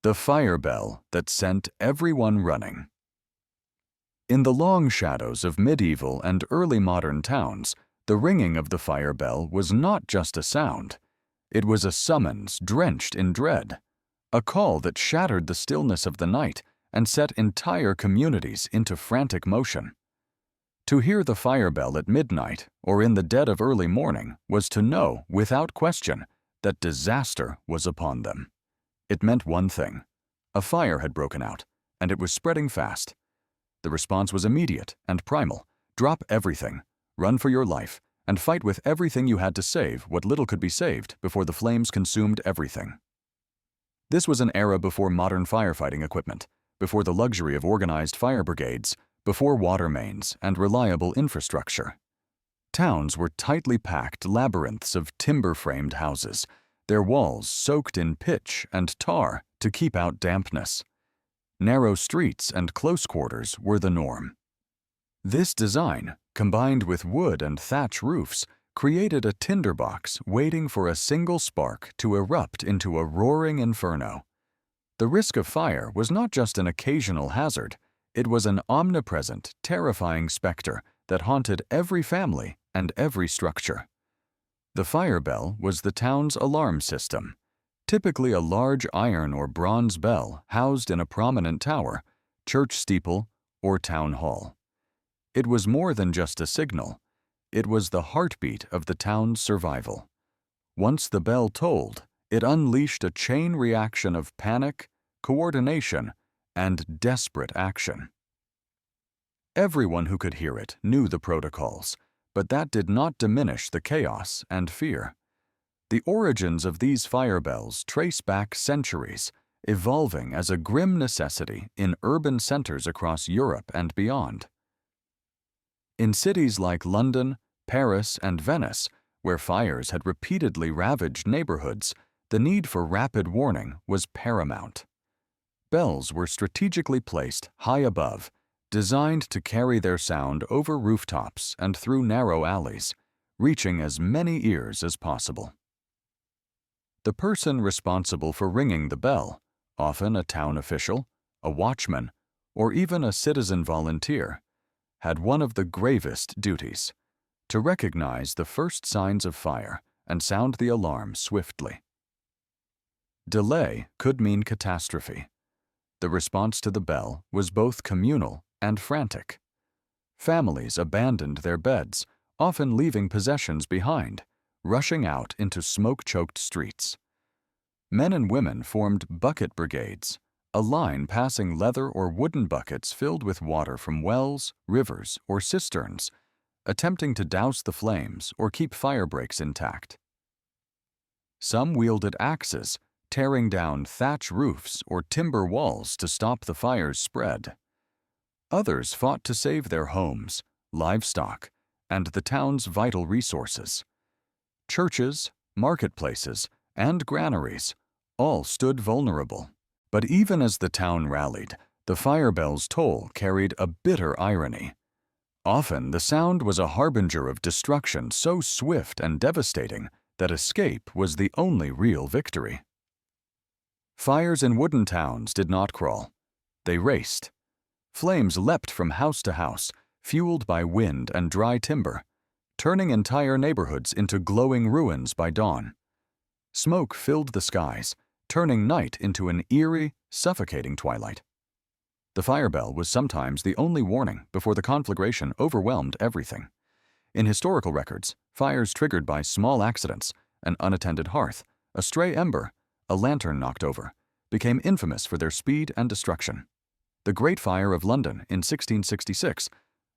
The fire bell that sent everyone running. In the long shadows of medieval and early modern towns, the ringing of the fire bell was not just a sound. It was a summons drenched in dread, a call that shattered the stillness of the night and set entire communities into frantic motion. To hear the fire bell at midnight or in the dead of early morning was to know, without question, that disaster was upon them. It meant one thing: a fire had broken out, and it was spreading fast. The response was immediate and primal. Drop everything, run for your life, and fight with everything you had to save what little could be saved before the flames consumed everything. This was an era before modern firefighting equipment, before the luxury of organized fire brigades, before water mains and reliable infrastructure. Towns were tightly packed labyrinths of timber-framed houses, their walls soaked in pitch and tar to keep out dampness. Narrow streets and close quarters were the norm. This design, combined with wood and thatch roofs, created a tinderbox waiting for a single spark to erupt into a roaring inferno. The risk of fire was not just an occasional hazard, it was an omnipresent, terrifying specter that haunted every family and every structure. The fire bell was the town's alarm system, typically a large iron or bronze bell housed in a prominent tower, church steeple, or town hall. It was more than just a signal. It was the heartbeat of the town's survival. Once the bell tolled, it unleashed a chain reaction of panic, coordination, and desperate action. Everyone who could hear it knew the protocols, but that did not diminish the chaos and fear. The origins of these fire bells trace back centuries, evolving as a grim necessity in urban centers across Europe and beyond. In cities like London, Paris, and Venice, where fires had repeatedly ravaged neighborhoods, the need for rapid warning was paramount. Bells were strategically placed high above, designed to carry their sound over rooftops and through narrow alleys, reaching as many ears as possible. The person responsible for ringing the bell, often a town official, a watchman, or even a citizen volunteer, had one of the gravest duties: to recognize the first signs of fire and sound the alarm swiftly. Delay could mean catastrophe. The response to the bell was both communal and frantic. Families abandoned their beds, often leaving possessions behind, rushing out into smoke-choked streets. Men and women formed bucket brigades, a line passing leather or wooden buckets filled with water from wells, rivers, or cisterns, attempting to douse the flames or keep fire breaks intact. Some wielded axes, tearing down thatch roofs or timber walls to stop the fire's spread. Others fought to save their homes, livestock, and the town's vital resources. Churches, marketplaces, and granaries all stood vulnerable. But even as the town rallied, the fire bell's toll carried a bitter irony. Often the sound was a harbinger of destruction so swift and devastating that escape was the only real victory. Fires in wooden towns did not crawl. They raced. Flames leapt from house to house, fueled by wind and dry timber, turning entire neighborhoods into glowing ruins by dawn. Smoke filled the skies, turning night into an eerie, suffocating twilight. The fire bell was sometimes the only warning before the conflagration overwhelmed everything. In historical records, fires triggered by small accidents, an unattended hearth, a stray ember, a lantern knocked over, became infamous for their speed and destruction. The Great Fire of London in 1666,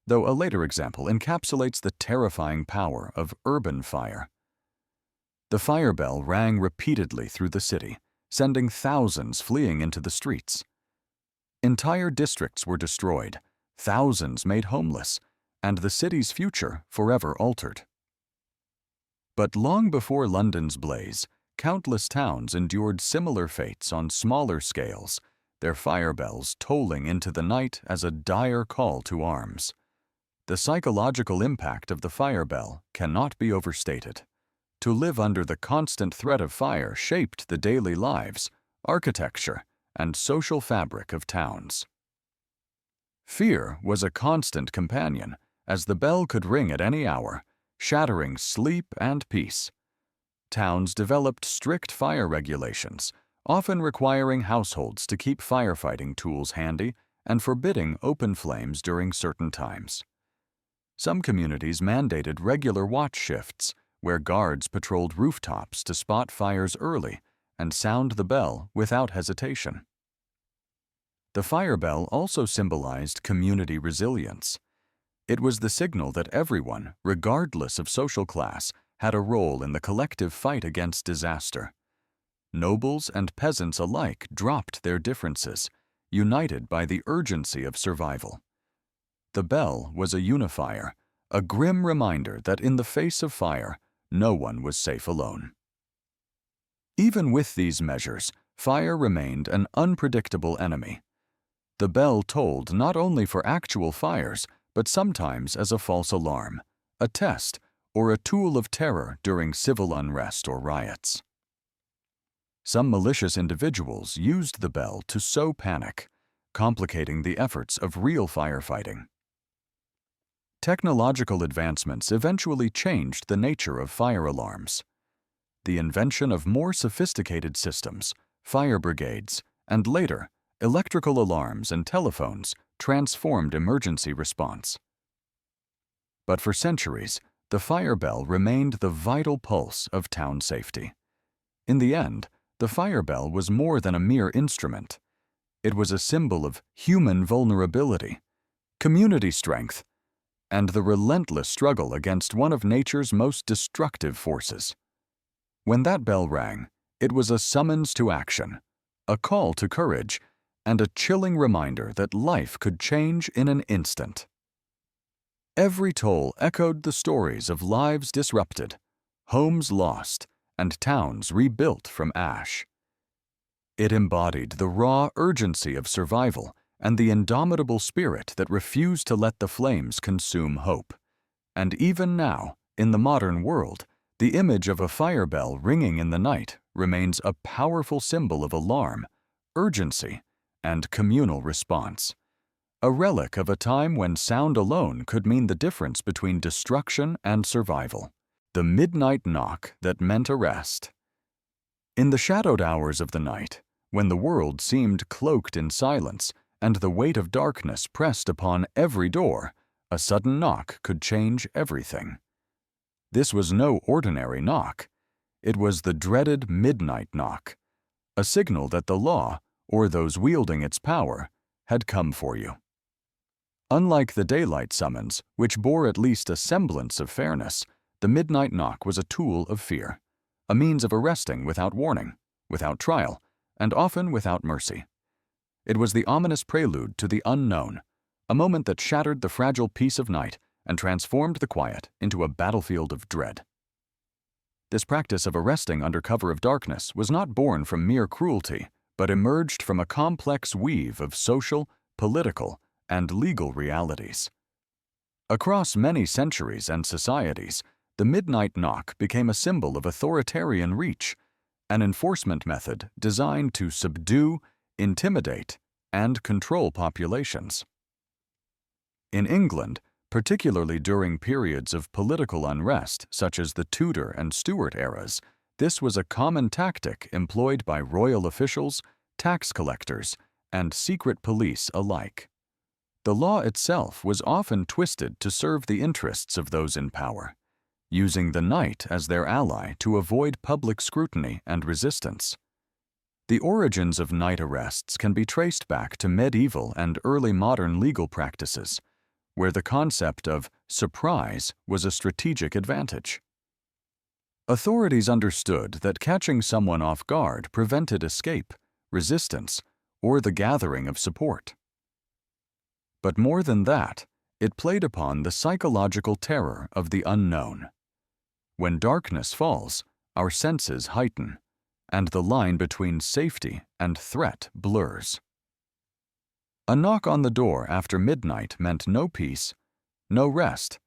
though a later example, encapsulates the terrifying power of urban fire. The fire bell rang repeatedly through the city, sending thousands fleeing into the streets. Entire districts were destroyed, thousands made homeless, and the city's future forever altered. But long before London's blaze, countless towns endured similar fates on smaller scales, their fire bells tolling into the night as a dire call to arms. The psychological impact of the fire bell cannot be overstated. To live under the constant threat of fire shaped the daily lives, architecture, and social fabric of towns. Fear was a constant companion, as the bell could ring at any hour, shattering sleep and peace. Towns developed strict fire regulations, often requiring households to keep firefighting tools handy and forbidding open flames during certain times. Some communities mandated regular watch shifts, where guards patrolled rooftops to spot fires early and sound the bell without hesitation. The fire bell also symbolized community resilience. It was the signal that everyone, regardless of social class, had a role in the collective fight against disaster. Nobles and peasants alike dropped their differences, united by the urgency of survival. The bell was a unifier, a grim reminder that in the face of fire, no one was safe alone. Even with these measures, fire remained an unpredictable enemy. The bell tolled not only for actual fires, but sometimes as a false alarm, a test, or a tool of terror during civil unrest or riots. Some malicious individuals used the bell to sow panic, complicating the efforts of real firefighting. Technological advancements eventually changed the nature of fire alarms. The invention of more sophisticated systems, fire brigades, and later, electrical alarms and telephones transformed emergency response. But for centuries, the fire bell remained the vital pulse of town safety. In the end, the fire bell was more than a mere instrument. It was a symbol of human vulnerability, community strength, and the relentless struggle against one of nature's most destructive forces. When that bell rang, it was a summons to action, a call to courage, and a chilling reminder that life could change in an instant. Every toll echoed the stories of lives disrupted, homes lost, and towns rebuilt from ash. It embodied the raw urgency of survival and the indomitable spirit that refused to let the flames consume hope. And even now, in the modern world, the image of a fire bell ringing in the night remains a powerful symbol of alarm, urgency, and communal response. A relic of a time when sound alone could mean the difference between destruction and survival. The midnight knock that meant arrest. In the shadowed hours of the night, when the world seemed cloaked in silence and the weight of darkness pressed upon every door, a sudden knock could change everything. This was no ordinary knock. It was the dreaded midnight knock, a signal that the law, or those wielding its power, had come for you. Unlike the daylight summons, which bore at least a semblance of fairness, the midnight knock was a tool of fear, a means of arresting without warning, without trial, and often without mercy. It was the ominous prelude to the unknown, a moment that shattered the fragile peace of night and transformed the quiet into a battlefield of dread. This practice of arresting under cover of darkness was not born from mere cruelty, but emerged from a complex weave of social, political, and legal realities. Across many centuries and societies, the midnight knock became a symbol of authoritarian reach, an enforcement method designed to subdue, intimidate, and control populations. In England, particularly during periods of political unrest such as the Tudor and Stuart eras, this was a common tactic employed by royal officials, tax collectors, and secret police alike. The law itself was often twisted to serve the interests of those in power, using the night as their ally to avoid public scrutiny and resistance. The origins of night arrests can be traced back to medieval and early modern legal practices, where the concept of surprise was a strategic advantage. Authorities understood that catching someone off guard prevented escape, resistance, or the gathering of support. But more than that, it played upon the psychological terror of the unknown. When darkness falls, our senses heighten, and the line between safety and threat blurs. A knock on the door after midnight meant no peace, no rest.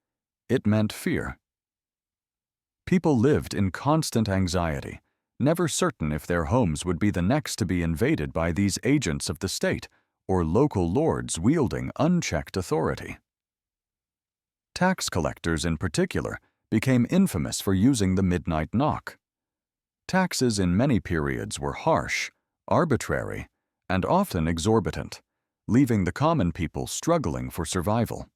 It meant fear. People lived in constant anxiety, never certain if their homes would be the next to be invaded by these agents of the state or local lords wielding unchecked authority. Tax collectors in particular became infamous for using the midnight knock. Taxes in many periods were harsh, arbitrary, and often exorbitant, leaving the common people struggling for survival.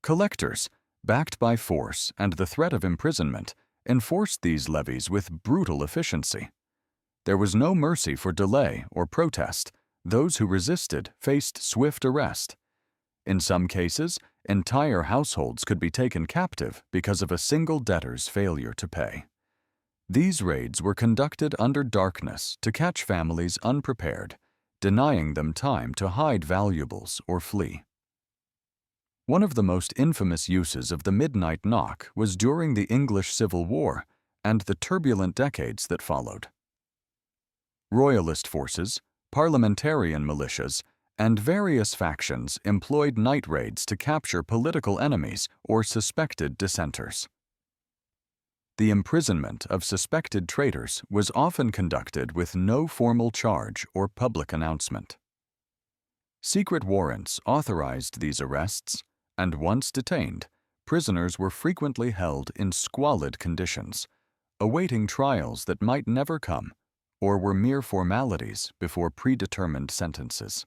Collectors, backed by force and the threat of imprisonment, enforced these levies with brutal efficiency. There was no mercy for delay or protest. Those who resisted faced swift arrest. In some cases, entire households could be taken captive because of a single debtor's failure to pay. These raids were conducted under darkness to catch families unprepared, denying them time to hide valuables or flee. One of the most infamous uses of the midnight knock was during the English Civil War and the turbulent decades that followed. Royalist forces, parliamentarian militias, and various factions employed night raids to capture political enemies or suspected dissenters. The imprisonment of suspected traitors was often conducted with no formal charge or public announcement. Secret warrants authorized these arrests, and once detained, prisoners were frequently held in squalid conditions, awaiting trials that might never come or were mere formalities before predetermined sentences.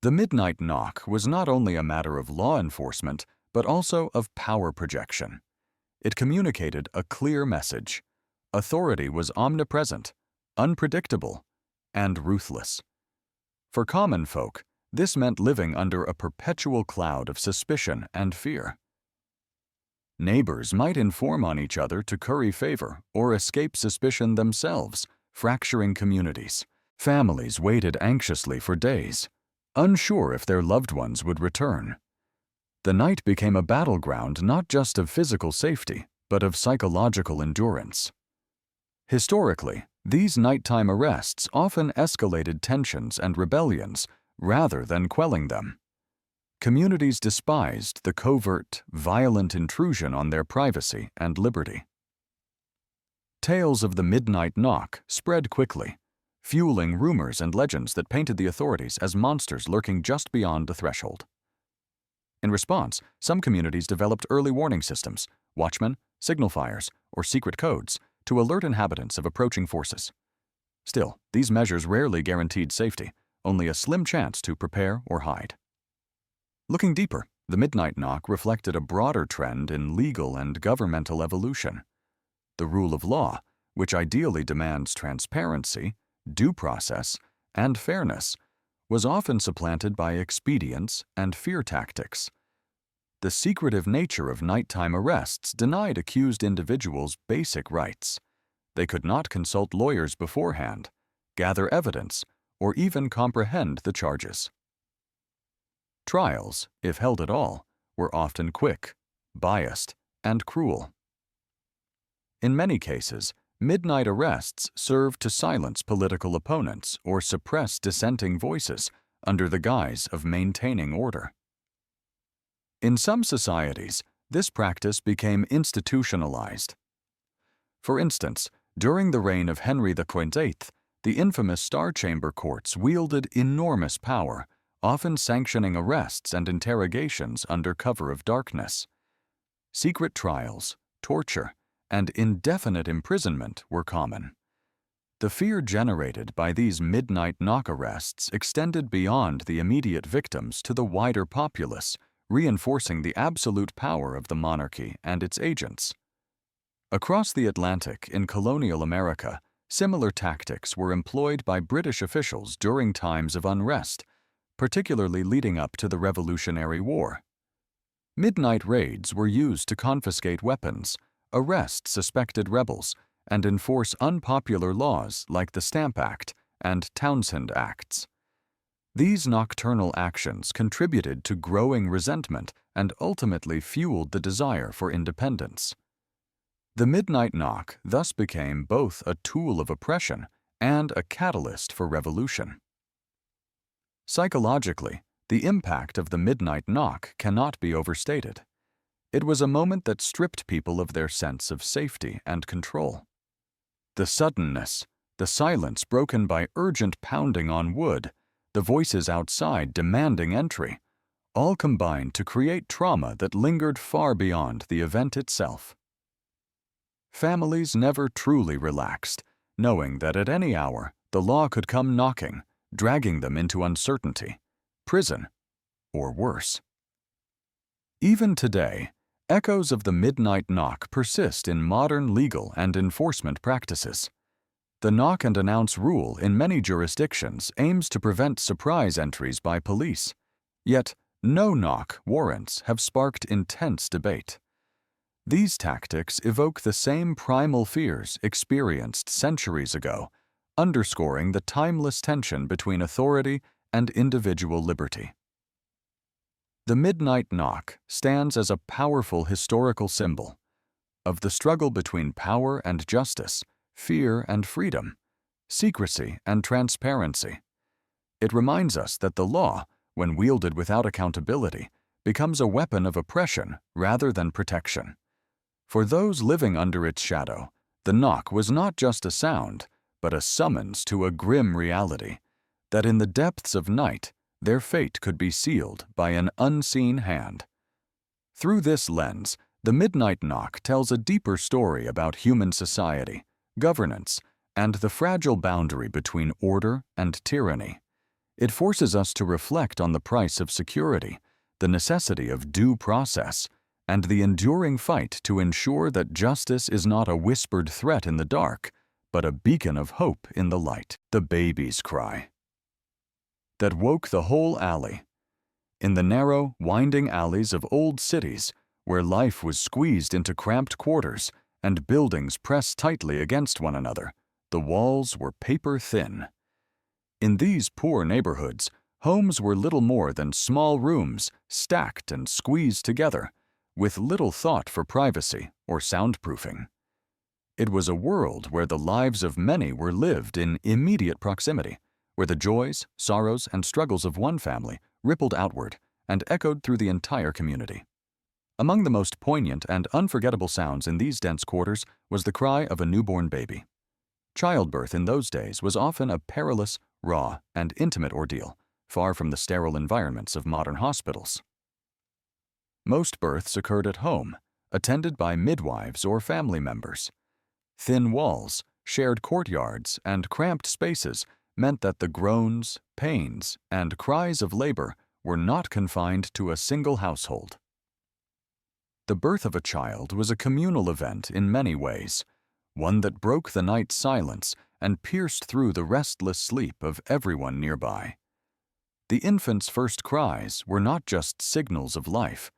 The midnight knock was not only a matter of law enforcement, but also of power projection. It communicated a clear message. Authority was omnipresent, unpredictable, and ruthless. For common folk, this meant living under a perpetual cloud of suspicion and fear. Neighbors might inform on each other to curry favor or escape suspicion themselves, fracturing communities. Families waited anxiously for days, unsure if their loved ones would return. The night became a battleground not just of physical safety, but of psychological endurance. Historically, these nighttime arrests often escalated tensions and rebellions rather than quelling them. Communities despised the covert, violent intrusion on their privacy and liberty. Tales of the midnight knock spread quickly, fueling rumors and legends that painted the authorities as monsters lurking just beyond the threshold. In response, some communities developed early warning systems, watchmen, signal fires, or secret codes to alert inhabitants of approaching forces. Still, these measures rarely guaranteed safety, only a slim chance to prepare or hide. Looking deeper, the midnight knock reflected a broader trend in legal and governmental evolution. The rule of law, which ideally demands transparency, due process, and fairness, was often supplanted by expedience and fear tactics. The secretive nature of nighttime arrests denied accused individuals basic rights. They could not consult lawyers beforehand, gather evidence, or even comprehend the charges. Trials, if held at all, were often quick, biased, and cruel. In many cases, midnight arrests served to silence political opponents or suppress dissenting voices under the guise of maintaining order. In some societies, this practice became institutionalized. For instance, during the reign of Henry VIII, the infamous Star Chamber courts wielded enormous power, often sanctioning arrests and interrogations under cover of darkness. Secret trials, torture, and indefinite imprisonment were common. The fear generated by these midnight knock arrests extended beyond the immediate victims to the wider populace, reinforcing the absolute power of the monarchy and its agents. Across the Atlantic in colonial America, similar tactics were employed by British officials during times of unrest, particularly leading up to the Revolutionary War. Midnight raids were used to confiscate weapons, arrest suspected rebels, and enforce unpopular laws like the Stamp Act and Townshend Acts. These nocturnal actions contributed to growing resentment and ultimately fueled the desire for independence. The midnight knock thus became both a tool of oppression and a catalyst for revolution. Psychologically, the impact of the midnight knock cannot be overstated. It was a moment that stripped people of their sense of safety and control. The suddenness, the silence broken by urgent pounding on wood, the voices outside demanding entry, all combined to create trauma that lingered far beyond the event itself. Families never truly relaxed, knowing that at any hour the law could come knocking, dragging them into uncertainty, prison, or worse. Even today, echoes of the midnight knock persist in modern legal and enforcement practices. The knock and announce rule in many jurisdictions aims to prevent surprise entries by police, yet no-knock warrants have sparked intense debate. These tactics evoke the same primal fears experienced centuries ago, underscoring the timeless tension between authority and individual liberty. The midnight knock stands as a powerful historical symbol of the struggle between power and justice, fear and freedom, secrecy and transparency. It reminds us that the law, when wielded without accountability, becomes a weapon of oppression rather than protection. For those living under its shadow, the knock was not just a sound, but a summons to a grim reality, that in the depths of night, their fate could be sealed by an unseen hand. Through this lens, the midnight knock tells a deeper story about human society, governance, and the fragile boundary between order and tyranny. It forces us to reflect on the price of security, the necessity of due process, and the enduring fight to ensure that justice is not a whispered threat in the dark, but a beacon of hope in the light. The baby's cry that woke the whole alley. In the narrow, winding alleys of old cities, where life was squeezed into cramped quarters and buildings pressed tightly against one another, the walls were paper thin. In these poor neighborhoods, homes were little more than small rooms stacked and squeezed together, with little thought for privacy or soundproofing. It was a world where the lives of many were lived in immediate proximity, where the joys, sorrows, and struggles of one family rippled outward and echoed through the entire community. Among the most poignant and unforgettable sounds in these dense quarters was the cry of a newborn baby. Childbirth in those days was often a perilous, raw, and intimate ordeal, far from the sterile environments of modern hospitals. Most births occurred at home, attended by midwives or family members. Thin walls, shared courtyards, and cramped spaces meant that the groans, pains, and cries of labor were not confined to a single household. The birth of a child was a communal event in many ways, one that broke the night's silence and pierced through the restless sleep of everyone nearby. The infant's first cries were not just signals of life,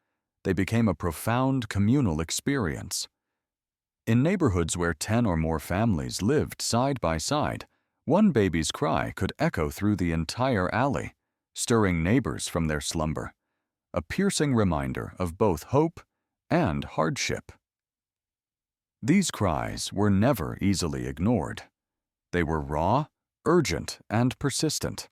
they became a profound communal experience. In neighborhoods where 10 or more families lived side by side, one baby's cry could echo through the entire alley, stirring neighbors from their slumber, a piercing reminder of both hope and hardship. These cries were never easily ignored. They were raw, urgent, and persistent.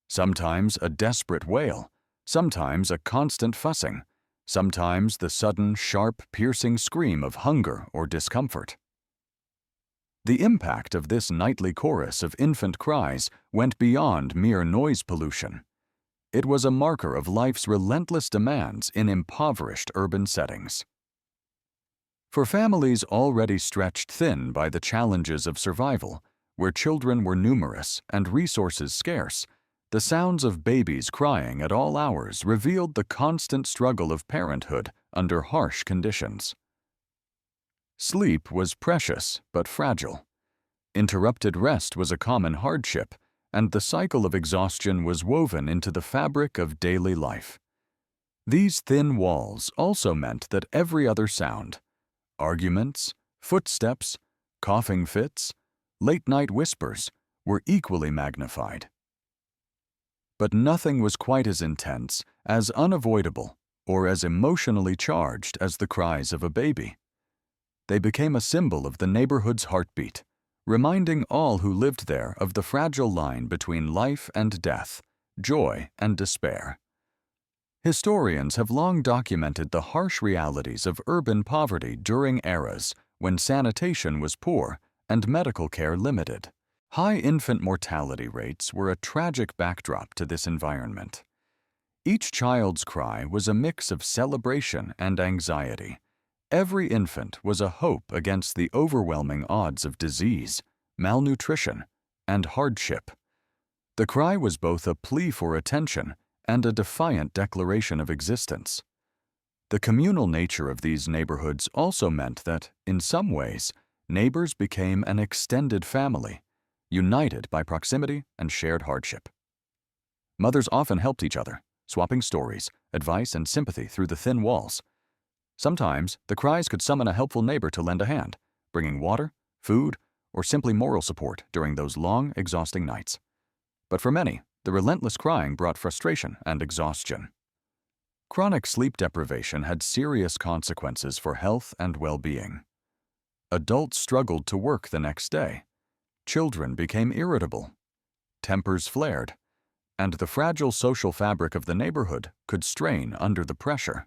Sometimes a desperate wail, sometimes a constant fussing, sometimes the sudden, sharp, piercing scream of hunger or discomfort. The impact of this nightly chorus of infant cries went beyond mere noise pollution. It was a marker of life's relentless demands in impoverished urban settings. For families already stretched thin by the challenges of survival, where children were numerous and resources scarce, the sounds of babies crying at all hours revealed the constant struggle of parenthood under harsh conditions. Sleep was precious but fragile. Interrupted rest was a common hardship, and the cycle of exhaustion was woven into the fabric of daily life. These thin walls also meant that every other sound, arguments, footsteps, coughing fits, late-night whispers, were equally magnified. But nothing was quite as intense, as unavoidable, or as emotionally charged as the cries of a baby. They became a symbol of the neighborhood's heartbeat, reminding all who lived there of the fragile line between life and death, joy and despair. Historians have long documented the harsh realities of urban poverty during eras when sanitation was poor and medical care limited. High infant mortality rates were a tragic backdrop to this environment. Each child's cry was a mix of celebration and anxiety. Every infant was a hope against the overwhelming odds of disease, malnutrition, and hardship. The cry was both a plea for attention and a defiant declaration of existence. The communal nature of these neighborhoods also meant that, in some ways, neighbors became an extended family, united by proximity and shared hardship. Mothers often helped each other, swapping stories, advice, and sympathy through the thin walls. Sometimes, the cries could summon a helpful neighbor to lend a hand, bringing water, food, or simply moral support during those long, exhausting nights. But for many, the relentless crying brought frustration and exhaustion. Chronic sleep deprivation had serious consequences for health and well-being. Adults struggled to work the next day. Children became irritable. Tempers flared, and the fragile social fabric of the neighborhood could strain under the pressure.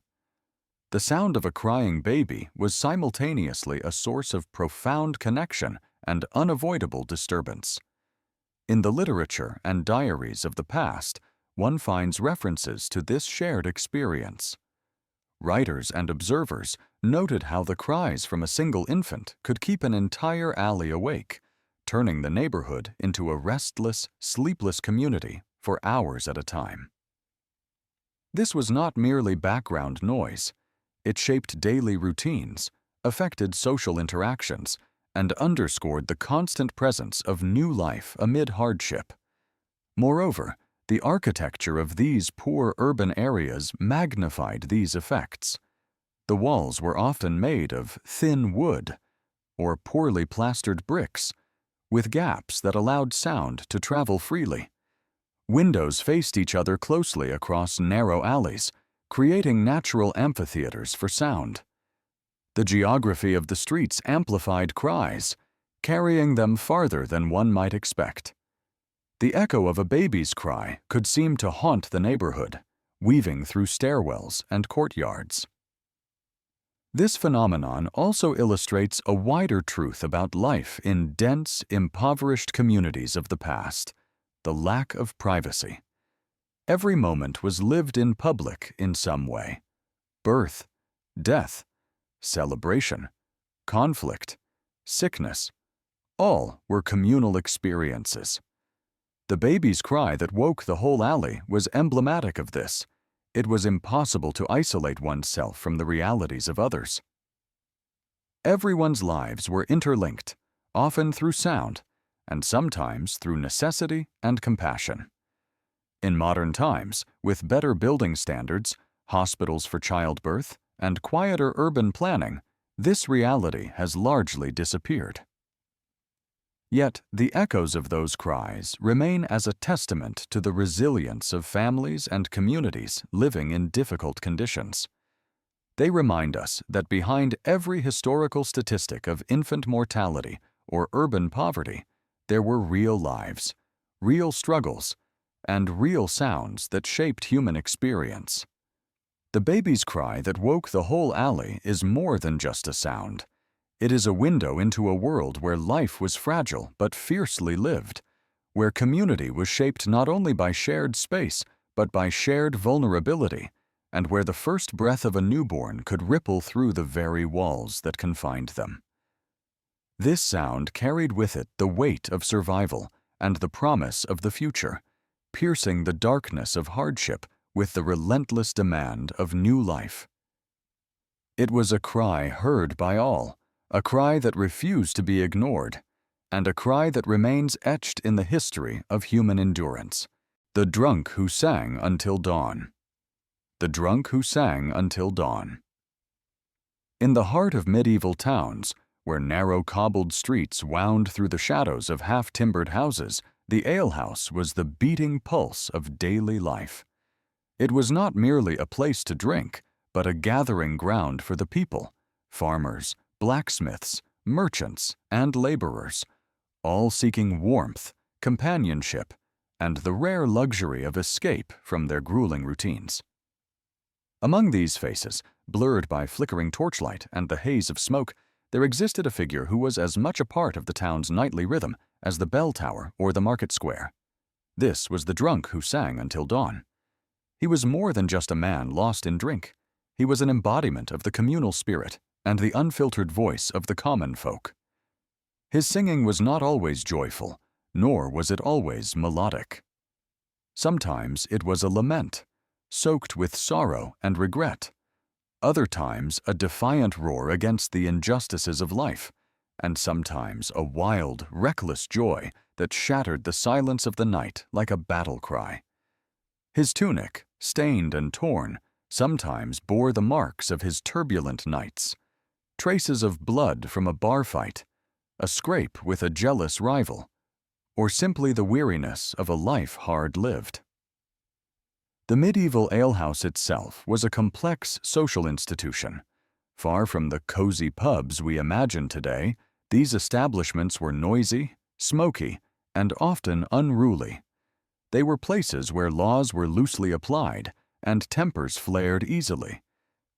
The sound of a crying baby was simultaneously a source of profound connection and unavoidable disturbance. In the literature and diaries of the past, one finds references to this shared experience. Writers and observers noted how the cries from a single infant could keep an entire alley awake, turning the neighborhood into a restless, sleepless community for hours at a time. This was not merely background noise. It shaped daily routines, affected social interactions, and underscored the constant presence of new life amid hardship. Moreover, the architecture of these poor urban areas magnified these effects. The walls were often made of thin wood or poorly plastered bricks, with gaps that allowed sound to travel freely. Windows faced each other closely across narrow alleys, creating natural amphitheaters for sound. The geography of the streets amplified cries, carrying them farther than one might expect. The echo of a baby's cry could seem to haunt the neighborhood, weaving through stairwells and courtyards. This phenomenon also illustrates a wider truth about life in dense, impoverished communities of the past: the lack of privacy. Every moment was lived in public in some way. Birth, death, celebration, conflict, sickness, all were communal experiences. The baby's cry that woke the whole alley was emblematic of this. It was impossible to isolate oneself from the realities of others. Everyone's lives were interlinked, often through sound, and sometimes through necessity and compassion. In modern times, with better building standards, hospitals for childbirth, and quieter urban planning, this reality has largely disappeared. Yet, the echoes of those cries remain as a testament to the resilience of families and communities living in difficult conditions. They remind us that behind every historical statistic of infant mortality or urban poverty, there were real lives, real struggles, and real sounds that shaped human experience. The baby's cry that woke the whole alley is more than just a sound. It is a window into a world where life was fragile but fiercely lived, where community was shaped not only by shared space but by shared vulnerability, and where the first breath of a newborn could ripple through the very walls that confined them. This sound carried with it the weight of survival and the promise of the future, piercing the darkness of hardship with the relentless demand of new life. It was a cry heard by all, a cry that refused to be ignored, and a cry that remains etched in the history of human endurance: the drunk who sang until dawn. The drunk who sang until dawn. In the heart of medieval towns, where narrow cobbled streets wound through the shadows of half-timbered houses, the alehouse was the beating pulse of daily life. It was not merely a place to drink, but a gathering ground for the people: farmers, blacksmiths, merchants, and laborers, all seeking warmth, companionship, and the rare luxury of escape from their grueling routines. Among these faces, blurred by flickering torchlight and the haze of smoke, there existed a figure who was as much a part of the town's nightly rhythm as the bell tower or the market square. This was the drunk who sang until dawn. He was more than just a man lost in drink. He was an embodiment of the communal spirit and the unfiltered voice of the common folk. His singing was not always joyful, nor was it always melodic. Sometimes it was a lament, soaked with sorrow and regret. Other times a defiant roar against the injustices of life, and sometimes a wild, reckless joy that shattered the silence of the night like a battle cry. His tunic, stained and torn, sometimes bore the marks of his turbulent nights, traces of blood from a bar fight, a scrape with a jealous rival, or simply the weariness of a life hard-lived. The medieval alehouse itself was a complex social institution. Far from the cozy pubs we imagine today, these establishments were noisy, smoky, and often unruly. They were places where laws were loosely applied and tempers flared easily.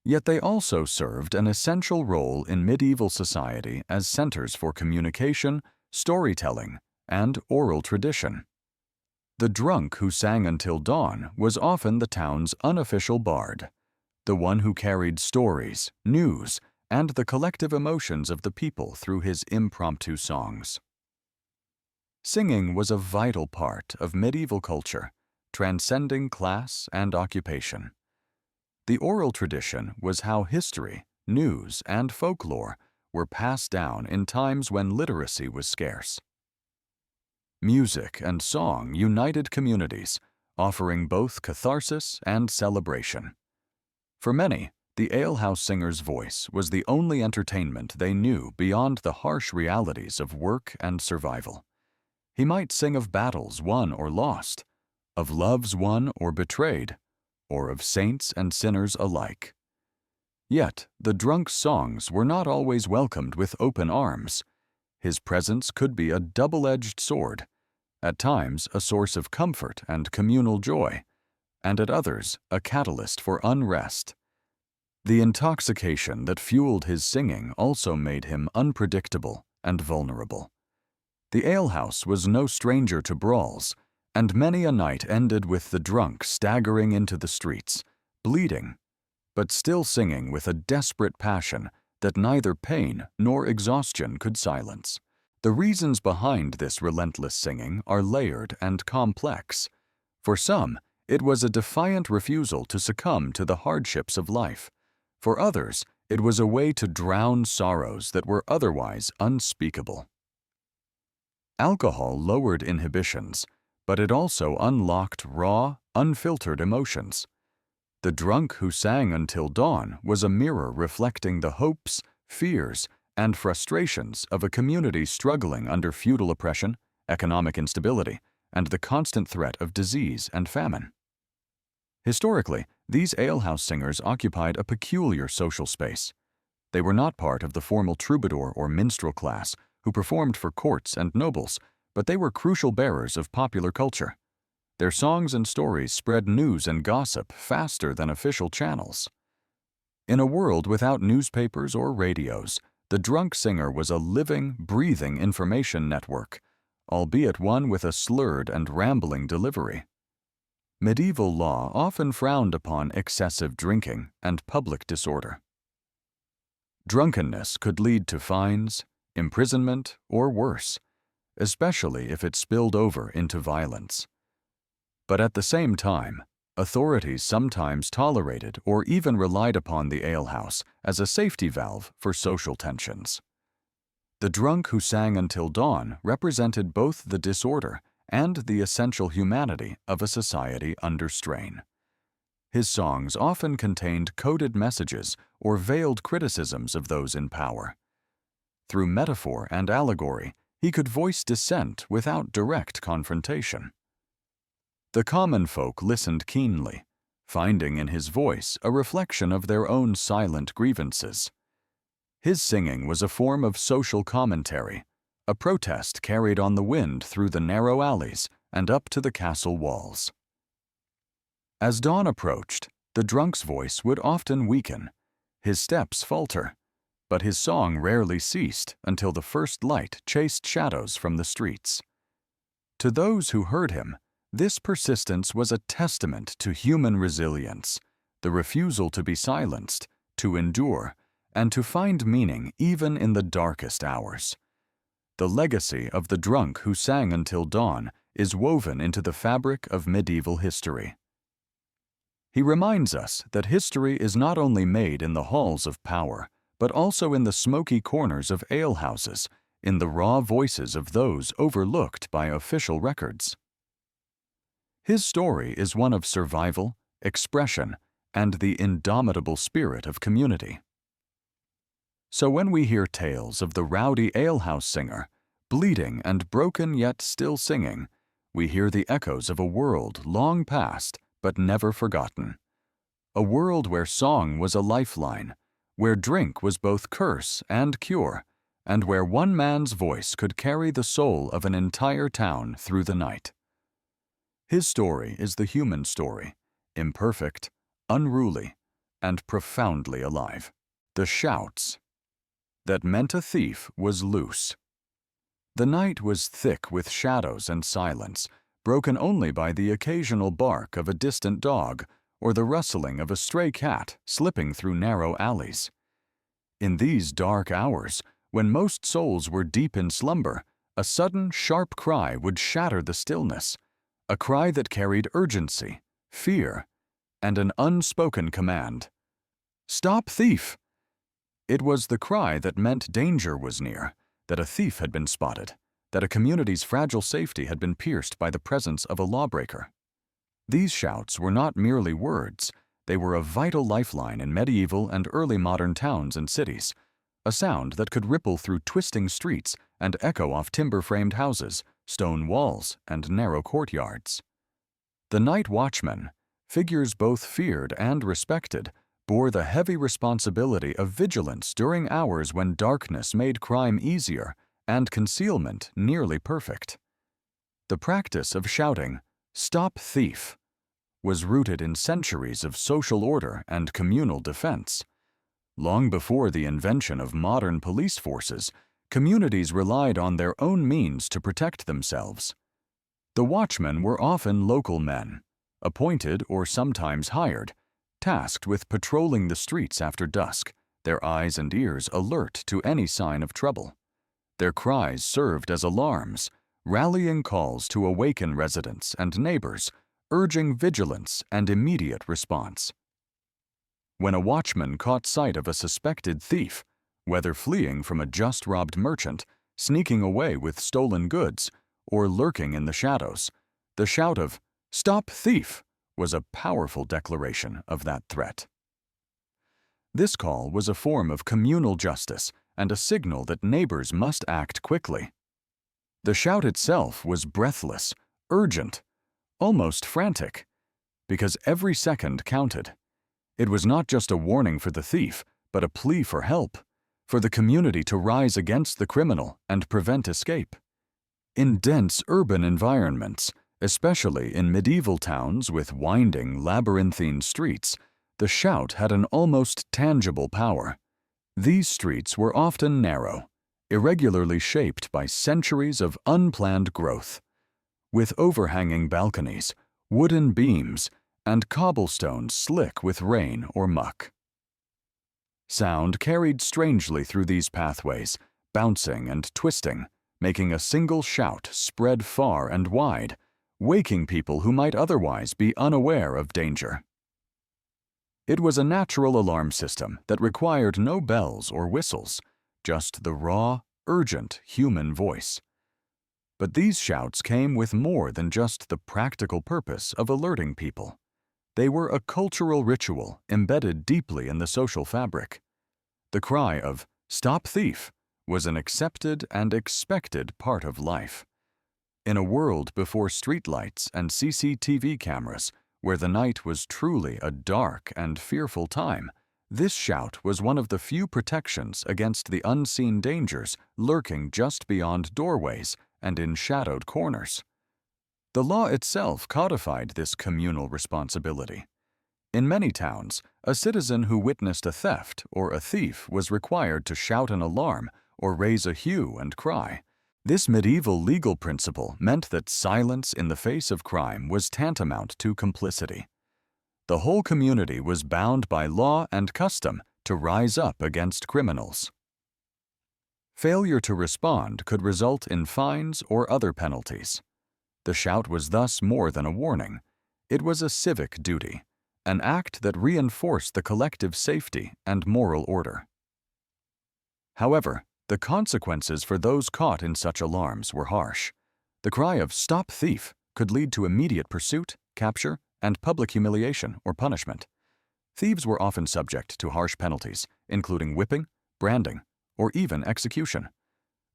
Yet they also served an essential role in medieval society as centers for communication, storytelling, and oral tradition. The drunk who sang until dawn was often the town's unofficial bard, the one who carried stories, news, and the collective emotions of the people through his impromptu songs. Singing was a vital part of medieval culture, transcending class and occupation. The oral tradition was how history, news, and folklore were passed down in times when literacy was scarce. Music and song united communities, offering both catharsis and celebration. For many, the alehouse singer's voice was the only entertainment they knew beyond the harsh realities of work and survival. He might sing of battles won or lost, of loves won or betrayed, or of saints and sinners alike. Yet, the drunk's songs were not always welcomed with open arms. His presence could be a double-edged sword, at times a source of comfort and communal joy, and at others a catalyst for unrest. The intoxication that fueled his singing also made him unpredictable and vulnerable. The alehouse was no stranger to brawls, and many a night ended with the drunk staggering into the streets, bleeding, but still singing with a desperate passion that neither pain nor exhaustion could silence. The reasons behind this relentless singing are layered and complex. For some, it was a defiant refusal to succumb to the hardships of life. For others, it was a way to drown sorrows that were otherwise unspeakable. Alcohol lowered inhibitions, but it also unlocked raw, unfiltered emotions. The drunk who sang until dawn was a mirror reflecting the hopes, fears, and frustrations of a community struggling under feudal oppression, economic instability, and the constant threat of disease and famine. Historically, these alehouse singers occupied a peculiar social space. They were not part of the formal troubadour or minstrel class who performed for courts and nobles, but they were crucial bearers of popular culture. Their songs and stories spread news and gossip faster than official channels. In a world without newspapers or radios, the drunk singer was a living, breathing information network, albeit one with a slurred and rambling delivery. Medieval law often frowned upon excessive drinking and public disorder. Drunkenness could lead to fines, imprisonment, or worse, especially if it spilled over into violence. But at the same time, authorities sometimes tolerated or even relied upon the alehouse as a safety valve for social tensions. The drunk who sang until dawn represented both the disorder and the essential humanity of a society under strain. His songs often contained coded messages or veiled criticisms of those in power. Through metaphor and allegory, he could voice dissent without direct confrontation. The common folk listened keenly, finding in his voice a reflection of their own silent grievances. His singing was a form of social commentary, a protest carried on the wind through the narrow alleys and up to the castle walls. As dawn approached, the drunk's voice would often weaken, his steps falter, but his song rarely ceased until the first light chased shadows from the streets. To those who heard him, this persistence was a testament to human resilience, the refusal to be silenced, to endure, and to find meaning even in the darkest hours. The legacy of the drunk who sang until dawn is woven into the fabric of medieval history. He reminds us that history is not only made in the halls of power, but also in the smoky corners of alehouses, in the raw voices of those overlooked by official records. His story is one of survival, expression, and the indomitable spirit of community. So when we hear tales of the rowdy alehouse singer, bleeding and broken yet still singing, we hear the echoes of a world long past but never forgotten. A world where song was a lifeline, where drink was both curse and cure, and where one man's voice could carry the soul of an entire town through the night. His story is the human story, imperfect, unruly, and profoundly alive. The shouts that meant a thief was loose. The night was thick with shadows and silence, broken only by the occasional bark of a distant dog or the rustling of a stray cat slipping through narrow alleys. In these dark hours, when most souls were deep in slumber, a sudden, sharp cry would shatter the stillness, a cry that carried urgency, fear, and an unspoken command. "Stop thief!" It was the cry that meant danger was near, that a thief had been spotted, that a community's fragile safety had been pierced by the presence of a lawbreaker. These shouts were not merely words, they were a vital lifeline in medieval and early modern towns and cities, a sound that could ripple through twisting streets and echo off timber-framed houses, stone walls, and narrow courtyards. The night watchmen, figures both feared and respected, bore the heavy responsibility of vigilance during hours when darkness made crime easier and concealment nearly perfect. The practice of shouting, "Stop thief," was rooted in centuries of social order and communal defense. Long before the invention of modern police forces, communities relied on their own means to protect themselves. The watchmen were often local men, appointed or sometimes hired, tasked with patrolling the streets after dusk, their eyes and ears alert to any sign of trouble. Their cries served as alarms, rallying calls to awaken residents and neighbors, urging vigilance and immediate response. When a watchman caught sight of a suspected thief, whether fleeing from a just-robbed merchant, sneaking away with stolen goods, or lurking in the shadows, the shout of "Stop thief!" was a powerful declaration of that threat. This call was a form of communal justice and a signal that neighbors must act quickly. The shout itself was breathless, urgent, almost frantic, because every second counted. It was not just a warning for the thief, but a plea for help, for the community to rise against the criminal and prevent escape. In dense urban environments, especially in medieval towns with winding, labyrinthine streets, the shout had an almost tangible power. These streets were often narrow, irregularly shaped by centuries of unplanned growth, with overhanging balconies, wooden beams, and cobblestones slick with rain or muck. Sound carried strangely through these pathways, bouncing and twisting, making a single shout spread far and wide, waking people who might otherwise be unaware of danger. It was a natural alarm system that required no bells or whistles, just the raw, urgent human voice. But these shouts came with more than just the practical purpose of alerting people. They were a cultural ritual embedded deeply in the social fabric. The cry of "Stop thief" was an accepted and expected part of life. In a world before streetlights and CCTV cameras, where the night was truly a dark and fearful time, this shout was one of the few protections against the unseen dangers lurking just beyond doorways and in shadowed corners. The law itself codified this communal responsibility. In many towns, a citizen who witnessed a theft or a thief was required to shout an alarm or raise a hue and cry. This medieval legal principle meant that silence in the face of crime was tantamount to complicity. The whole community was bound by law and custom to rise up against criminals. Failure to respond could result in fines or other penalties. The shout was thus more than a warning. It was a civic duty, an act that reinforced the collective safety and moral order. However, the consequences for those caught in such alarms were harsh. The cry of "Stop thief" could lead to immediate pursuit, capture, and public humiliation or punishment. Thieves were often subject to harsh penalties, including whipping, branding, or even execution.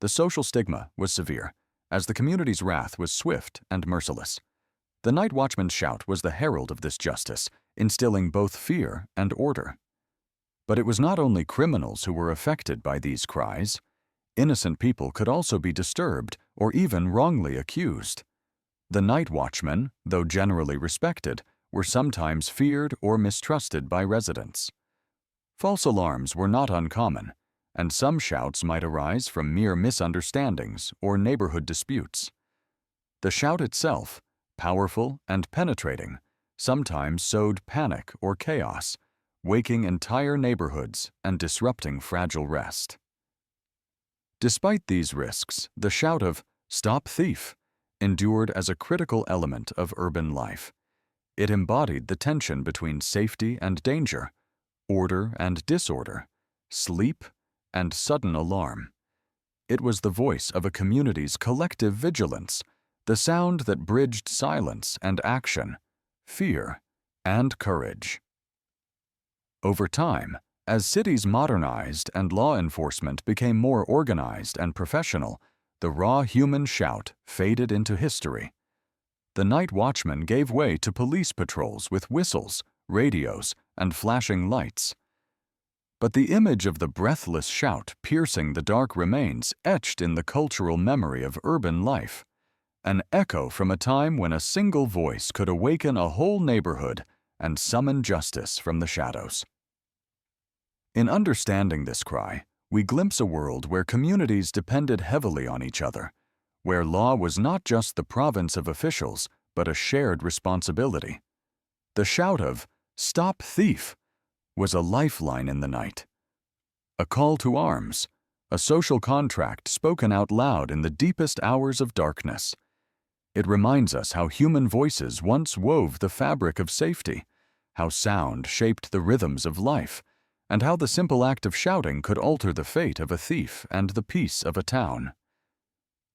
The social stigma was severe, as the community's wrath was swift and merciless. The night watchman's shout was the herald of this justice, instilling both fear and order. But it was not only criminals who were affected by these cries. Innocent people could also be disturbed or even wrongly accused. The night watchmen, though generally respected, were sometimes feared or mistrusted by residents. False alarms were not uncommon, and some shouts might arise from mere misunderstandings or neighborhood disputes. The shout itself, powerful and penetrating, sometimes sowed panic or chaos, waking entire neighborhoods and disrupting fragile rest. Despite these risks, the shout of "Stop thief" endured as a critical element of urban life. It embodied the tension between safety and danger, order and disorder, sleep and sudden alarm. It was the voice of a community's collective vigilance, the sound that bridged silence and action, fear and courage. Over time, as cities modernized and law enforcement became more organized and professional, the raw human shout faded into history. The night watchman gave way to police patrols with whistles, radios, and flashing lights. But the image of the breathless shout piercing the dark remains etched in the cultural memory of urban life, an echo from a time when a single voice could awaken a whole neighborhood and summon justice from the shadows. In understanding this cry, we glimpse a world where communities depended heavily on each other, where law was not just the province of officials, but a shared responsibility. The shout of "Stop thief" was a lifeline in the night, a call to arms, a social contract spoken out loud in the deepest hours of darkness. It reminds us how human voices once wove the fabric of safety, how sound shaped the rhythms of life, and how the simple act of shouting could alter the fate of a thief and the peace of a town.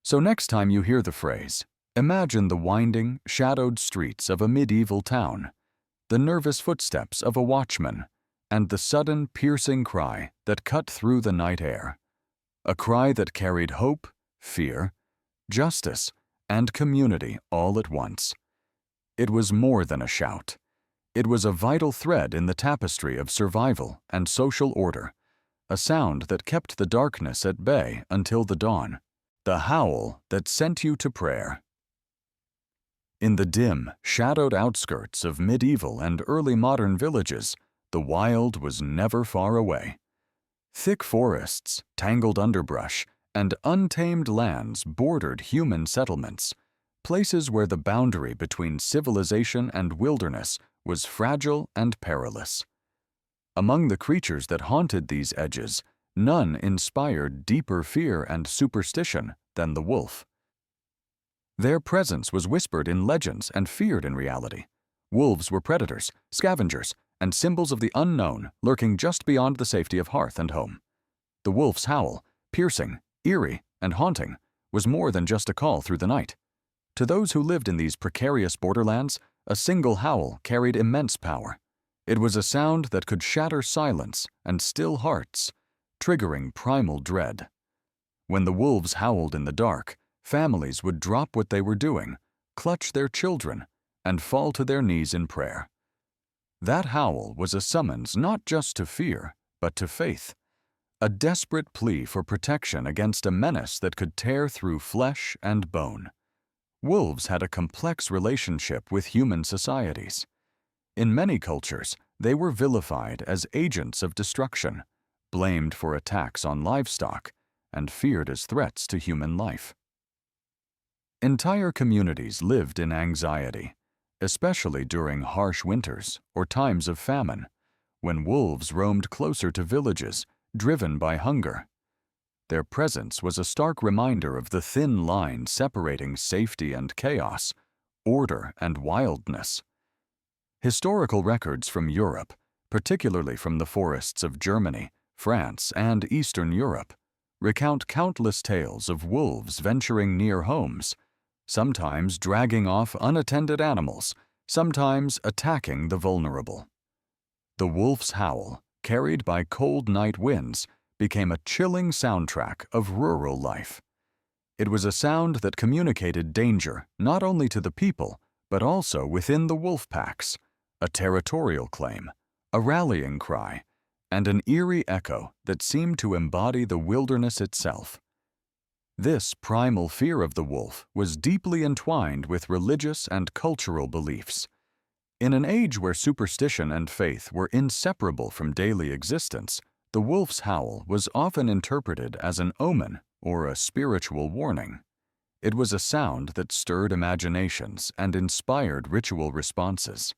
So next time you hear the phrase, imagine the winding, shadowed streets of a medieval town, the nervous footsteps of a watchman, and the sudden, piercing cry that cut through the night air. A cry that carried hope, fear, justice, and community all at once. It was more than a shout. It was a vital thread in the tapestry of survival and social order, a sound that kept the darkness at bay until the dawn, the howl that sent you to prayer. In the dim, shadowed outskirts of medieval and early modern villages, the wild was never far away. Thick forests, tangled underbrush, and untamed lands bordered human settlements, places where the boundary between civilization and wilderness was fragile and perilous. Among the creatures that haunted these edges, none inspired deeper fear and superstition than the wolf. Their presence was whispered in legends and feared in reality. Wolves were predators, scavengers, and symbols of the unknown lurking just beyond the safety of hearth and home. The wolf's howl, piercing, eerie, and haunting, was more than just a call through the night. To those who lived in these precarious borderlands, a single howl carried immense power. It was a sound that could shatter silence and still hearts, triggering primal dread. When the wolves howled in the dark, families would drop what they were doing, clutch their children, and fall to their knees in prayer. That howl was a summons not just to fear, but to faith, a desperate plea for protection against a menace that could tear through flesh and bone. Wolves had a complex relationship with human societies. In many cultures, they were vilified as agents of destruction, blamed for attacks on livestock, and feared as threats to human life. Entire communities lived in anxiety, especially during harsh winters or times of famine, when wolves roamed closer to villages, driven by hunger. Their presence was a stark reminder of the thin line separating safety and chaos, order and wildness. Historical records from Europe, particularly from the forests of Germany, France, and Eastern Europe, recount countless tales of wolves venturing near homes, sometimes dragging off unattended animals, sometimes attacking the vulnerable. The wolf's howl, carried by cold night winds, became a chilling soundtrack of rural life. It was a sound that communicated danger not only to the people, but also within the wolf packs, a territorial claim, a rallying cry, and an eerie echo that seemed to embody the wilderness itself. This primal fear of the wolf was deeply entwined with religious and cultural beliefs. In an age where superstition and faith were inseparable from daily existence, the wolf's howl was often interpreted as an omen or a spiritual warning. It was a sound that stirred imaginations and inspired ritual responses.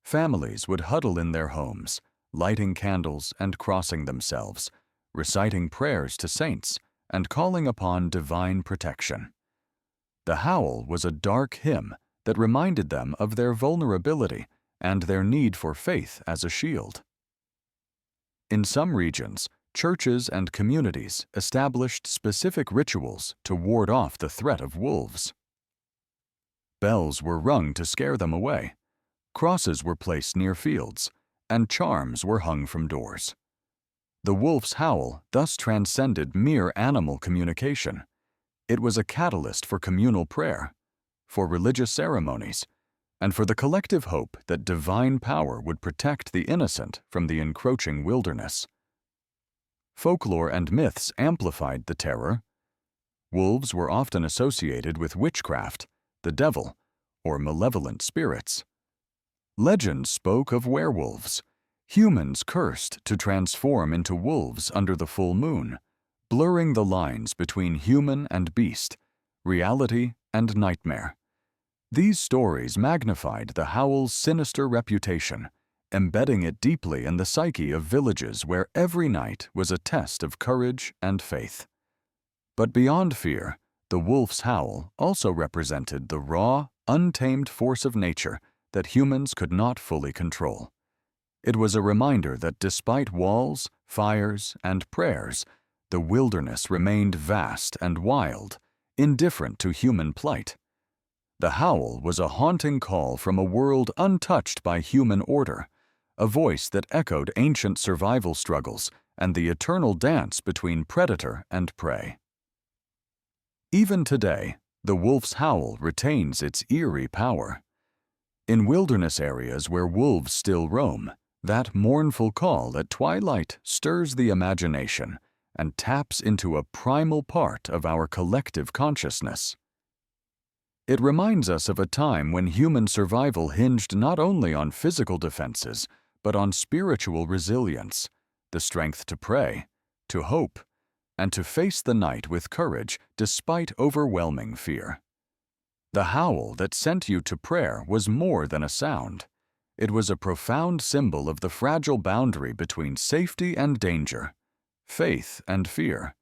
Families would huddle in their homes, lighting candles and crossing themselves, reciting prayers to saints, and calling upon divine protection. The howl was a dark hymn that reminded them of their vulnerability and their need for faith as a shield. In some regions, churches and communities established specific rituals to ward off the threat of wolves. Bells were rung to scare them away, crosses were placed near fields, and charms were hung from doors. The wolf's howl thus transcended mere animal communication. It was a catalyst for communal prayer, for religious ceremonies, and for the collective hope that divine power would protect the innocent from the encroaching wilderness. Folklore and myths amplified the terror. Wolves were often associated with witchcraft, the devil, or malevolent spirits. Legends spoke of werewolves, humans cursed to transform into wolves under the full moon, blurring the lines between human and beast, reality and nightmare. These stories magnified the howl's sinister reputation, embedding it deeply in the psyche of villages where every night was a test of courage and faith. But beyond fear, the wolf's howl also represented the raw, untamed force of nature that humans could not fully control. It was a reminder that despite walls, fires, and prayers, the wilderness remained vast and wild, indifferent to human plight. The howl was a haunting call from a world untouched by human order, a voice that echoed ancient survival struggles and the eternal dance between predator and prey. Even today, the wolf's howl retains its eerie power. In wilderness areas where wolves still roam, that mournful call at twilight stirs the imagination and taps into a primal part of our collective consciousness. It reminds us of a time when human survival hinged not only on physical defenses, but on spiritual resilience, the strength to pray, to hope, and to face the night with courage despite overwhelming fear. The howl that sent you to prayer was more than a sound. It was a profound symbol of the fragile boundary between safety and danger, faith and fear,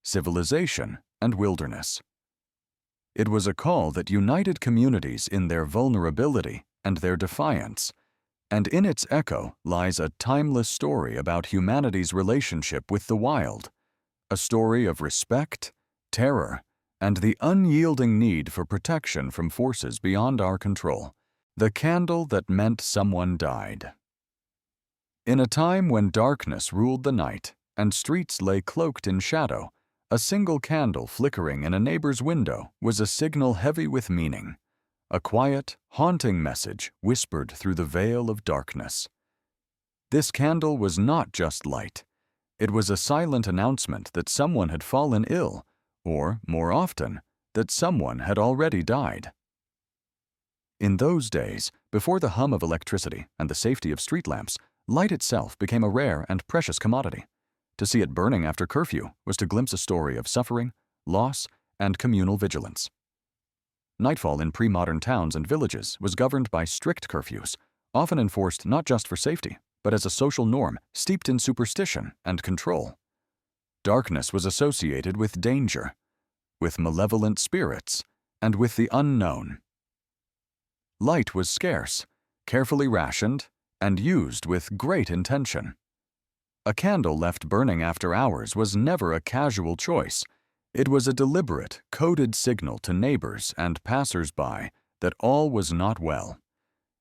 civilization and wilderness. It was a call that united communities in their vulnerability and their defiance, and in its echo lies a timeless story about humanity's relationship with the wild, a story of respect, terror, and the unyielding need for protection from forces beyond our control. The candle that meant someone died. In a time when darkness ruled the night and streets lay cloaked in shadow, a single candle flickering in a neighbor's window was a signal heavy with meaning, a quiet, haunting message whispered through the veil of darkness. This candle was not just light. It was a silent announcement that someone had fallen ill, or, more often, that someone had already died. In those days, before the hum of electricity and the safety of street lamps, light itself became a rare and precious commodity. To see it burning after curfew was to glimpse a story of suffering, loss, and communal vigilance. Nightfall in pre-modern towns and villages was governed by strict curfews, often enforced not just for safety, but as a social norm steeped in superstition and control. Darkness was associated with danger, with malevolent spirits, and with the unknown. Light was scarce, carefully rationed, and used with great intention. A candle left burning after hours was never a casual choice. It was a deliberate, coded signal to neighbors and passers-by that all was not well.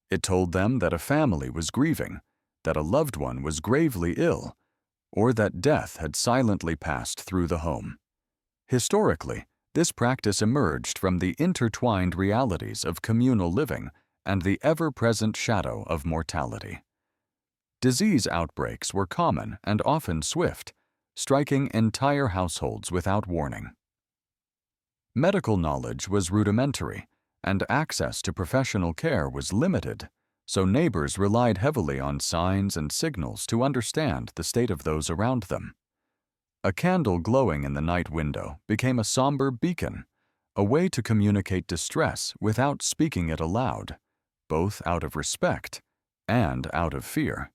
It told them that a family was grieving, that a loved one was gravely ill, or that death had silently passed through the home. Historically, this practice emerged from the intertwined realities of communal living and the ever-present shadow of mortality. Disease outbreaks were common and often swift, striking entire households without warning. Medical knowledge was rudimentary, and access to professional care was limited, so neighbors relied heavily on signs and signals to understand the state of those around them. A candle glowing in the night window became a somber beacon, a way to communicate distress without speaking it aloud, both out of respect and out of fear.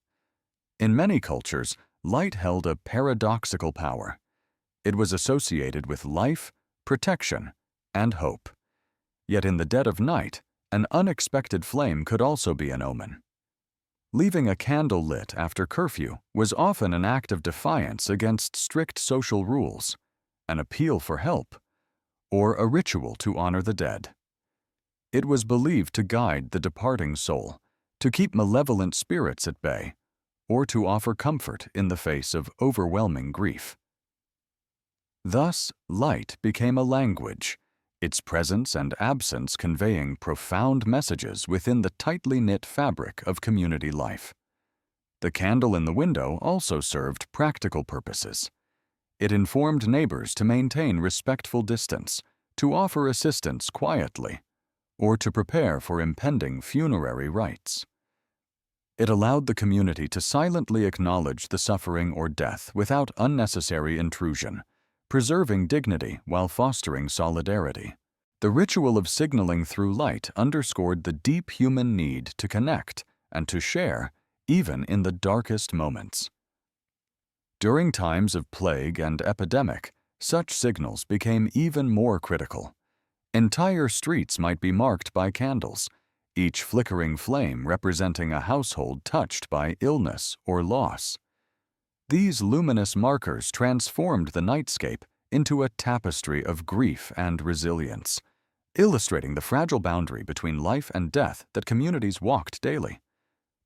In many cultures, light held a paradoxical power. It was associated with life, protection, and hope. Yet in the dead of night, an unexpected flame could also be an omen. Leaving a candle lit after curfew was often an act of defiance against strict social rules, an appeal for help, or a ritual to honor the dead. It was believed to guide the departing soul, to keep malevolent spirits at bay, or to offer comfort in the face of overwhelming grief. Thus, light became a language, its presence and absence conveying profound messages within the tightly knit fabric of community life. The candle in the window also served practical purposes. It informed neighbors to maintain respectful distance, to offer assistance quietly, or to prepare for impending funerary rites. It allowed the community to silently acknowledge the suffering or death without unnecessary intrusion, preserving dignity while fostering solidarity. The ritual of signaling through light underscored the deep human need to connect and to share, even in the darkest moments. During times of plague and epidemic, such signals became even more critical. Entire streets might be marked by candles, each flickering flame representing a household touched by illness or loss. These luminous markers transformed the nightscape into a tapestry of grief and resilience, illustrating the fragile boundary between life and death that communities walked daily.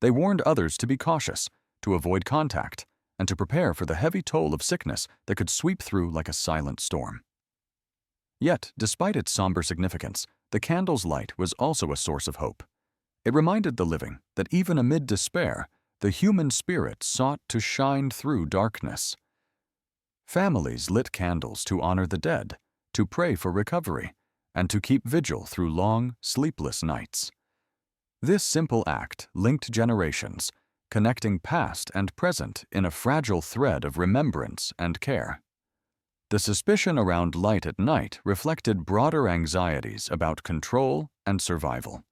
They warned others to be cautious, to avoid contact, and to prepare for the heavy toll of sickness that could sweep through like a silent storm. Yet, despite its somber significance, the candle's light was also a source of hope. It reminded the living that even amid despair, the human spirit sought to shine through darkness. Families lit candles to honor the dead, to pray for recovery, and to keep vigil through long, sleepless nights. This simple act linked generations, connecting past and present in a fragile thread of remembrance and care. The suspicion around light at night reflected broader anxieties about control and survival.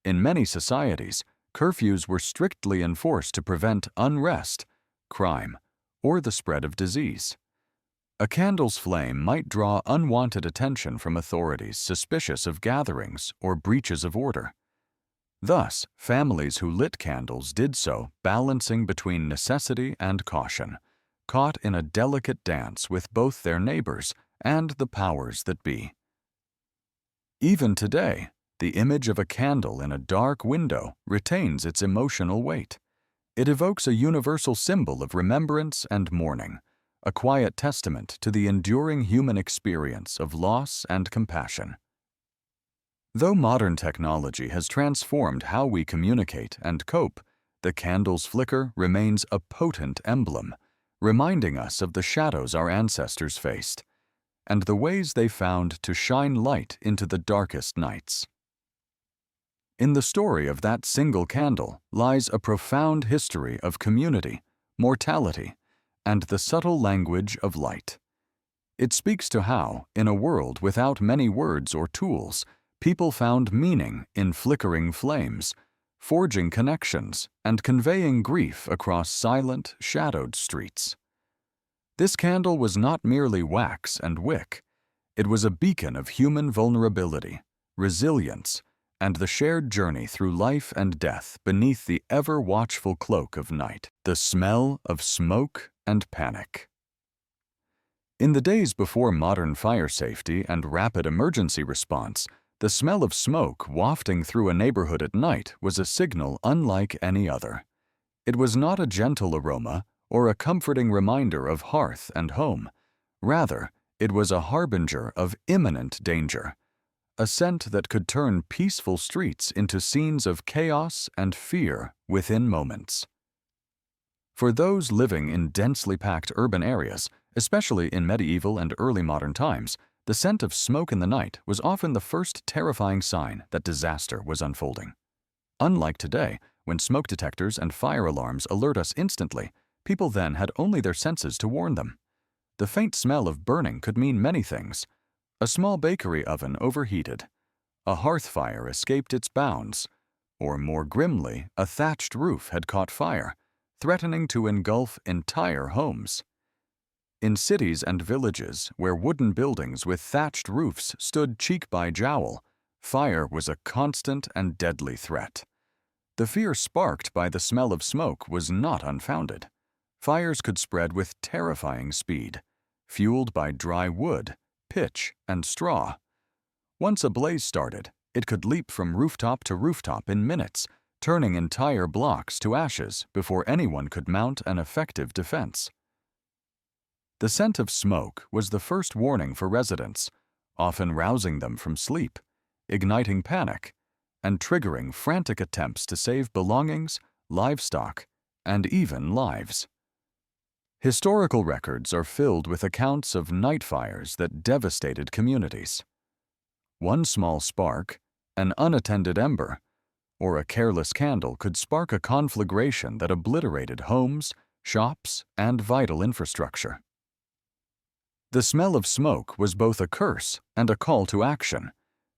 In many societies, curfews were strictly enforced to prevent unrest, crime, or the spread of disease. A candle's flame might draw unwanted attention from authorities suspicious of gatherings or breaches of order. Thus, families who lit candles did so balancing between necessity and caution, caught in a delicate dance with both their neighbors and the powers that be. Even today, the image of a candle in a dark window retains its emotional weight. It evokes a universal symbol of remembrance and mourning, a quiet testament to the enduring human experience of loss and compassion. Though modern technology has transformed how we communicate and cope, the candle's flicker remains a potent emblem, reminding us of the shadows our ancestors faced, and the ways they found to shine light into the darkest nights. In the story of that single candle lies a profound history of community, mortality, and the subtle language of light. It speaks to how, in a world without many words or tools, people found meaning in flickering flames, forging connections, and conveying grief across silent, shadowed streets. This candle was not merely wax and wick. It was a beacon of human vulnerability, resilience, and the shared journey through life and death beneath the ever-watchful cloak of night, the smell of smoke and panic. In the days before modern fire safety and rapid emergency response, the smell of smoke wafting through a neighborhood at night was a signal unlike any other. It was not a gentle aroma or a comforting reminder of hearth and home. Rather, it was a harbinger of imminent danger, a scent that could turn peaceful streets into scenes of chaos and fear within moments. For those living in densely packed urban areas, especially in medieval and early modern times, the scent of smoke in the night was often the first terrifying sign that disaster was unfolding. Unlike today, when smoke detectors and fire alarms alert us instantly, people then had only their senses to warn them. The faint smell of burning could mean many things. A small bakery oven overheated, a hearth fire escaped its bounds, or more grimly, a thatched roof had caught fire, threatening to engulf entire homes. In cities and villages where wooden buildings with thatched roofs stood cheek by jowl, fire was a constant and deadly threat. The fear sparked by the smell of smoke was not unfounded. Fires could spread with terrifying speed, fueled by dry wood, pitch, and straw. Once a blaze started, it could leap from rooftop to rooftop in minutes, turning entire blocks to ashes before anyone could mount an effective defense. The scent of smoke was the first warning for residents, often rousing them from sleep, igniting panic, and triggering frantic attempts to save belongings, livestock, and even lives. Historical records are filled with accounts of night fires that devastated communities. One small spark, an unattended ember, or a careless candle could spark a conflagration that obliterated homes, shops, and vital infrastructure. The smell of smoke was both a curse and a call to action.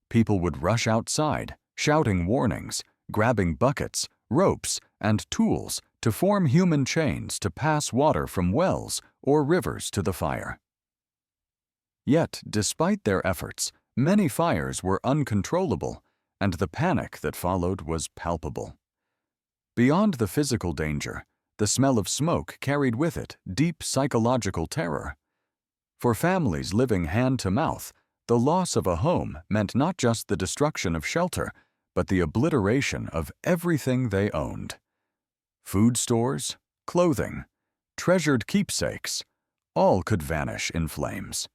People would rush outside, shouting warnings, grabbing buckets, ropes, and tools to form human chains to pass water from wells or rivers to the fire. Yet, despite their efforts, many fires were uncontrollable, and the panic that followed was palpable. Beyond the physical danger, the smell of smoke carried with it deep psychological terror. For families living hand-to-mouth, the loss of a home meant not just the destruction of shelter, but the obliteration of everything they owned. Food stores, clothing, treasured keepsakes, all could vanish in flames.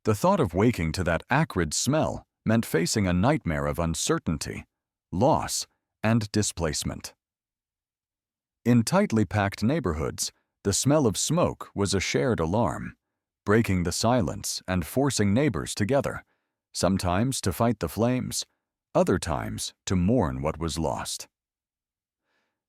The thought of waking to that acrid smell meant facing a nightmare of uncertainty, loss, and displacement. In tightly packed neighborhoods, the smell of smoke was a shared alarm, breaking the silence and forcing neighbors together, sometimes to fight the flames, other times to mourn what was lost.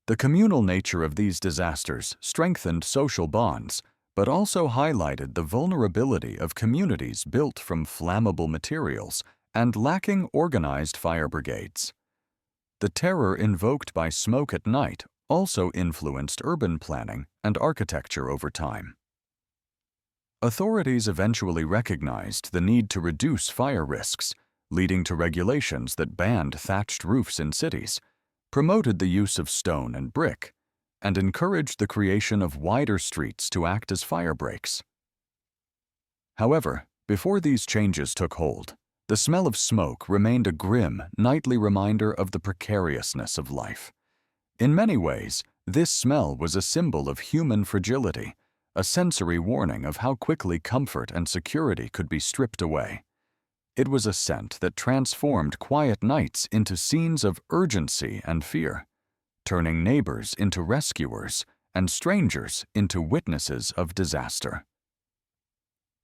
The communal nature of these disasters strengthened social bonds, but also highlighted the vulnerability of communities built from flammable materials and lacking organized fire brigades. The terror invoked by smoke at night also influenced urban planning and architecture over time. Authorities eventually recognized the need to reduce fire risks, leading to regulations that banned thatched roofs in cities, promoted the use of stone and brick, and encouraged the creation of wider streets to act as fire breaks. However, before these changes took hold, the smell of smoke remained a grim, nightly reminder of the precariousness of life. In many ways, this smell was a symbol of human fragility, a sensory warning of how quickly comfort and security could be stripped away. It was a scent that transformed quiet nights into scenes of urgency and fear, turning neighbors into rescuers and strangers into witnesses of disaster.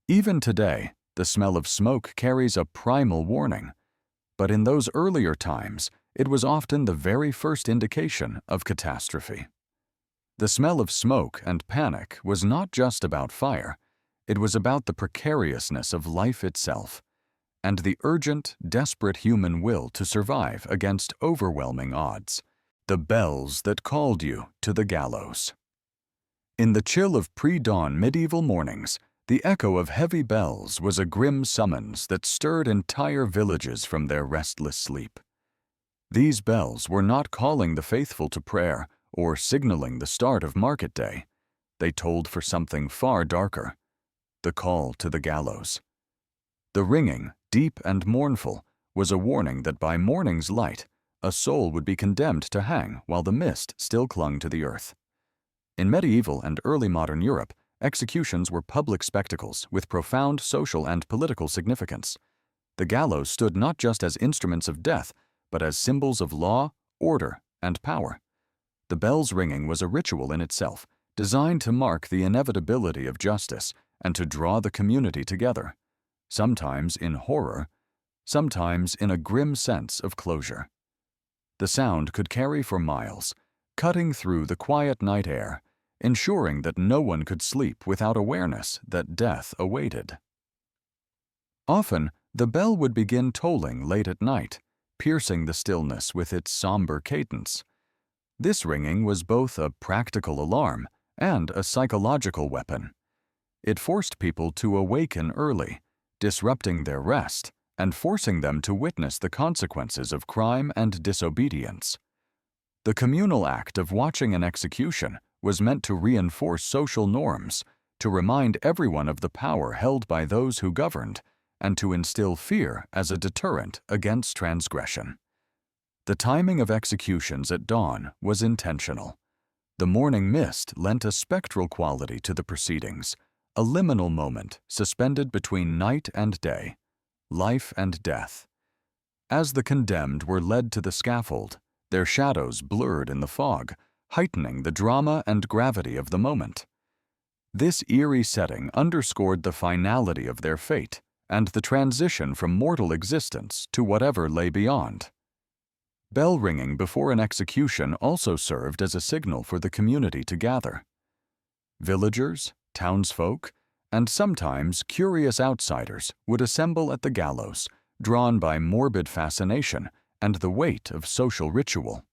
Even today, the smell of smoke carries a primal warning, but in those earlier times, it was often the very first indication of catastrophe. The smell of smoke and panic was not just about fire, it was about the precariousness of life itself, and the urgent, desperate human will to survive against overwhelming odds. The bells that called you to the gallows. In the chill of pre-dawn medieval mornings, the echo of heavy bells was a grim summons that stirred entire villages from their restless sleep. These bells were not calling the faithful to prayer or signaling the start of market day. They tolled for something far darker, the call to the gallows. The ringing, deep and mournful, was a warning that by morning's light, a soul would be condemned to hang while the mist still clung to the earth. In medieval and early modern Europe, executions were public spectacles with profound social and political significance. The gallows stood not just as instruments of death, but as symbols of law, order, and power. The bell's ringing was a ritual in itself, designed to mark the inevitability of justice and to draw the community together, sometimes in horror, sometimes in a grim sense of closure. The sound could carry for miles, cutting through the quiet night air, ensuring that no one could sleep without awareness that death awaited. Often, the bell would begin tolling late at night, piercing the stillness with its somber cadence. This ringing was both a practical alarm and a psychological weapon. It forced people to awaken early, disrupting their rest and forcing them to witness the consequences of crime and disobedience. The communal act of watching an execution was meant to reinforce social norms, to remind everyone of the power held by those who governed, and to instill fear as a deterrent against transgression. The timing of executions at dawn was intentional. The morning mist lent a spectral quality to the proceedings, a liminal moment suspended between night and day, life and death. As the condemned were led to the scaffold, their shadows blurred in the fog, heightening the drama and gravity of the moment. This eerie setting underscored the finality of their fate and the transition from mortal existence to whatever lay beyond. Bell ringing before an execution also served as a signal for the community to gather. Villagers, townsfolk, and sometimes curious outsiders would assemble at the gallows, drawn by morbid fascination and the weight of social ritual.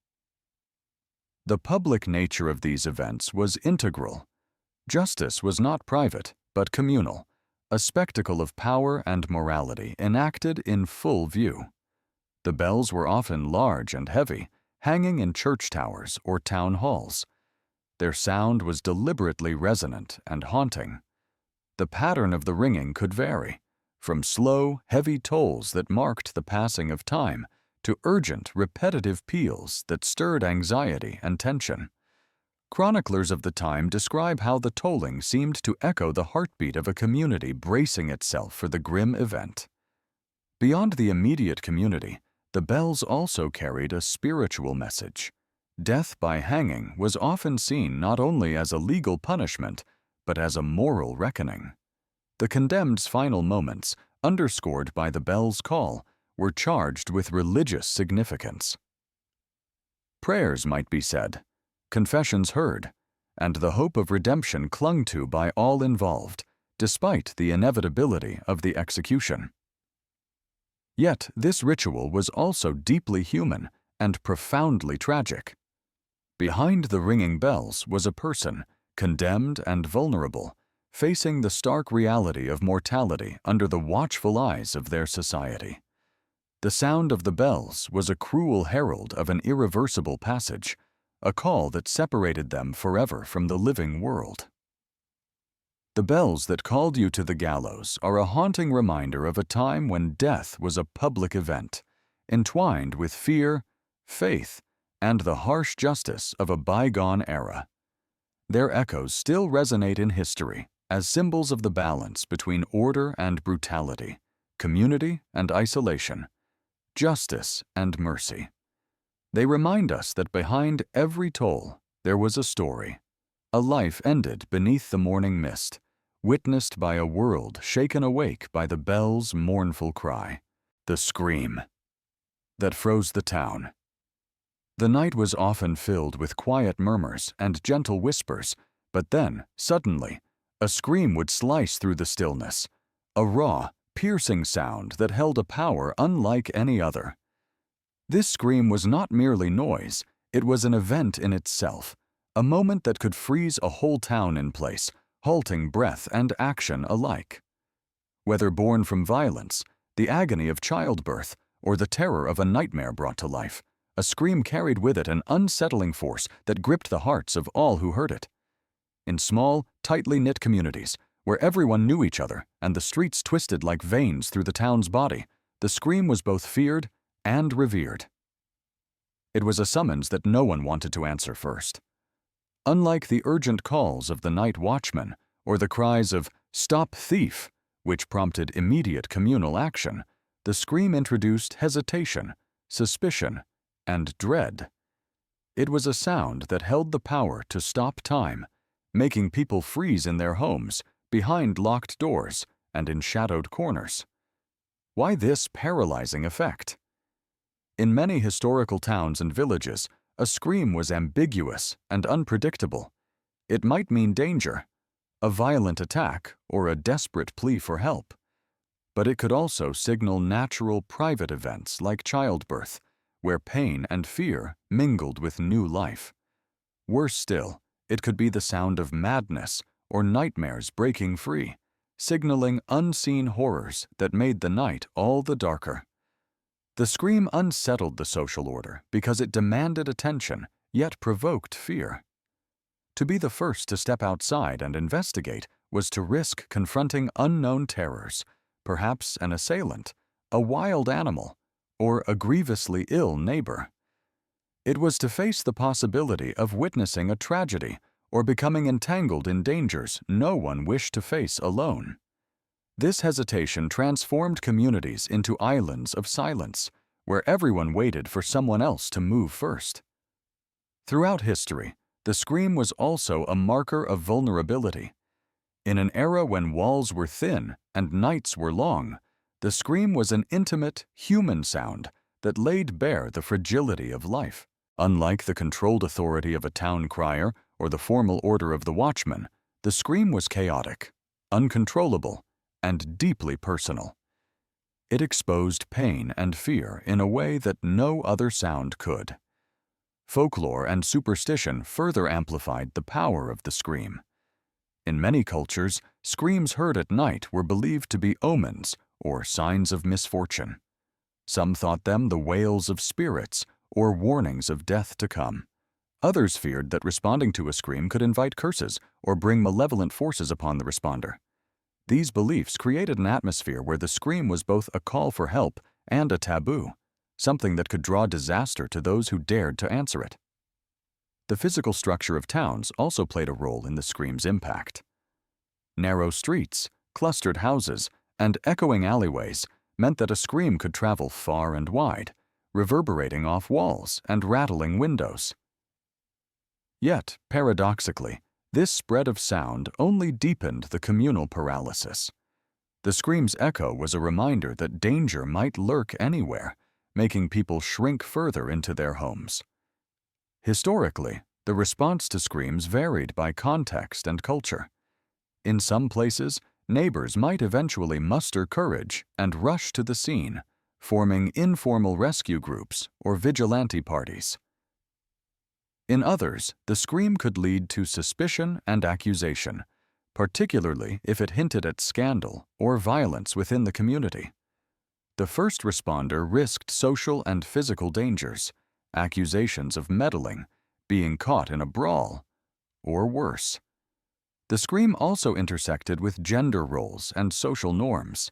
The public nature of these events was integral. Justice was not private, but communal, a spectacle of power and morality enacted in full view. The bells were often large and heavy, hanging in church towers or town halls. Their sound was deliberately resonant and haunting. The pattern of the ringing could vary, from slow, heavy tolls that marked the passing of time to urgent, repetitive peals that stirred anxiety and tension. Chroniclers of the time describe how the tolling seemed to echo the heartbeat of a community bracing itself for the grim event. Beyond the immediate community, the bells also carried a spiritual message. Death by hanging was often seen not only as a legal punishment, but as a moral reckoning. The condemned's final moments, underscored by the bell's call, were charged with religious significance. Prayers might be said, confessions heard, and the hope of redemption clung to by all involved, despite the inevitability of the execution. Yet this ritual was also deeply human and profoundly tragic. Behind the ringing bells was a person, condemned and vulnerable, facing the stark reality of mortality under the watchful eyes of their society. The sound of the bells was a cruel herald of an irreversible passage, a call that separated them forever from the living world. The bells that called you to the gallows are a haunting reminder of a time when death was a public event, entwined with fear, faith, and the harsh justice of a bygone era. Their echoes still resonate in history as symbols of the balance between order and brutality, community and isolation, justice and mercy. They remind us that behind every toll there was a story, a life ended beneath the morning mist, witnessed by a world shaken awake by the bell's mournful cry, the scream that froze the town The night was often filled with quiet murmurs and gentle whispers, but then, suddenly, a scream would slice through the stillness, a raw, piercing sound that held a power unlike any other. This scream was not merely noise, it was an event in itself, a moment that could freeze a whole town in place, halting breath and action alike. Whether born from violence, the agony of childbirth, or the terror of a nightmare brought to life, a scream carried with it an unsettling force that gripped the hearts of all who heard it. In small, tightly knit communities, where everyone knew each other and the streets twisted like veins through the town's body, the scream was both feared and revered. It was a summons that no one wanted to answer first. Unlike the urgent calls of the night watchman or the cries of "Stop thief," which prompted immediate communal action, the scream introduced hesitation, suspicion, and dread. It was a sound that held the power to stop time, making people freeze in their homes, behind locked doors, and in shadowed corners. Why this paralyzing effect? In many historical towns and villages, a scream was ambiguous and unpredictable. It might mean danger, a violent attack, or a desperate plea for help. But it could also signal natural private events like childbirth, where pain and fear mingled with new life. Worse still, it could be the sound of madness or nightmares breaking free, signaling unseen horrors that made the night all the darker. The scream unsettled the social order because it demanded attention, yet provoked fear. To be the first to step outside and investigate was to risk confronting unknown terrors, perhaps an assailant, a wild animal, or a grievously ill neighbor. It was to face the possibility of witnessing a tragedy or becoming entangled in dangers no one wished to face alone. This hesitation transformed communities into islands of silence, where everyone waited for someone else to move first. Throughout history, the scream was also a marker of vulnerability. In an era when walls were thin and nights were long, the scream was an intimate, human sound that laid bare the fragility of life. Unlike the controlled authority of a town crier or the formal order of the watchman, the scream was chaotic, uncontrollable, and deeply personal. It exposed pain and fear in a way that no other sound could. Folklore and superstition further amplified the power of the scream. In many cultures, screams heard at night were believed to be omens or signs of misfortune. Some thought them the wails of spirits or warnings of death to come. Others feared that responding to a scream could invite curses or bring malevolent forces upon the responder. These beliefs created an atmosphere where the scream was both a call for help and a taboo, something that could draw disaster to those who dared to answer it. The physical structure of towns also played a role in the scream's impact. Narrow streets, clustered houses, and echoing alleyways meant that a scream could travel far and wide, reverberating off walls and rattling windows. Yet, paradoxically, this spread of sound only deepened the communal paralysis. The scream's echo was a reminder that danger might lurk anywhere, making people shrink further into their homes. Historically, the response to screams varied by context and culture. In some places, neighbors might eventually muster courage and rush to the scene, forming informal rescue groups or vigilante parties. In others, the scream could lead to suspicion and accusation, particularly if it hinted at scandal or violence within the community. The first responder risked social and physical dangers, accusations of meddling, being caught in a brawl, or worse. The scream also intersected with gender roles and social norms.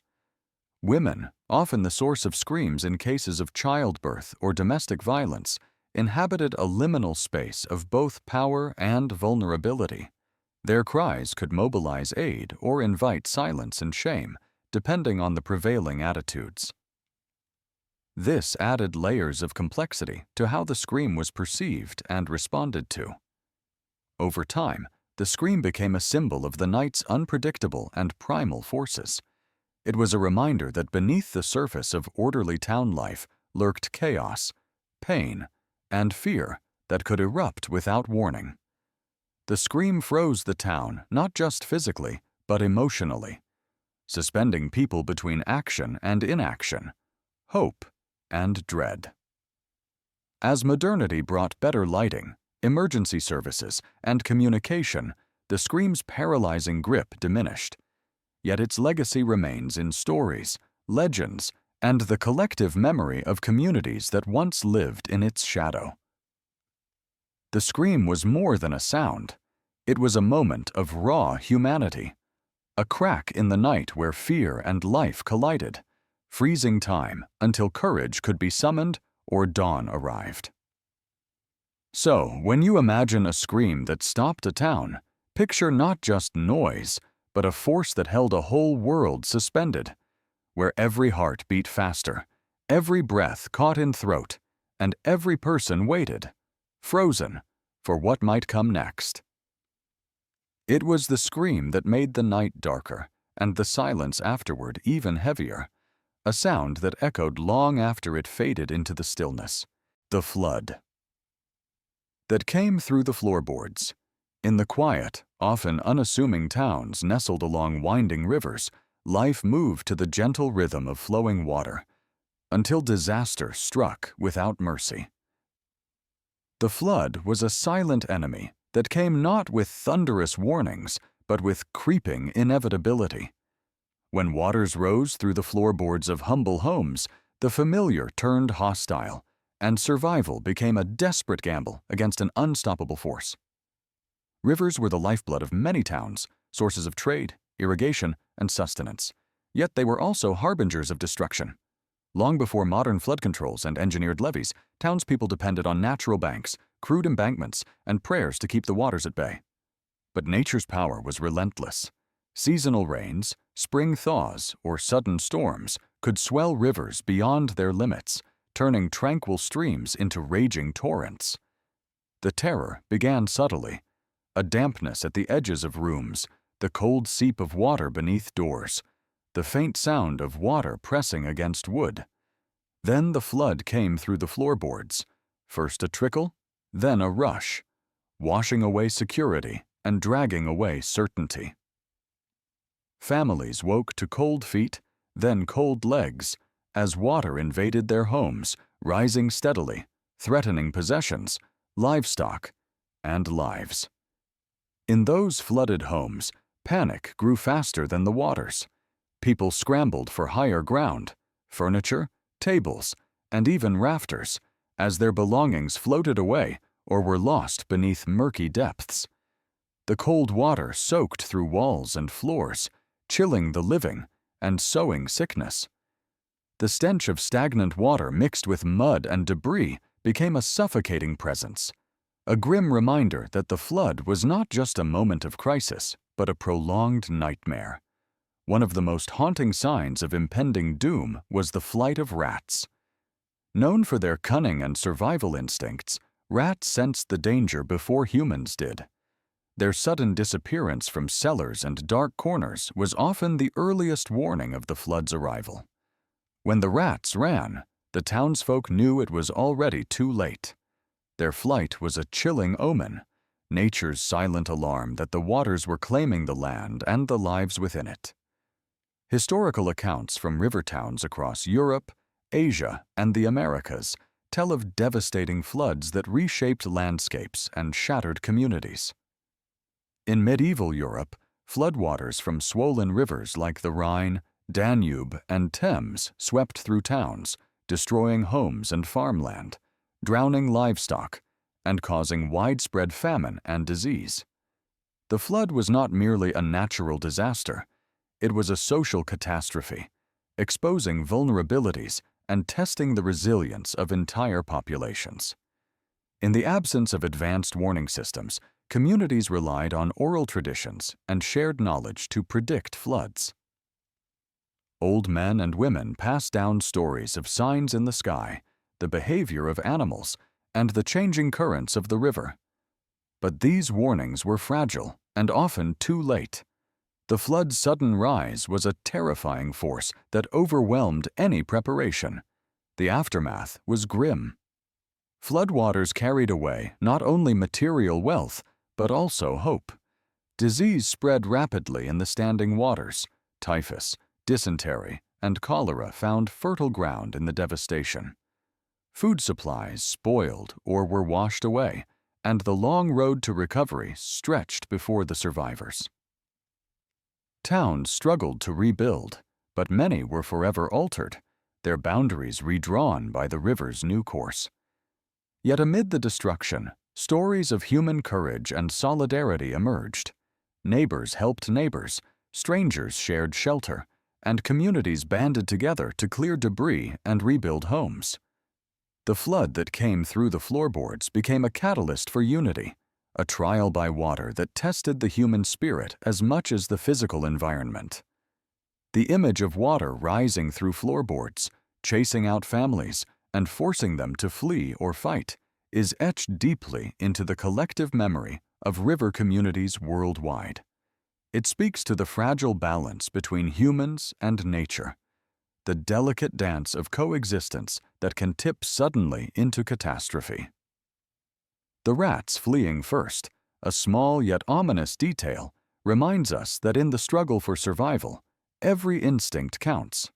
Women, often the source of screams in cases of childbirth or domestic violence, inhabited a liminal space of both power and vulnerability. Their cries could mobilize aid or invite silence and shame, depending on the prevailing attitudes. This added layers of complexity to how the scream was perceived and responded to. Over time, the scream became a symbol of the night's unpredictable and primal forces. It was a reminder that beneath the surface of orderly town life lurked chaos, pain, and fear that could erupt without warning. The scream froze the town not just physically, but emotionally, suspending people between action and inaction, hope and dread. As modernity brought better lighting, emergency services, and communication, the scream's paralyzing grip diminished. Yet its legacy remains in stories, legends, and the collective memory of communities that once lived in its shadow. The scream was more than a sound. It was a moment of raw humanity, a crack in the night where fear and life collided, freezing time until courage could be summoned or dawn arrived. So, when you imagine a scream that stopped a town, picture not just noise, but a force that held a whole world suspended, where every heart beat faster, every breath caught in throat, and every person waited, frozen, for what might come next. It was the scream that made the night darker, and the silence afterward even heavier, a sound that echoed long after it faded into the stillness, the flood. That came through the floorboards. In the quiet, often unassuming towns nestled along winding rivers, life moved to the gentle rhythm of flowing water, until disaster struck without mercy. The flood was a silent enemy that came not with thunderous warnings, but with creeping inevitability. When waters rose through the floorboards of humble homes, the familiar turned hostile, and survival became a desperate gamble against an unstoppable force. Rivers were the lifeblood of many towns, sources of trade, irrigation, and sustenance. Yet they were also harbingers of destruction. Long before modern flood controls and engineered levees, townspeople depended on natural banks, crude embankments, and prayers to keep the waters at bay. But nature's power was relentless. Seasonal rains, spring thaws, or sudden storms could swell rivers beyond their limits, turning tranquil streams into raging torrents. The terror began subtly. A dampness at the edges of rooms, the cold seep of water beneath doors, the faint sound of water pressing against wood. Then the flood came through the floorboards, first a trickle, then a rush, washing away security and dragging away certainty. Families woke to cold feet, then cold legs, as water invaded their homes, rising steadily, threatening possessions, livestock, and lives. In those flooded homes, panic grew faster than the waters. People scrambled for higher ground, furniture, tables, and even rafters, as their belongings floated away or were lost beneath murky depths. The cold water soaked through walls and floors, chilling the living and sowing sickness. The stench of stagnant water mixed with mud and debris became a suffocating presence, a grim reminder that the flood was not just a moment of crisis, but a prolonged nightmare. One of the most haunting signs of impending doom was the flight of rats. Known for their cunning and survival instincts, rats sensed the danger before humans did. Their sudden disappearance from cellars and dark corners was often the earliest warning of the flood's arrival. When the rats ran, the townsfolk knew it was already too late. Their flight was a chilling omen, nature's silent alarm that the waters were claiming the land and the lives within it. Historical accounts from river towns across Europe, Asia, and the Americas tell of devastating floods that reshaped landscapes and shattered communities. In medieval Europe, floodwaters from swollen rivers like the Rhine, Danube, and Thames swept through towns, destroying homes and farmland, drowning livestock, and causing widespread famine and disease. The flood was not merely a natural disaster, it was a social catastrophe, exposing vulnerabilities and testing the resilience of entire populations. In the absence of advanced warning systems, communities relied on oral traditions and shared knowledge to predict floods. Old men and women passed down stories of signs in the sky, the behavior of animals, and the changing currents of the river. But these warnings were fragile and often too late. The flood's sudden rise was a terrifying force that overwhelmed any preparation. The aftermath was grim. Floodwaters carried away not only material wealth, but also hope. Disease spread rapidly in the standing waters. Typhus, dysentery, and cholera found fertile ground in the devastation. Food supplies spoiled or were washed away, and the long road to recovery stretched before the survivors. Towns struggled to rebuild, but many were forever altered, their boundaries redrawn by the river's new course. Yet amid the destruction, stories of human courage and solidarity emerged. Neighbors helped neighbors, strangers shared shelter, and communities banded together to clear debris and rebuild homes. The flood that came through the floorboards became a catalyst for unity, a trial by water that tested the human spirit as much as the physical environment. The image of water rising through floorboards, chasing out families, and forcing them to flee or fight, is etched deeply into the collective memory of river communities worldwide. It speaks to the fragile balance between humans and nature, the delicate dance of coexistence that can tip suddenly into catastrophe. The rats fleeing first, a small yet ominous detail, reminds us that in the struggle for survival, every instinct counts.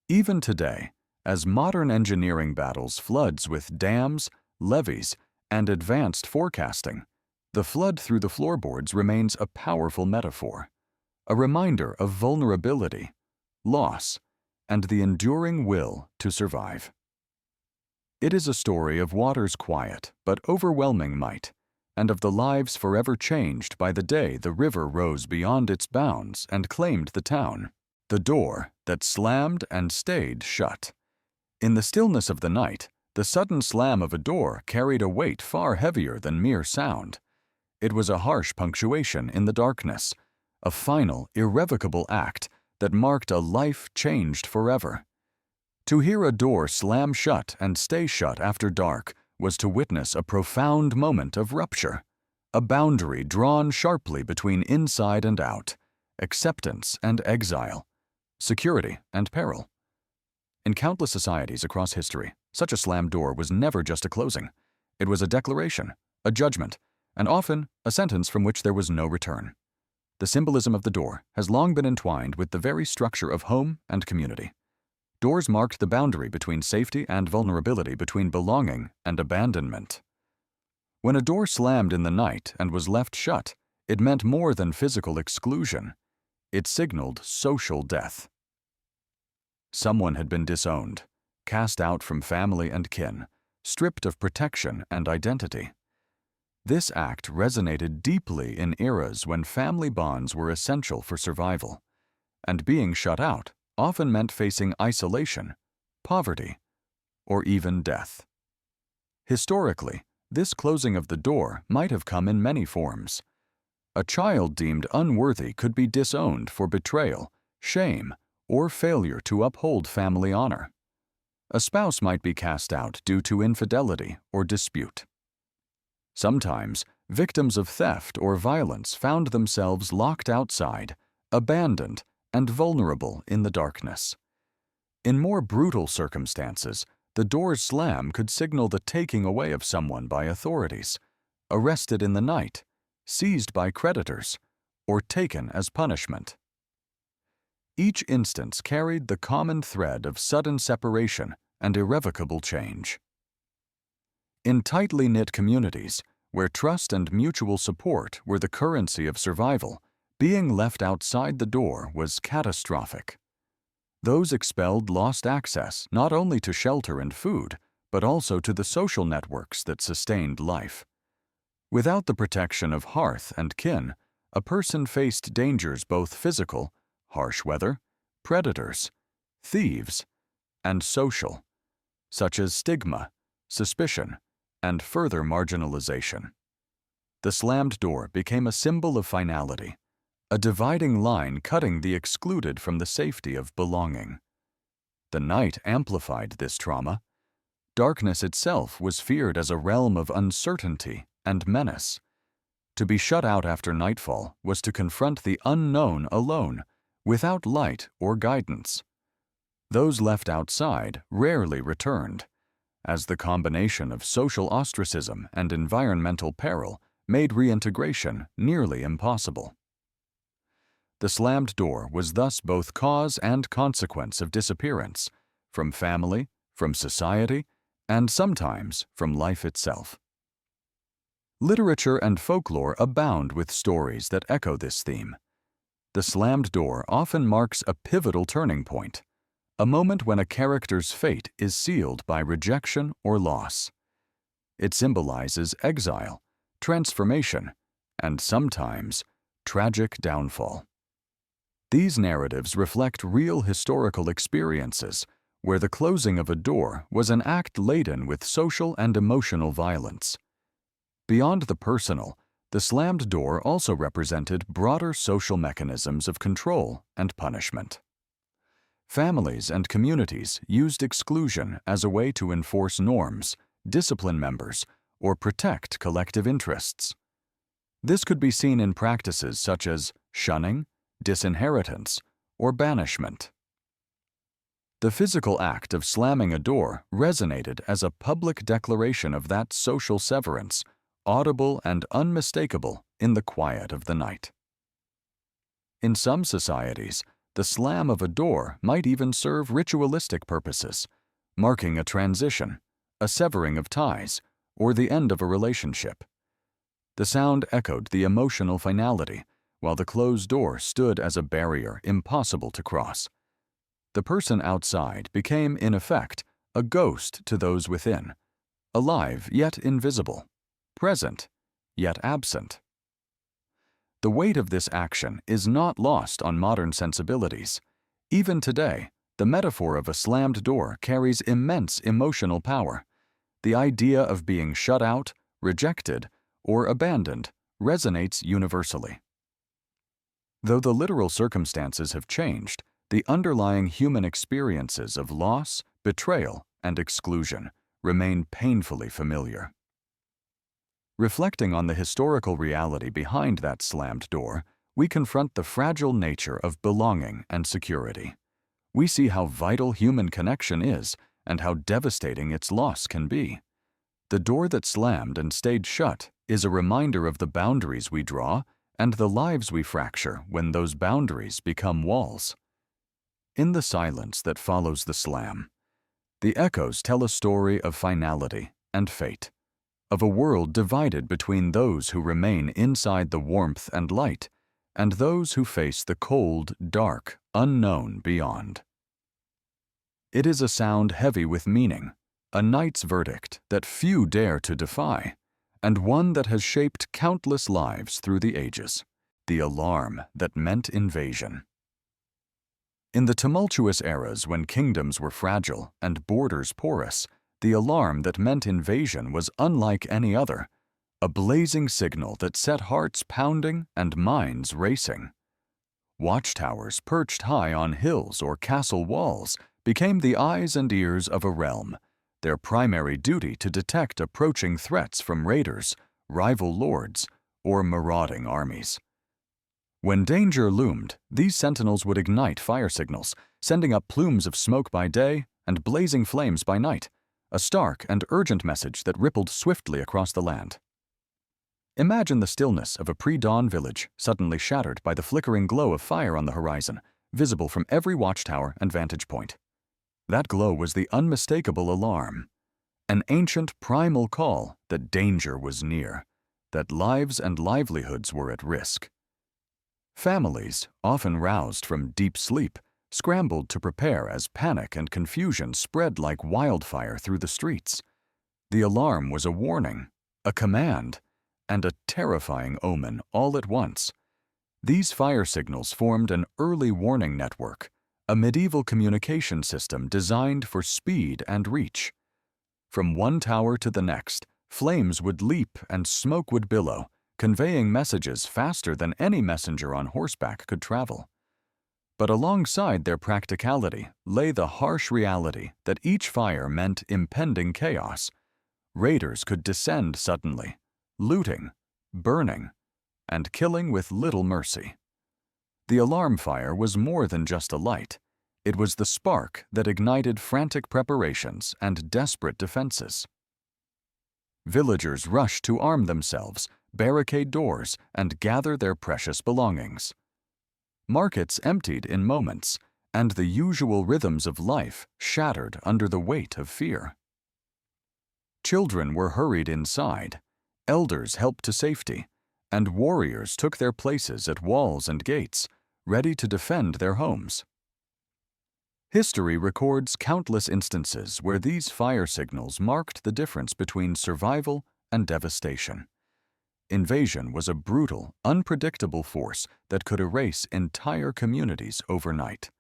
Even today, as modern engineering battles floods with dams, levees, and advanced forecasting, the flood through the floorboards remains a powerful metaphor, a reminder of vulnerability, loss, and the enduring will to survive. It is a story of water's quiet but overwhelming might, and of the lives forever changed by the day the river rose beyond its bounds and claimed the town, the door that slammed and stayed shut. In the stillness of the night, the sudden slam of a door carried a weight far heavier than mere sound. It was a harsh punctuation in the darkness, a final, irrevocable act that marked a life changed forever. To hear a door slam shut and stay shut after dark was to witness a profound moment of rupture, a boundary drawn sharply between inside and out, acceptance and exile, security and peril. In countless societies across history, such a slammed door was never just a closing. It was a declaration, a judgment, and often a sentence from which there was no return. The symbolism of the door has long been entwined with the very structure of home and community. Doors marked the boundary between safety and vulnerability, between belonging and abandonment. When a door slammed in the night and was left shut, it meant more than physical exclusion. It signaled social death. Someone had been disowned, cast out from family and kin, stripped of protection and identity. This act resonated deeply in eras when family bonds were essential for survival, and being shut out often meant facing isolation, poverty, or even death. Historically, this closing of the door might have come in many forms. A child deemed unworthy could be disowned for betrayal, shame, or failure to uphold family honor. A spouse might be cast out due to infidelity or dispute. Sometimes, victims of theft or violence found themselves locked outside, abandoned, and vulnerable in the darkness. In more brutal circumstances, the door's slam could signal the taking away of someone by authorities, arrested in the night, seized by creditors, or taken as punishment. Each instance carried the common thread of sudden separation and irrevocable change. In tightly knit communities, where trust and mutual support were the currency of survival, being left outside the door was catastrophic. Those expelled lost access not only to shelter and food, but also to the social networks that sustained life. Without the protection of hearth and kin, a person faced dangers both physical, harsh weather, predators, thieves, and social, such as stigma, suspicion, and further marginalization. The slammed door became a symbol of finality, a dividing line cutting the excluded from the safety of belonging. The night amplified this trauma. Darkness itself was feared as a realm of uncertainty and menace. To be shut out after nightfall was to confront the unknown alone, without light or guidance. Those left outside rarely returned, as the combination of social ostracism and environmental peril made reintegration nearly impossible. The slammed door was thus both cause and consequence of disappearance, from family, from society, and sometimes from life itself. Literature and folklore abound with stories that echo this theme. The slammed door often marks a pivotal turning point, a moment when a character's fate is sealed by rejection or loss. It symbolizes exile, transformation, and sometimes tragic downfall. These narratives reflect real historical experiences where the closing of a door was an act laden with social and emotional violence. Beyond the personal, the slammed door also represented broader social mechanisms of control and punishment. Families and communities used exclusion as a way to enforce norms, discipline members, or protect collective interests. This could be seen in practices such as shunning, disinheritance, or banishment. The physical act of slamming a door resonated as a public declaration of that social severance, audible and unmistakable in the quiet of the night. In some societies, the slam of a door might even serve ritualistic purposes, marking a transition, a severing of ties, or the end of a relationship. The sound echoed the emotional finality, while the closed door stood as a barrier impossible to cross. The person outside became, in effect, a ghost to those within, alive yet invisible, present yet absent. The weight of this action is not lost on modern sensibilities. Even today, the metaphor of a slammed door carries immense emotional power. The idea of being shut out, rejected, or abandoned resonates universally. Though the literal circumstances have changed, the underlying human experiences of loss, betrayal, and exclusion remain painfully familiar. Reflecting on the historical reality behind that slammed door, we confront the fragile nature of belonging and security. We see how vital human connection is and how devastating its loss can be. The door that slammed and stayed shut is a reminder of the boundaries we draw and the lives we fracture when those boundaries become walls. In the silence that follows the slam, the echoes tell a story of finality and fate, of a world divided between those who remain inside the warmth and light and those who face the cold, dark, unknown beyond. It is a sound heavy with meaning, a night's verdict that few dare to defy, and one that has shaped countless lives through the ages, the alarm that meant invasion. In the tumultuous eras when kingdoms were fragile and borders porous, the alarm that meant invasion was unlike any other, a blazing signal that set hearts pounding and minds racing. Watchtowers perched high on hills or castle walls became the eyes and ears of a realm, their primary duty to detect approaching threats from raiders, rival lords, or marauding armies. When danger loomed, these sentinels would ignite fire signals, sending up plumes of smoke by day and blazing flames by night, a stark and urgent message that rippled swiftly across the land. Imagine the stillness of a pre-dawn village suddenly shattered by the flickering glow of fire on the horizon, visible from every watchtower and vantage point. That glow was the unmistakable alarm, an ancient primal call that danger was near, that lives and livelihoods were at risk. Families, often roused from deep sleep, scrambled to prepare as panic and confusion spread like wildfire through the streets. The alarm was a warning, a command, and a terrifying omen all at once. These fire signals formed an early warning network, a medieval communication system designed for speed and reach. From one tower to the next, flames would leap and smoke would billow, conveying messages faster than any messenger on horseback could travel. But alongside their practicality lay the harsh reality that each fire meant impending chaos. Raiders could descend suddenly, looting, burning, and killing with little mercy. The alarm fire was more than just a light. It was the spark that ignited frantic preparations and desperate defenses. Villagers rushed to arm themselves, barricade doors, and gather their precious belongings. Markets emptied in moments, and the usual rhythms of life shattered under the weight of fear. Children were hurried inside, elders helped to safety, and warriors took their places at walls and gates, ready to defend their homes. History records countless instances where these fire signals marked the difference between survival and devastation. Invasion was a brutal, unpredictable force that could erase entire communities overnight.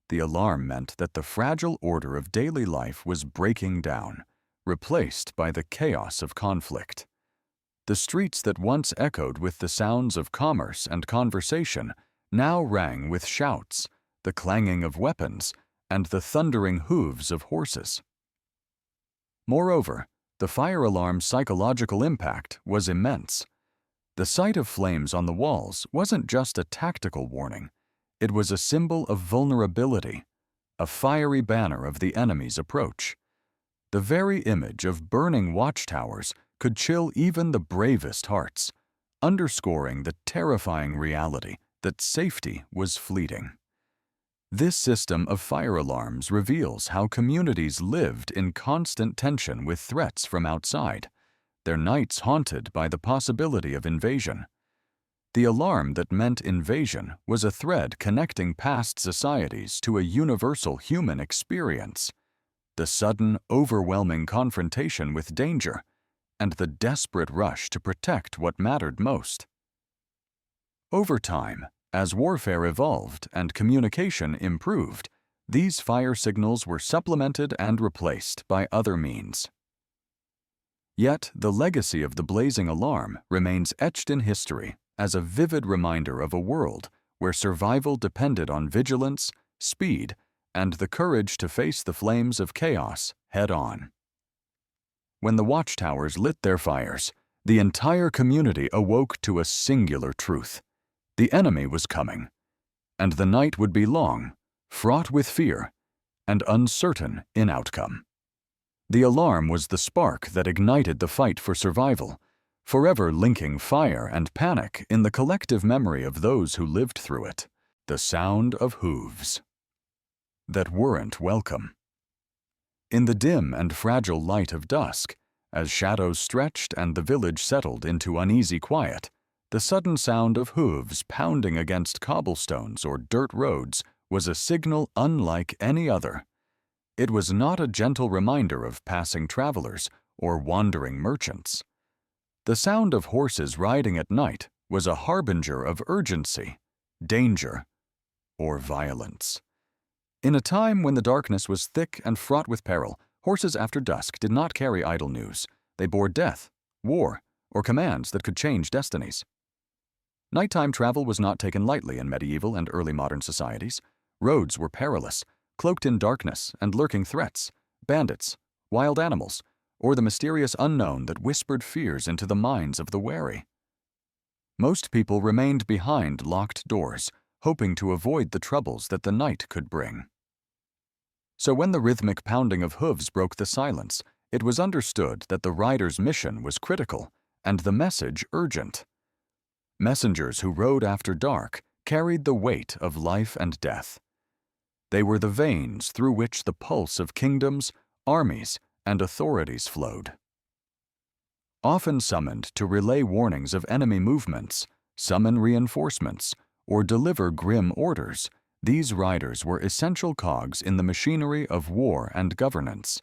The alarm meant that the fragile order of daily life was breaking down, replaced by the chaos of conflict. The streets that once echoed with the sounds of commerce and conversation now rang with shouts, the clanging of weapons, and the thundering hooves of horses. Moreover, the fire alarm's psychological impact was immense. The sight of flames on the walls wasn't just a tactical warning. It was a symbol of vulnerability, a fiery banner of the enemy's approach. The very image of burning watchtowers could chill even the bravest hearts, underscoring the terrifying reality that safety was fleeting. This system of fire alarms reveals how communities lived in constant tension with threats from outside, their nights haunted by the possibility of invasion. The alarm that meant invasion was a thread connecting past societies to a universal human experience, the sudden, overwhelming confrontation with danger, and the desperate rush to protect what mattered most. Over time, as warfare evolved and communication improved, these fire signals were supplemented and replaced by other means. Yet, the legacy of the blazing alarm remains etched in history as a vivid reminder of a world where survival depended on vigilance, speed, and the courage to face the flames of chaos head-on. When the watchtowers lit their fires, the entire community awoke to a singular truth. The enemy was coming, and the night would be long, fraught with fear, and uncertain in outcome. The alarm was the spark that ignited the fight for survival, forever linking fire and panic in the collective memory of those who lived through it. The sound of hooves that weren't welcome. In the dim and fragile light of dusk, as shadows stretched and the village settled into uneasy quiet, the sudden sound of hooves pounding against cobblestones or dirt roads was a signal unlike any other. It was not a gentle reminder of passing travelers or wandering merchants. The sound of horses riding at night was a harbinger of urgency, danger, or violence. In a time when the darkness was thick and fraught with peril, horses after dusk did not carry idle news. They bore death, war, or commands that could change destinies. Nighttime travel was not taken lightly in medieval and early modern societies. Roads were perilous, cloaked in darkness and lurking threats, bandits, wild animals, or the mysterious unknown that whispered fears into the minds of the wary. Most people remained behind locked doors, hoping to avoid the troubles that the night could bring. So when the rhythmic pounding of hooves broke the silence, it was understood that the rider's mission was critical and the message urgent. Messengers who rode after dark carried the weight of life and death. They were the veins through which the pulse of kingdoms, armies, and authorities flowed. Often summoned to relay warnings of enemy movements, summon reinforcements, or deliver grim orders, these riders were essential cogs in the machinery of war and governance.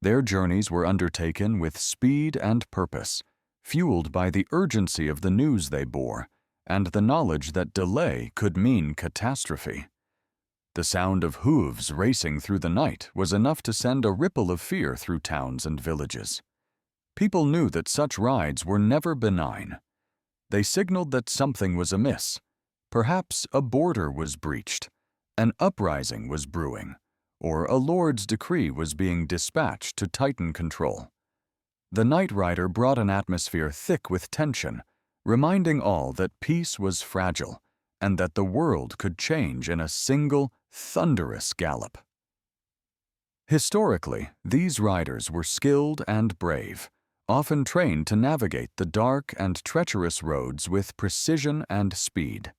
Their journeys were undertaken with speed and purpose, fueled by the urgency of the news they bore and the knowledge that delay could mean catastrophe. The sound of hooves racing through the night was enough to send a ripple of fear through towns and villages. People knew that such rides were never benign. They signaled that something was amiss. Perhaps a border was breached, an uprising was brewing, or a lord's decree was being dispatched to tighten control. The night rider brought an atmosphere thick with tension, reminding all that peace was fragile and that the world could change in a single, thunderous gallop. Historically, these riders were skilled and brave, often trained to navigate the dark and treacherous roads with precision and speed.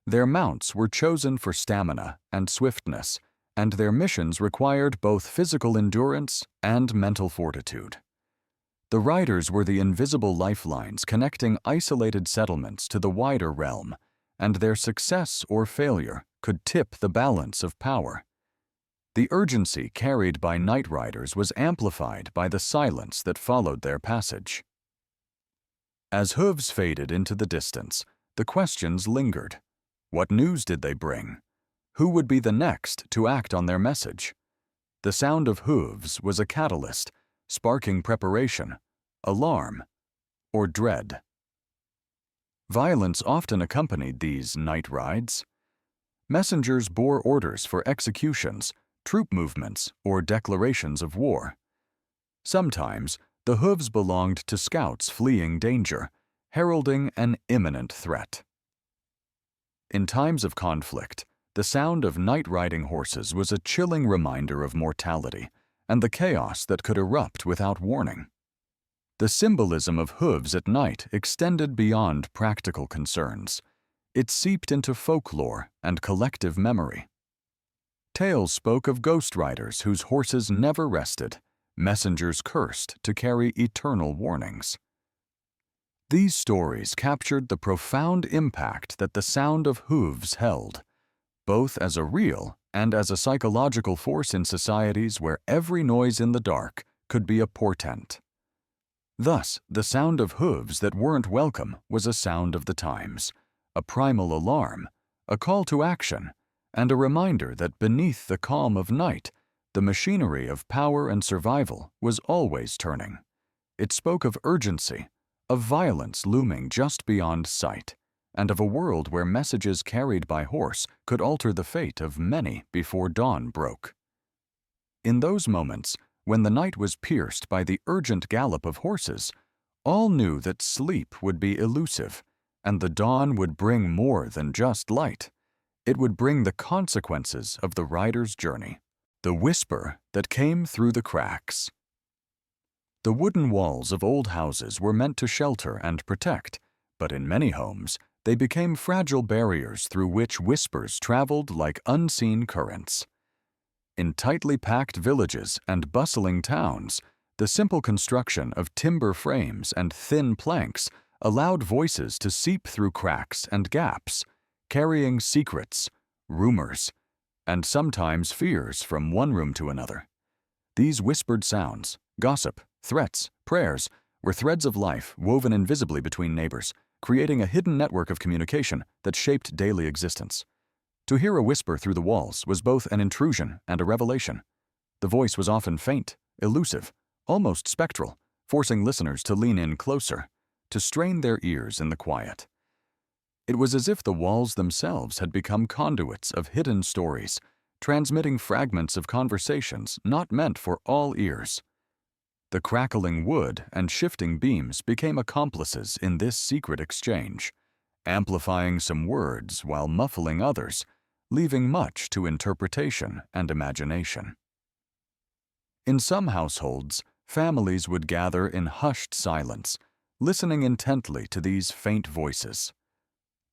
Their mounts were chosen for stamina and swiftness, and their missions required both physical endurance and mental fortitude. The riders were the invisible lifelines connecting isolated settlements to the wider realm, and their success or failure could tip the balance of power. The urgency carried by night riders was amplified by the silence that followed their passage. As hooves faded into the distance, the questions lingered. What news did they bring? Who would be the next to act on their message? The sound of hooves was a catalyst, sparking preparation, alarm, or dread. Violence often accompanied these night rides. Messengers bore orders for executions, troop movements, or declarations of war. Sometimes, the hooves belonged to scouts fleeing danger, heralding an imminent threat. In times of conflict, the sound of night-riding horses was a chilling reminder of mortality and the chaos that could erupt without warning. The symbolism of hooves at night extended beyond practical concerns. It seeped into folklore and collective memory. Tales spoke of ghost riders whose horses never rested, messengers cursed to carry eternal warnings. These stories captured the profound impact that the sound of hooves held, both as a real and as a psychological force in societies where every noise in the dark could be a portent. Thus, the sound of hooves that weren't welcome was a sound of the times, a primal alarm, a call to action, and a reminder that beneath the calm of night, the machinery of power and survival was always turning. It spoke of urgency, of violence looming just beyond sight, and of a world where messages carried by horse could alter the fate of many before dawn broke. In those moments, when the night was pierced by the urgent gallop of horses, all knew that sleep would be elusive, and the dawn would bring more than just light. It would bring the consequences of the rider's journey, the whisper that came through the cracks. The wooden walls of old houses were meant to shelter and protect, but in many homes, they became fragile barriers through which whispers traveled like unseen currents. In tightly packed villages and bustling towns, the simple construction of timber frames and thin planks allowed voices to seep through cracks and gaps, carrying secrets, rumors, and sometimes fears from one room to another. These whispered sounds, gossip, threats, prayers, were threads of life woven invisibly between neighbors, creating a hidden network of communication that shaped daily existence. To hear a whisper through the walls was both an intrusion and a revelation. The voice was often faint, elusive, almost spectral, forcing listeners to lean in closer, to strain their ears in the quiet. It was as if the walls themselves had become conduits of hidden stories, transmitting fragments of conversations not meant for all ears. The crackling wood and shifting beams became accomplices in this secret exchange, amplifying some words while muffling others, leaving much to interpretation and imagination. In some households, families would gather in hushed silence, listening intently to these faint voices.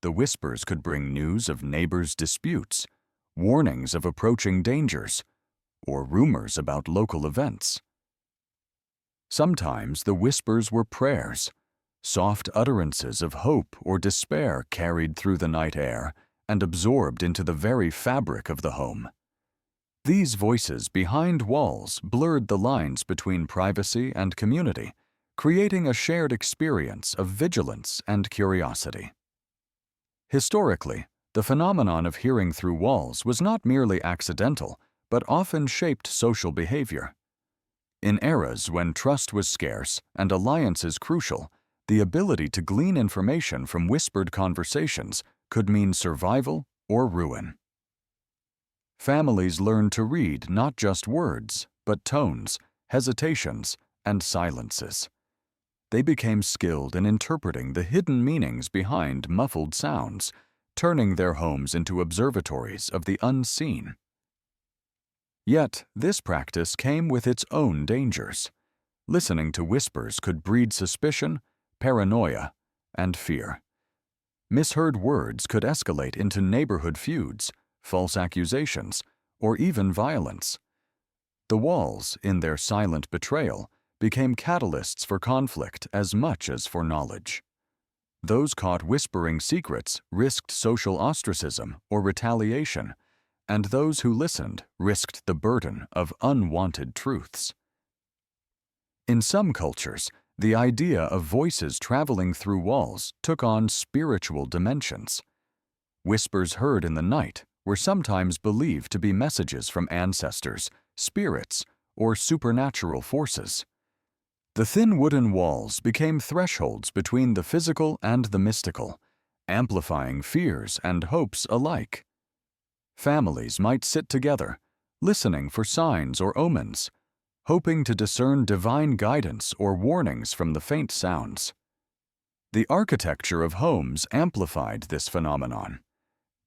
The whispers could bring news of neighbors' disputes, warnings of approaching dangers, or rumors about local events. Sometimes the whispers were prayers, soft utterances of hope or despair carried through the night air and absorbed into the very fabric of the home. These voices behind walls blurred the lines between privacy and community, creating a shared experience of vigilance and curiosity. Historically, the phenomenon of hearing through walls was not merely accidental, but often shaped social behavior. In eras when trust was scarce and alliances crucial, the ability to glean information from whispered conversations could mean survival or ruin. Families learned to read not just words, but tones, hesitations, and silences. They became skilled in interpreting the hidden meanings behind muffled sounds, turning their homes into observatories of the unseen. Yet, this practice came with its own dangers. Listening to whispers could breed suspicion, paranoia, and fear. Misheard words could escalate into neighborhood feuds, false accusations, or even violence. The walls, in their silent betrayal, became catalysts for conflict as much as for knowledge. Those caught whispering secrets risked social ostracism or retaliation, and those who listened risked the burden of unwanted truths. In some cultures, the idea of voices traveling through walls took on spiritual dimensions. Whispers heard in the night were sometimes believed to be messages from ancestors, spirits, or supernatural forces. The thin wooden walls became thresholds between the physical and the mystical, amplifying fears and hopes alike. Families might sit together, listening for signs or omens, hoping to discern divine guidance or warnings from the faint sounds. The architecture of homes amplified this phenomenon.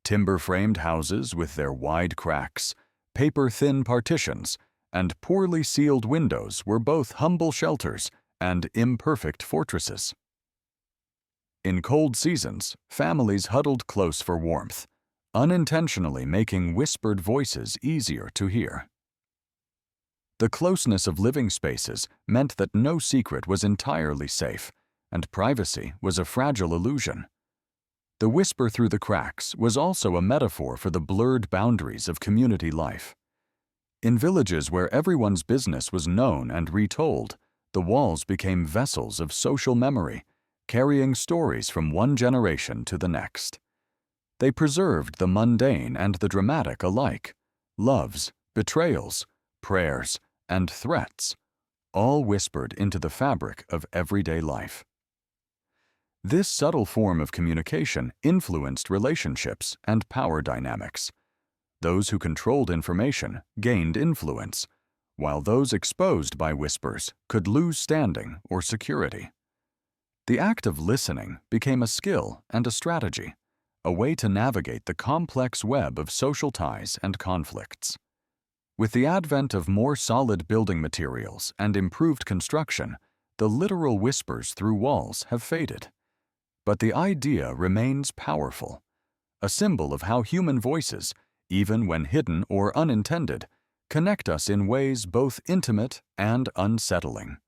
Timber-framed houses with their wide cracks, paper-thin partitions, and poorly sealed windows were both humble shelters and imperfect fortresses. In cold seasons, families huddled close for warmth, unintentionally making whispered voices easier to hear. The closeness of living spaces meant that no secret was entirely safe, and privacy was a fragile illusion. The whisper through the cracks was also a metaphor for the blurred boundaries of community life. In villages where everyone's business was known and retold, the walls became vessels of social memory, carrying stories from one generation to the next. They preserved the mundane and the dramatic alike, loves, betrayals, prayers, and threats, all whispered into the fabric of everyday life. This subtle form of communication influenced relationships and power dynamics. Those who controlled information gained influence, while those exposed by whispers could lose standing or security. The act of listening became a skill and a strategy, a way to navigate the complex web of social ties and conflicts. With the advent of more solid building materials and improved construction, the literal whispers through walls have faded. But the idea remains powerful, a symbol of how human voices, even when hidden or unintended, connect us in ways both intimate and unsettling.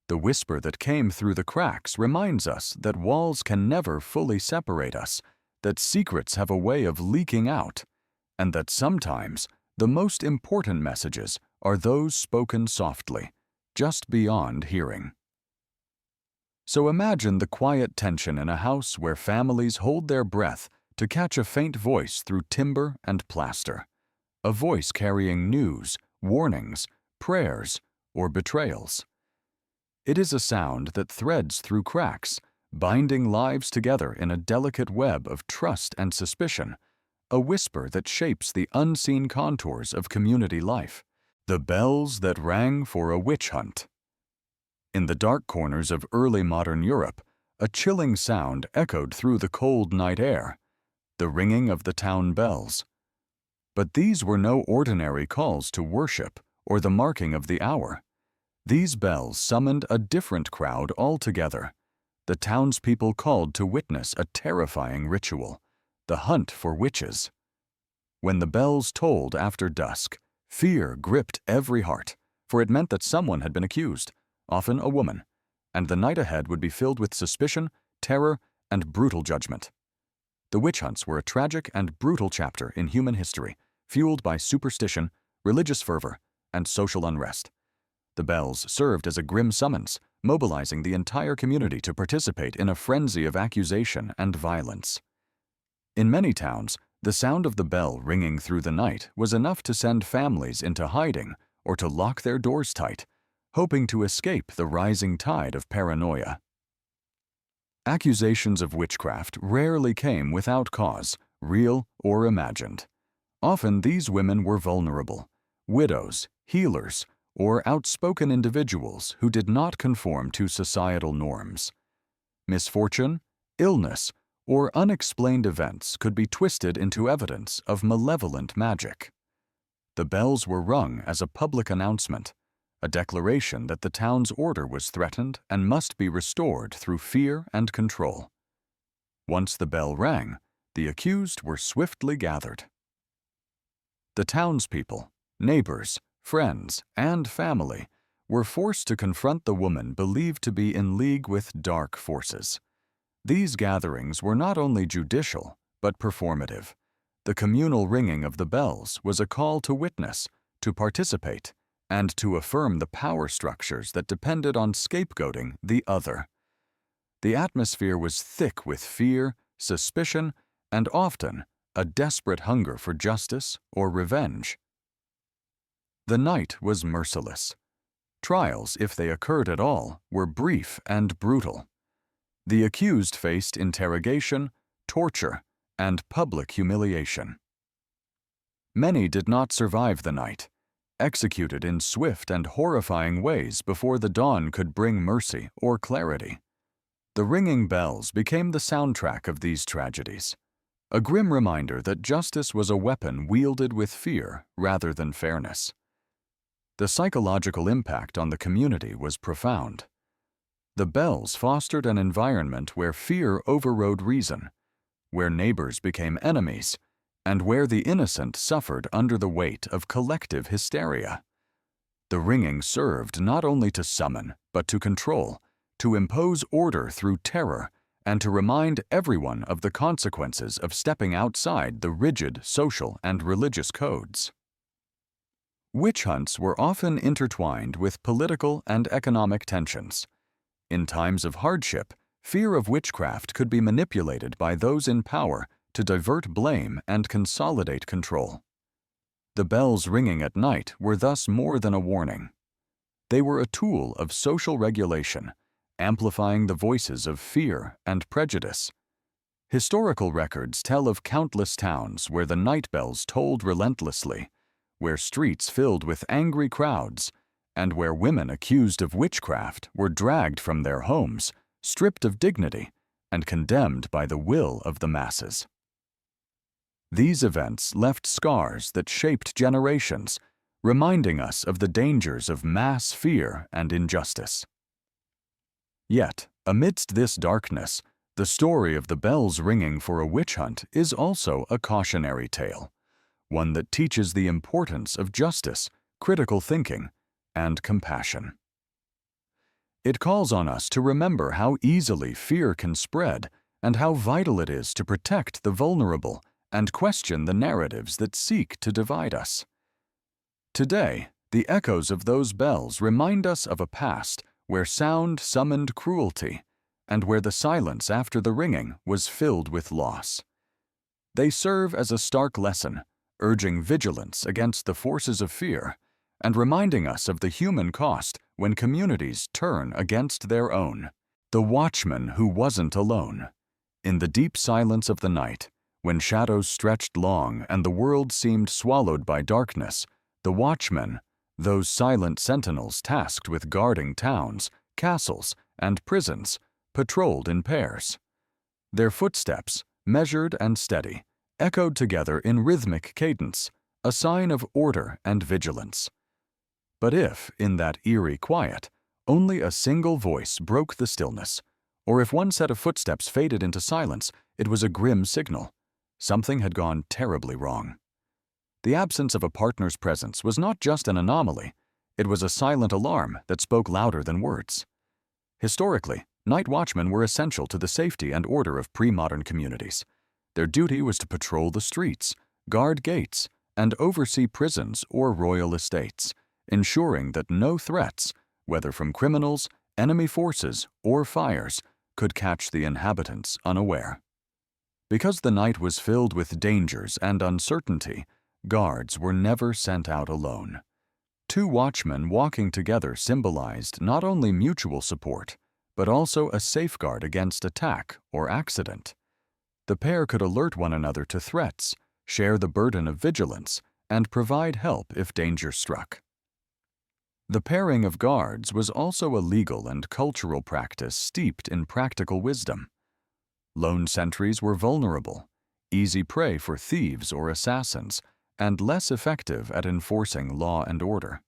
The whisper that came through the cracks reminds us that walls can never fully separate us, that secrets have a way of leaking out, and that sometimes the most important messages are those spoken softly, just beyond hearing. So imagine the quiet tension in a house where families hold their breath to catch a faint voice through timber and plaster, a voice carrying news, warnings, prayers, or betrayals. It is a sound that threads through cracks, binding lives together in a delicate web of trust and suspicion, a whisper that shapes the unseen contours of community life, the bells that rang for a witch hunt. In the dark corners of early modern Europe, a chilling sound echoed through the cold night air, the ringing of the town bells. But these were no ordinary calls to worship or the marking of the hour. These bells summoned a different crowd altogether. The townspeople called to witness a terrifying ritual, the hunt for witches. When the bells tolled after dusk, fear gripped every heart, for it meant that someone had been accused, often a woman, and the night ahead would be filled with suspicion, terror, and brutal judgment. The witch hunts were a tragic and brutal chapter in human history, fueled by superstition, religious fervor, and social unrest. The bells served as a grim summons, mobilizing the entire community to participate in a frenzy of accusation and violence. In many towns, the sound of the bell ringing through the night was enough to send families into hiding or to lock their doors tight, hoping to escape the rising tide of paranoia. Accusations of witchcraft rarely came without cause, real or imagined. Often these women were vulnerable, widows, healers, or outspoken individuals who did not conform to societal norms. Misfortune, illness, or unexplained events could be twisted into evidence of malevolent magic. The bells were rung as a public announcement, a declaration that the town's order was threatened and must be restored through fear and control. Once the bell rang, the accused were swiftly gathered. The townspeople, neighbors, friends, and family were forced to confront the woman believed to be in league with dark forces. These gatherings were not only judicial, but performative. The communal ringing of the bells was a call to witness, to participate, and to affirm the power structures that depended on scapegoating the other. The atmosphere was thick with fear, suspicion, and often a desperate hunger for justice or revenge. The night was merciless. Trials, if they occurred at all, were brief and brutal. The accused faced interrogation, torture, and public humiliation. Many did not survive the night, executed in swift and horrifying ways before the dawn could bring mercy or clarity. The ringing bells became the soundtrack of these tragedies, a grim reminder that justice was a weapon wielded with fear rather than fairness. The psychological impact on the community was profound. The bells fostered an environment where fear overrode reason, where neighbors became enemies, and where the innocent suffered under the weight of collective hysteria. The ringing served not only to summon, but to control, to impose order through terror, and to remind everyone of the consequences of stepping outside the rigid social and religious codes. Witch hunts were often intertwined with political and economic tensions. In times of hardship, fear of witchcraft could be manipulated by those in power to divert blame and consolidate control. The bells ringing at night were thus more than a warning. They were a tool of social regulation, amplifying the voices of fear and prejudice. Historical records tell of countless towns where the night bells tolled relentlessly, where streets filled with angry crowds, and where women accused of witchcraft were dragged from their homes, stripped of dignity, and condemned by the will of the masses. These events left scars that shaped generations, reminding us of the dangers of mass fear and injustice. Yet, amidst this darkness, the story of the bells ringing for a witch hunt is also a cautionary tale, one that teaches the importance of justice, critical thinking, and compassion. It calls on us to remember how easily fear can spread and how vital it is to protect the vulnerable and question the narratives that seek to divide us. Today, the echoes of those bells remind us of a past where sound summoned cruelty and where the silence after the ringing was filled with loss. They serve as a stark lesson, urging vigilance against the forces of fear and reminding us of the human cost when communities turn against their own. The watchman who wasn't alone. In the deep silence of the night, when shadows stretched long and the world seemed swallowed by darkness, the watchmen, those silent sentinels tasked with guarding towns, castles, and prisons, patrolled in pairs. Their footsteps, measured and steady, echoed together in rhythmic cadence, a sign of order and vigilance. But if, in that eerie quiet, only a single voice broke the stillness, or if one set of footsteps faded into silence, it was a grim signal. Something had gone terribly wrong. The absence of a partner's presence was not just an anomaly, it was a silent alarm that spoke louder than words. Historically, night watchmen were essential to the safety and order of pre-modern communities. Their duty was to patrol the streets, guard gates, and oversee prisons or royal estates, ensuring that no threats, whether from criminals, enemy forces, or fires, could catch the inhabitants unaware. Because the night was filled with dangers and uncertainty, guards were never sent out alone. Two watchmen walking together symbolized not only mutual support, but also a safeguard against attack or accident. The pair could alert one another to threats, share the burden of vigilance, and provide help if danger struck. The pairing of guards was also a legal and cultural practice steeped in practical wisdom. Lone sentries were vulnerable, easy prey for thieves or assassins, and less effective at enforcing law and order.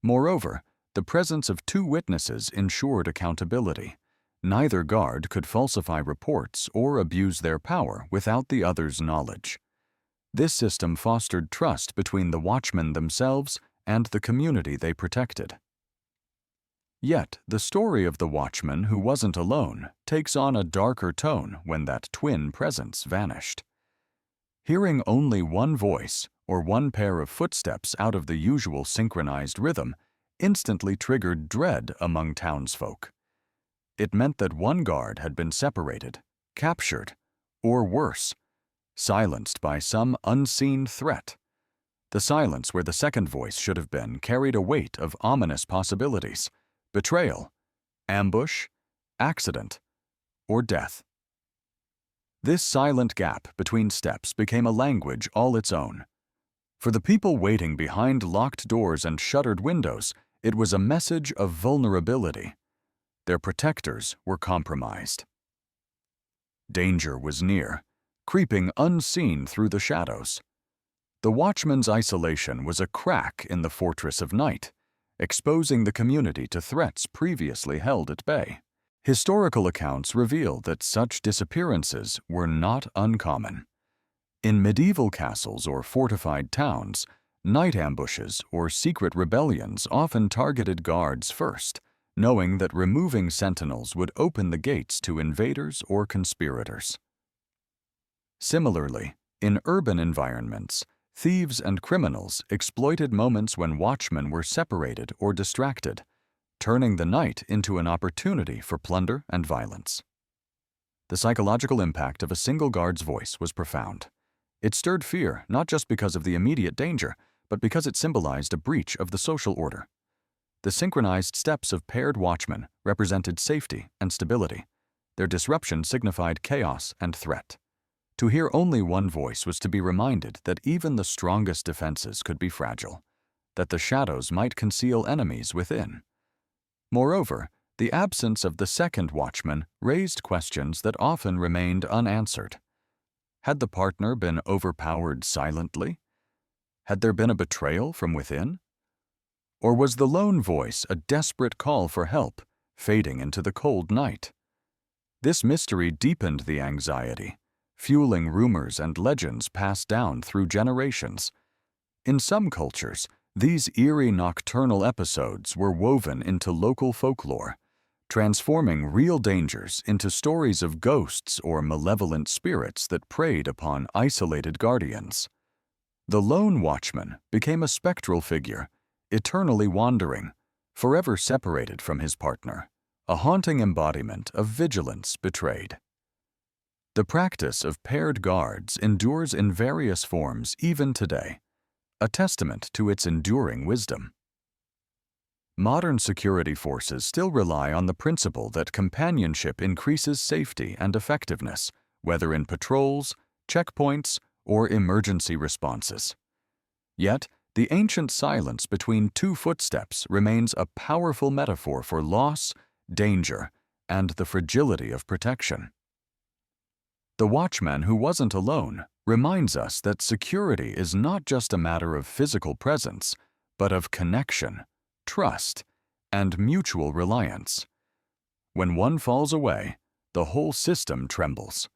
Moreover, the presence of two witnesses ensured accountability. Neither guard could falsify reports or abuse their power without the other's knowledge. This system fostered trust between the watchmen themselves and the community they protected. Yet, the story of the watchman who wasn't alone takes on a darker tone when that twin presence vanished. Hearing only one voice or one pair of footsteps out of the usual synchronized rhythm instantly triggered dread among townsfolk. It meant that one guard had been separated, captured, or worse, silenced by some unseen threat. The silence where the second voice should have been carried a weight of ominous possibilities: betrayal, ambush, accident, or death. This silent gap between steps became a language all its own. For the people waiting behind locked doors and shuttered windows, it was a message of vulnerability. Their protectors were compromised. Danger was near, creeping unseen through the shadows. The watchman's isolation was a crack in the fortress of night, exposing the community to threats previously held at bay. Historical accounts reveal that such disappearances were not uncommon. In medieval castles or fortified towns, night ambushes or secret rebellions often targeted guards first, knowing that removing sentinels would open the gates to invaders or conspirators. Similarly, in urban environments, thieves and criminals exploited moments when watchmen were separated or distracted, turning the night into an opportunity for plunder and violence. The psychological impact of a single guard's voice was profound. It stirred fear not just because of the immediate danger, but because it symbolized a breach of the social order. The synchronized steps of paired watchmen represented safety and stability. Their disruption signified chaos and threat. To hear only one voice was to be reminded that even the strongest defenses could be fragile, that the shadows might conceal enemies within. Moreover, the absence of the second watchman raised questions that often remained unanswered. Had the partner been overpowered silently? Had there been a betrayal from within? Or was the lone voice a desperate call for help, fading into the cold night? This mystery deepened the anxiety, fueling rumors and legends passed down through generations. In some cultures, these eerie nocturnal episodes were woven into local folklore, transforming real dangers into stories of ghosts or malevolent spirits that preyed upon isolated guardians. The lone watchman became a spectral figure, eternally wandering, forever separated from his partner, a haunting embodiment of vigilance betrayed. The practice of paired guards endures in various forms even today, a testament to its enduring wisdom. Modern security forces still rely on the principle that companionship increases safety and effectiveness, whether in patrols, checkpoints, or emergency responses. Yet, the ancient silence between two footsteps remains a powerful metaphor for loss, danger, and the fragility of protection. The watchman who wasn't alone reminds us that security is not just a matter of physical presence, but of connection, trust, and mutual reliance. When one falls away, the whole system trembles.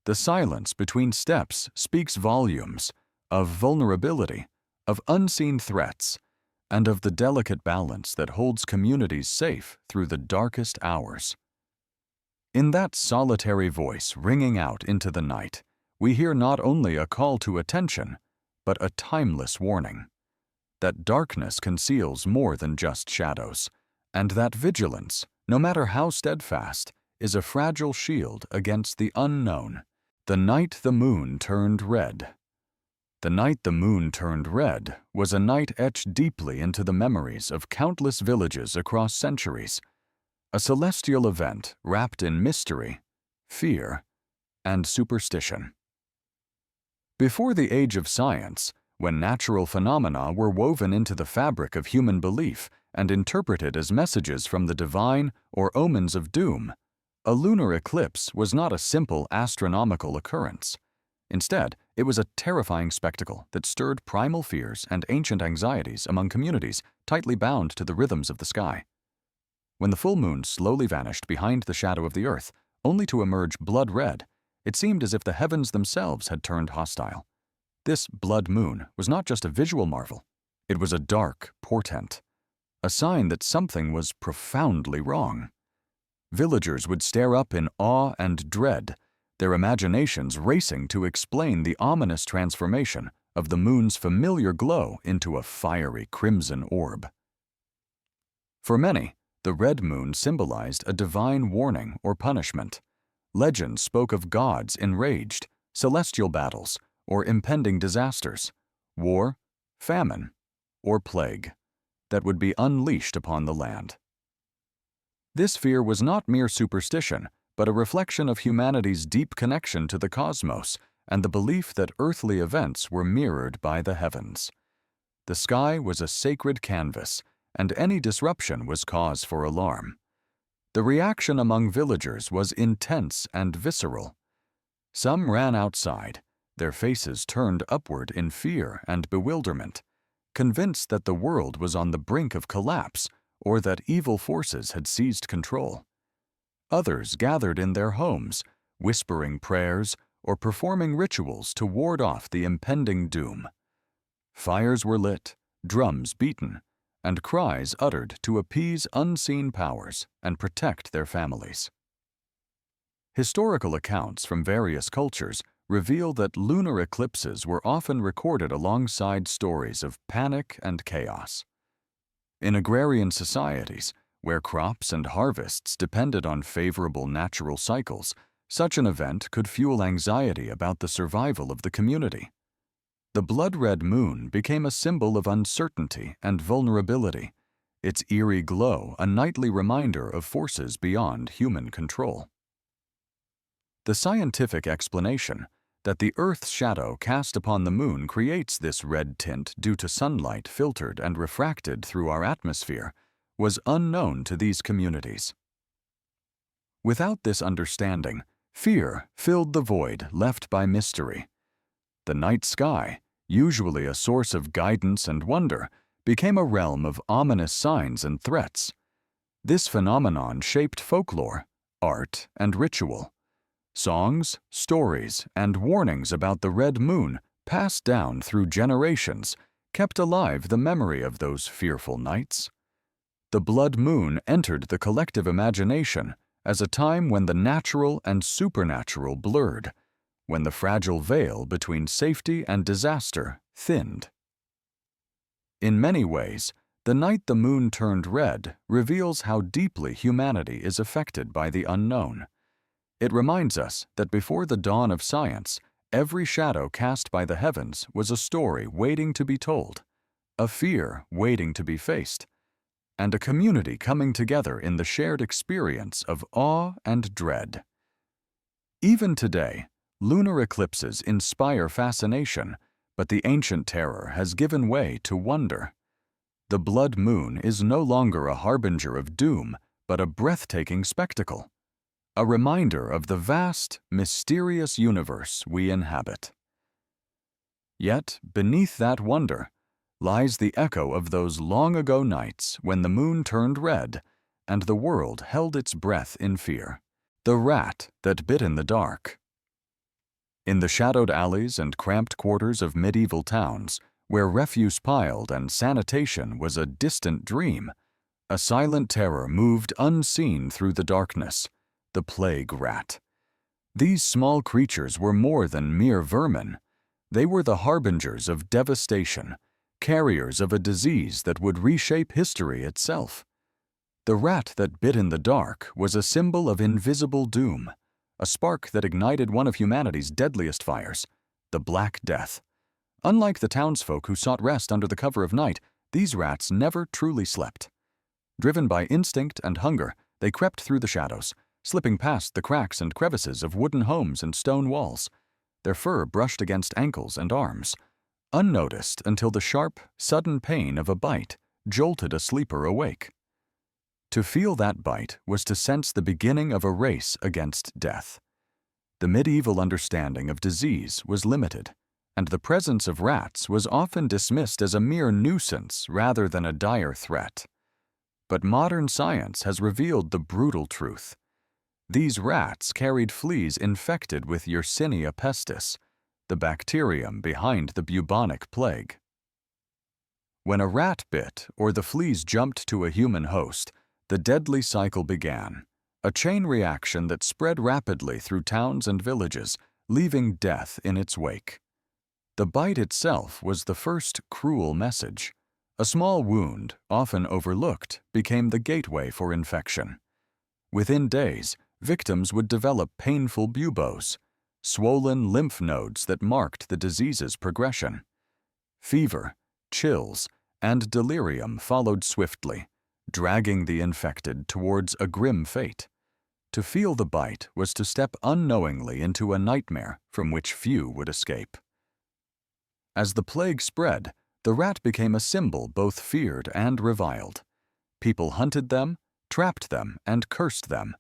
The silence between steps speaks volumes of vulnerability, of unseen threats, and of the delicate balance that holds communities safe through the darkest hours. In that solitary voice ringing out into the night, we hear not only a call to attention, but a timeless warning. That darkness conceals more than just shadows, and that vigilance, no matter how steadfast, is a fragile shield against the unknown. The night the moon turned red. The night the moon turned red was a night etched deeply into the memories of countless villages across centuries, a celestial event wrapped in mystery, fear, and superstition. Before the age of science, when natural phenomena were woven into the fabric of human belief and interpreted as messages from the divine or omens of doom, A lunar eclipse was not a simple astronomical occurrence. Instead, it was a terrifying spectacle that stirred primal fears and ancient anxieties among communities tightly bound to the rhythms of the sky. When the full moon slowly vanished behind the shadow of the earth, only to emerge blood red, it seemed as if the heavens themselves had turned hostile. This blood moon was not just a visual marvel. It was a dark portent, a sign that something was profoundly wrong. Villagers would stare up in awe and dread, their imaginations racing to explain the ominous transformation of the moon's familiar glow into a fiery crimson orb. For many, the red moon symbolized a divine warning or punishment. Legends spoke of gods enraged, celestial battles, or impending disasters, war, famine, or plague, that would be unleashed upon the land. This fear was not mere superstition, but a reflection of humanity's deep connection to the cosmos and the belief that earthly events were mirrored by the heavens. The sky was a sacred canvas, and any disruption was cause for alarm. The reaction among villagers was intense and visceral. Some ran outside, their faces turned upward in fear and bewilderment, convinced that the world was on the brink of collapse or that evil forces had seized control. Others gathered in their homes, whispering prayers or performing rituals to ward off the impending doom. Fires were lit, drums beaten, and cries uttered to appease unseen powers and protect their families. Historical accounts from various cultures reveal that lunar eclipses were often recorded alongside stories of panic and chaos. In agrarian societies, where crops and harvests depended on favorable natural cycles, such an event could fuel anxiety about the survival of the community. The blood-red moon became a symbol of uncertainty and vulnerability, its eerie glow a nightly reminder of forces beyond human control. The scientific explanation that the Earth's shadow cast upon the moon creates this red tint due to sunlight filtered and refracted through our atmosphere was unknown to these communities. Without this understanding, fear filled the void left by mystery. The night sky, usually a source of guidance and wonder, became a realm of ominous signs and threats. This phenomenon shaped folklore, art, and ritual. Songs, stories, and warnings about the red moon, passed down through generations, kept alive the memory of those fearful nights. The blood moon entered the collective imagination as a time when the natural and supernatural blurred, when the fragile veil between safety and disaster thinned. In many ways, the night the moon turned red reveals how deeply humanity is affected by the unknown. It reminds us that before the dawn of science, every shadow cast by the heavens was a story waiting to be told, a fear waiting to be faced, and a community coming together in the shared experience of awe and dread. Even today, lunar eclipses inspire fascination, but the ancient terror has given way to wonder. The blood moon is no longer a harbinger of doom, but a breathtaking spectacle, a reminder of the vast, mysterious universe we inhabit. Yet, beneath that wonder, lies the echo of those long-ago nights when the moon turned red and the world held its breath in fear. The rat that bit in the dark. In the shadowed alleys and cramped quarters of medieval towns, where refuse piled and sanitation was a distant dream, a silent terror moved unseen through the darkness, the plague rat. These small creatures were more than mere vermin. They were the harbingers of devastation, carriers of a disease that would reshape history itself. The rat that bit in the dark was a symbol of invisible doom, a spark that ignited one of humanity's deadliest fires, the Black Death. Unlike the townsfolk who sought rest under the cover of night, these rats never truly slept. Driven by instinct and hunger, they crept through the shadows, slipping past the cracks and crevices of wooden homes and stone walls. Their fur brushed against ankles and arms, unnoticed until the sharp, sudden pain of a bite jolted a sleeper awake. To feel that bite was to sense the beginning of a race against death. The medieval understanding of disease was limited, and the presence of rats was often dismissed as a mere nuisance rather than a dire threat. But modern science has revealed the brutal truth. These rats carried fleas infected with Yersinia pestis, the bacterium behind the bubonic plague. When a rat bit or the fleas jumped to a human host, the deadly cycle began, a chain reaction that spread rapidly through towns and villages, leaving death in its wake. The bite itself was the first cruel message. A small wound, often overlooked, became the gateway for infection. Within days, victims would develop painful buboes, swollen lymph nodes that marked the disease's progression. Fever, chills, and delirium followed swiftly, dragging the infected towards a grim fate. To feel the bite was to step unknowingly into a nightmare from which few would escape. As the plague spread, the rat became a symbol both feared and reviled. People hunted them, trapped them, and cursed them,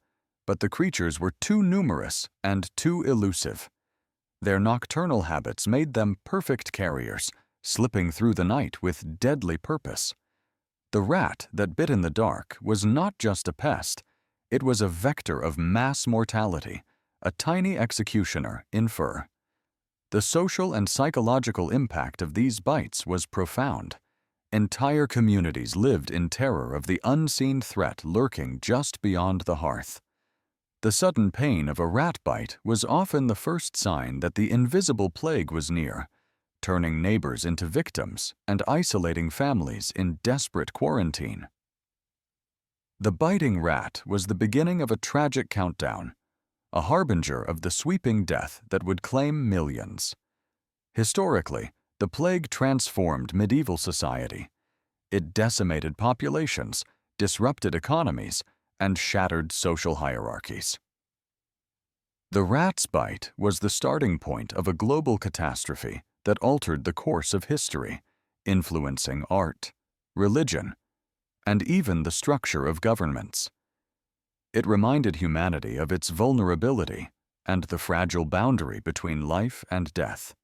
but the creatures were too numerous and too elusive. Their nocturnal habits made them perfect carriers, slipping through the night with deadly purpose. The rat that bit in the dark was not just a pest, it was a vector of mass mortality, a tiny executioner in fur. The social and psychological impact of these bites was profound. Entire communities lived in terror of the unseen threat lurking just beyond the hearth. The sudden pain of a rat bite was often the first sign that the invisible plague was near, turning neighbors into victims and isolating families in desperate quarantine. The biting rat was the beginning of a tragic countdown, a harbinger of the sweeping death that would claim millions. Historically, the plague transformed medieval society. It decimated populations, disrupted economies, and shattered social hierarchies. The rat's bite was the starting point of a global catastrophe that altered the course of history, influencing art, religion, and even the structure of governments. It reminded humanity of its vulnerability and the fragile boundary between life and death.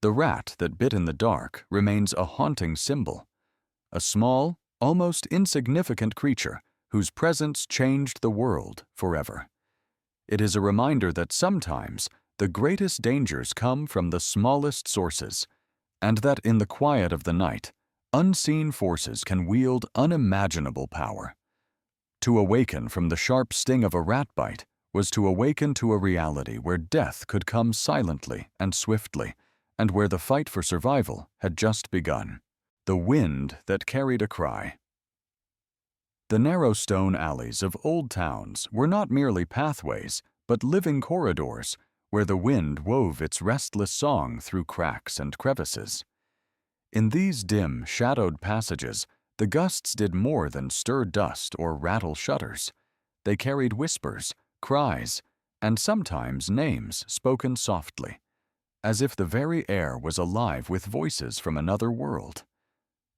The rat that bit in the dark remains a haunting symbol, a small, almost insignificant creature whose presence changed the world forever. It is a reminder that sometimes the greatest dangers come from the smallest sources, and that in the quiet of the night, unseen forces can wield unimaginable power. To awaken from the sharp sting of a rat bite was to awaken to a reality where death could come silently and swiftly, and where the fight for survival had just begun. The wind that carried a cry. The narrow stone alleys of old towns were not merely pathways, but living corridors where the wind wove its restless song through cracks and crevices. In these dim, shadowed passages, the gusts did more than stir dust or rattle shutters. They carried whispers, cries, and sometimes names spoken softly, as if the very air was alive with voices from another world.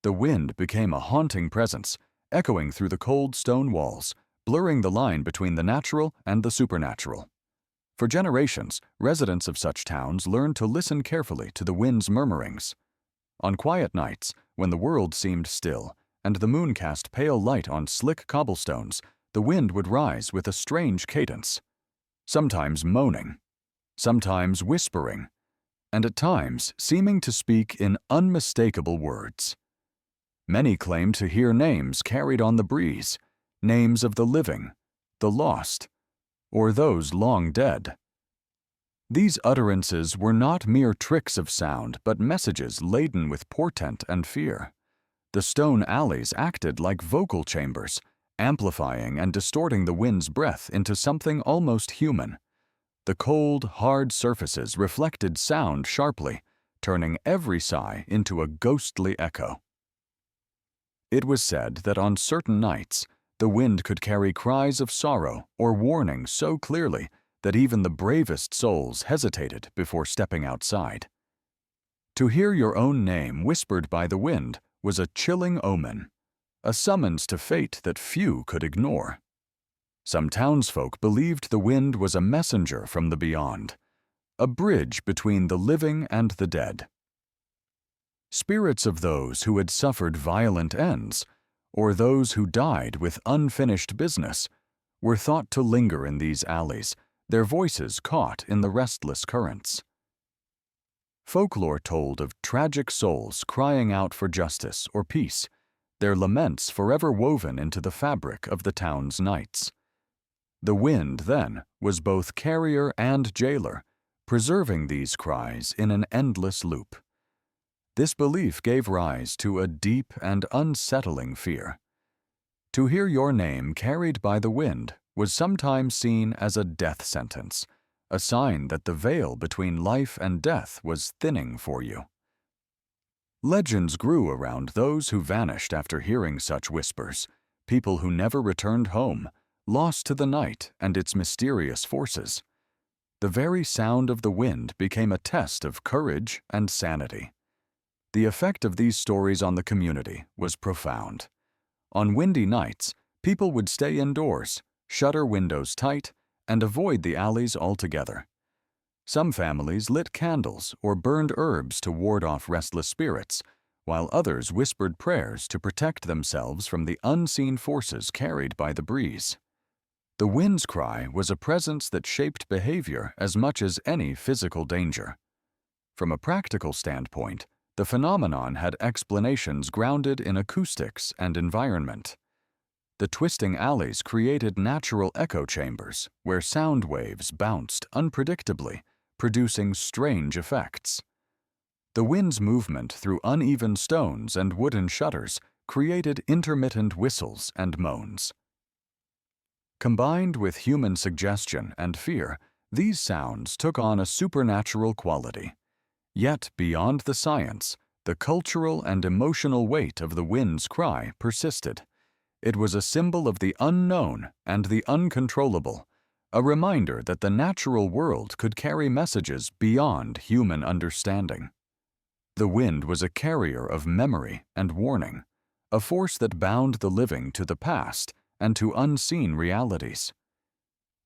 The wind became a haunting presence, echoing through the cold stone walls, blurring the line between the natural and the supernatural. For generations, residents of such towns learned to listen carefully to the wind's murmurings. On quiet nights, when the world seemed still, and the moon cast pale light on slick cobblestones, the wind would rise with a strange cadence, sometimes moaning, sometimes whispering, and at times seeming to speak in unmistakable words. Many claimed to hear names carried on the breeze, names of the living, the lost, or those long dead. These utterances were not mere tricks of sound, but messages laden with portent and fear. The stone alleys acted like vocal chambers, amplifying and distorting the wind's breath into something almost human. The cold, hard surfaces reflected sound sharply, turning every sigh into a ghostly echo. It was said that on certain nights, the wind could carry cries of sorrow or warning so clearly that even the bravest souls hesitated before stepping outside. To hear your own name whispered by the wind was a chilling omen, a summons to fate that few could ignore. Some townsfolk believed the wind was a messenger from the beyond, a bridge between the living and the dead. Spirits of those who had suffered violent ends, or those who died with unfinished business, were thought to linger in these alleys, their voices caught in the restless currents. Folklore told of tragic souls crying out for justice or peace, their laments forever woven into the fabric of the town's nights. The wind, then, was both carrier and jailer, preserving these cries in an endless loop. This belief gave rise to a deep and unsettling fear. To hear your name carried by the wind was sometimes seen as a death sentence, a sign that the veil between life and death was thinning for you. Legends grew around those who vanished after hearing such whispers, people who never returned home, lost to the night and its mysterious forces. The very sound of the wind became a test of courage and sanity. The effect of these stories on the community was profound. On windy nights, people would stay indoors, shutter windows tight, and avoid the alleys altogether. Some families lit candles or burned herbs to ward off restless spirits, while others whispered prayers to protect themselves from the unseen forces carried by the breeze. The wind's cry was a presence that shaped behavior as much as any physical danger. From a practical standpoint, the phenomenon had explanations grounded in acoustics and environment. The twisting alleys created natural echo chambers where sound waves bounced unpredictably, producing strange effects. The wind's movement through uneven stones and wooden shutters created intermittent whistles and moans. Combined with human suggestion and fear, these sounds took on a supernatural quality. Yet, beyond the science, the cultural and emotional weight of the wind's cry persisted. It was a symbol of the unknown and the uncontrollable, a reminder that the natural world could carry messages beyond human understanding. The wind was a carrier of memory and warning, a force that bound the living to the past and to unseen realities.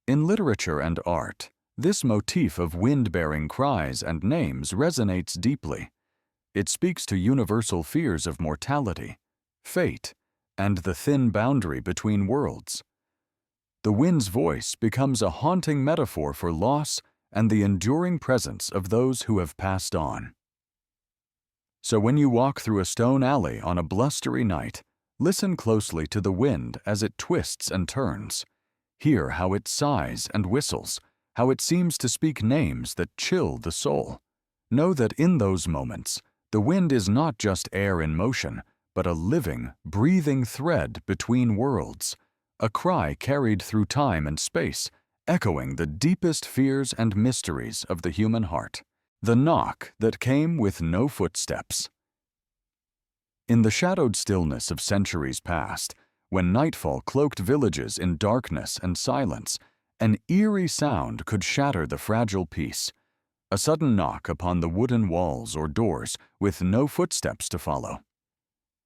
In literature and art, this motif of wind-bearing cries and names resonates deeply. It speaks to universal fears of mortality, fate, and the thin boundary between worlds. The wind's voice becomes a haunting metaphor for loss and the enduring presence of those who have passed on. So when you walk through a stone alley on a blustery night, listen closely to the wind as it twists and turns. Hear how it sighs and whistles, how it seems to speak names that chill the soul. Know that in those moments, the wind is not just air in motion, but a living, breathing thread between worlds, a cry carried through time and space, echoing the deepest fears and mysteries of the human heart. The knock that came with no footsteps. In the shadowed stillness of centuries past, when nightfall cloaked villages in darkness and silence, an eerie sound could shatter the fragile peace. A sudden knock upon the wooden walls or doors with no footsteps to follow.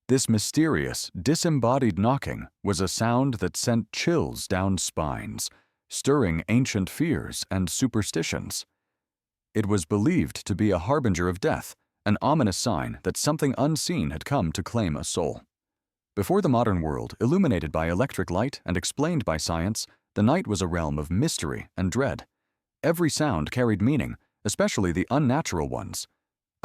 This mysterious, disembodied knocking was a sound that sent chills down spines, stirring ancient fears and superstitions. It was believed to be a harbinger of death, an ominous sign that something unseen had come to claim a soul. Before the modern world, illuminated by electric light and explained by science, the night was a realm of mystery and dread. Every sound carried meaning, especially the unnatural ones.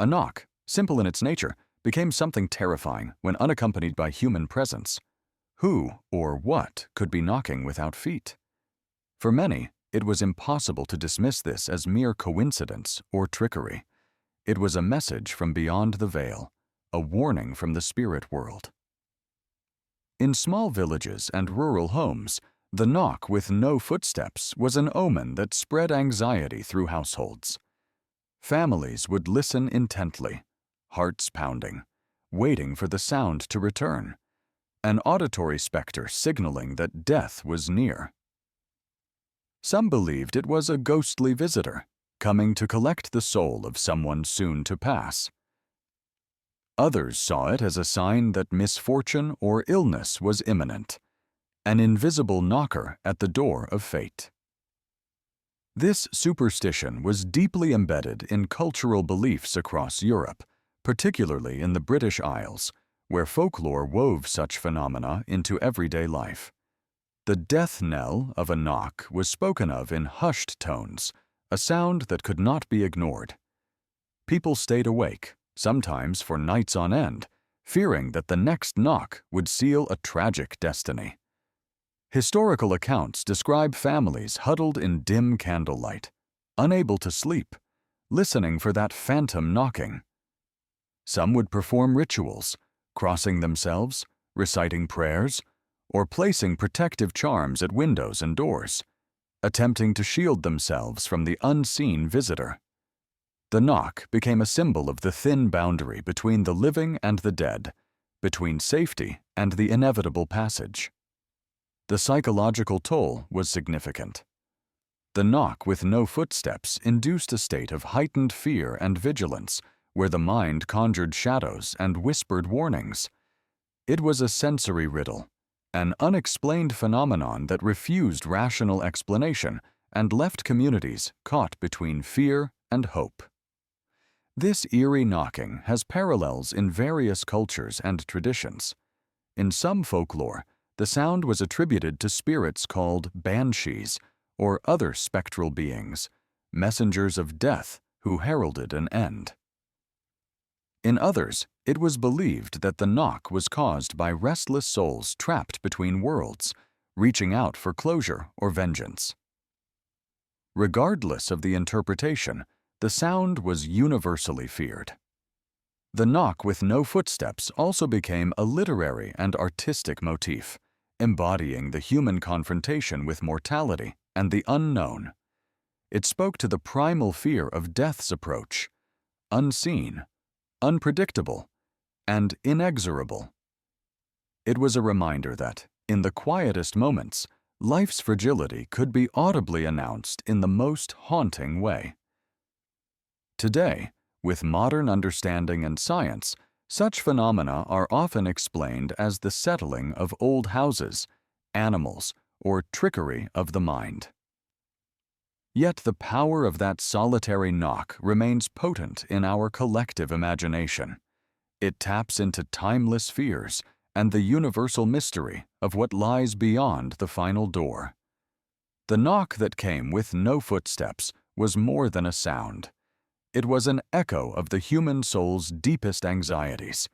A knock, simple in its nature, became something terrifying when unaccompanied by human presence. Who or what could be knocking without feet? For many, it was impossible to dismiss this as mere coincidence or trickery. It was a message from beyond the veil, a warning from the spirit world. In small villages and rural homes, the knock with no footsteps was an omen that spread anxiety through households. Families would listen intently, hearts pounding, waiting for the sound to return, an auditory specter signaling that death was near. Some believed it was a ghostly visitor, coming to collect the soul of someone soon to pass. Others saw it as a sign that misfortune or illness was imminent, an invisible knocker at the door of fate. This superstition was deeply embedded in cultural beliefs across Europe, particularly in the British Isles, where folklore wove such phenomena into everyday life. The death knell of a knock was spoken of in hushed tones, a sound that could not be ignored. People stayed awake, sometimes for nights on end, fearing that the next knock would seal a tragic destiny. Historical accounts describe families huddled in dim candlelight, unable to sleep, listening for that phantom knocking. Some would perform rituals, crossing themselves, reciting prayers, or placing protective charms at windows and doors, attempting to shield themselves from the unseen visitor. The knock became a symbol of the thin boundary between the living and the dead, between safety and the inevitable passage. The psychological toll was significant. The knock with no footsteps induced a state of heightened fear and vigilance, where the mind conjured shadows and whispered warnings. It was a sensory riddle, an unexplained phenomenon that refused rational explanation and left communities caught between fear and hope. This eerie knocking has parallels in various cultures and traditions. In some folklore, the sound was attributed to spirits called banshees or other spectral beings, messengers of death who heralded an end. In others, it was believed that the knock was caused by restless souls trapped between worlds, reaching out for closure or vengeance. Regardless of the interpretation, the sound was universally feared. The knock with no footsteps also became a literary and artistic motif, embodying the human confrontation with mortality and the unknown. It spoke to the primal fear of death's approach, unseen, unpredictable, and inexorable. It was a reminder that, in the quietest moments, life's fragility could be audibly announced in the most haunting way. Today, with modern understanding and science, such phenomena are often explained as the settling of old houses, animals, or trickery of the mind. Yet the power of that solitary knock remains potent in our collective imagination. It taps into timeless fears and the universal mystery of what lies beyond the final door. The knock that came with no footsteps was more than a sound. It was an echo of the human soul's deepest anxieties,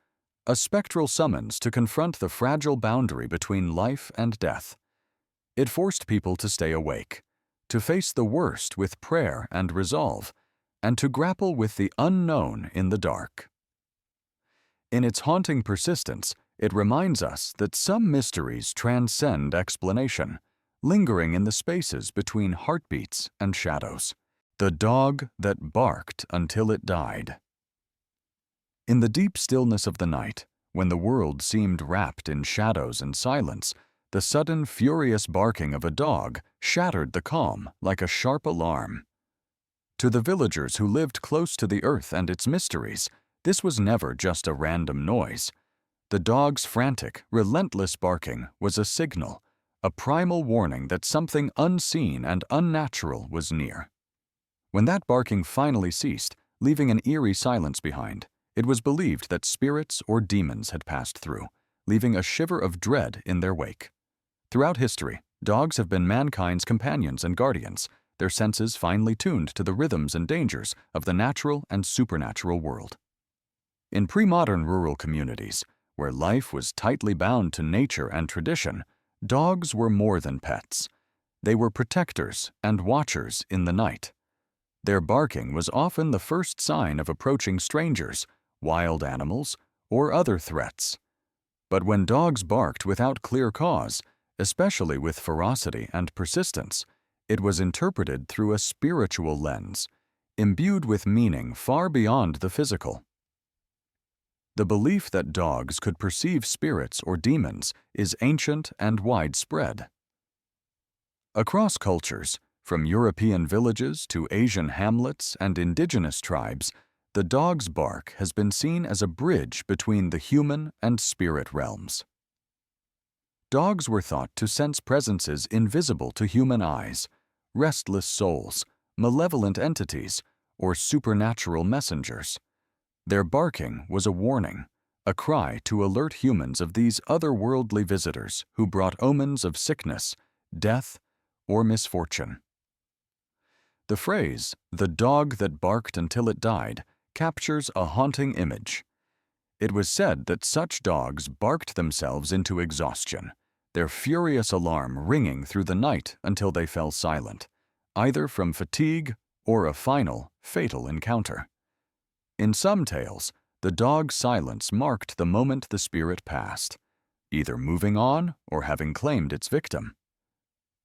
a spectral summons to confront the fragile boundary between life and death. It forced people to stay awake, to face the worst with prayer and resolve, and to grapple with the unknown in the dark. In its haunting persistence, it reminds us that some mysteries transcend explanation, lingering in the spaces between heartbeats and shadows. The dog that barked until it died. In the deep stillness of the night, when the world seemed wrapped in shadows and silence, the sudden furious barking of a dog shattered the calm like a sharp alarm. To the villagers who lived close to the earth and its mysteries, this was never just a random noise. The dog's frantic, relentless barking was a signal, a primal warning that something unseen and unnatural was near. When that barking finally ceased, leaving an eerie silence behind, it was believed that spirits or demons had passed through, leaving a shiver of dread in their wake. Throughout history, dogs have been mankind's companions and guardians, their senses finely tuned to the rhythms and dangers of the natural and supernatural world. In pre-modern rural communities, where life was tightly bound to nature and tradition, dogs were more than pets. They were protectors and watchers in the night. Their barking was often the first sign of approaching strangers, wild animals, or other threats. But when dogs barked without clear cause, especially with ferocity and persistence, it was interpreted through a spiritual lens, imbued with meaning far beyond the physical. The belief that dogs could perceive spirits or demons is ancient and widespread. Across cultures, from European villages to Asian hamlets and indigenous tribes, the dog's bark has been seen as a bridge between the human and spirit realms. Dogs were thought to sense presences invisible to human eyes, restless souls, malevolent entities, or supernatural messengers. Their barking was a warning, a cry to alert humans of these otherworldly visitors who brought omens of sickness, death, or misfortune. The phrase, "the dog that barked until it died," captures a haunting image. It was said that such dogs barked themselves into exhaustion, their furious alarm ringing through the night until they fell silent, either from fatigue or a final, fatal encounter. In some tales, the dog's silence marked the moment the spirit passed, either moving on or having claimed its victim.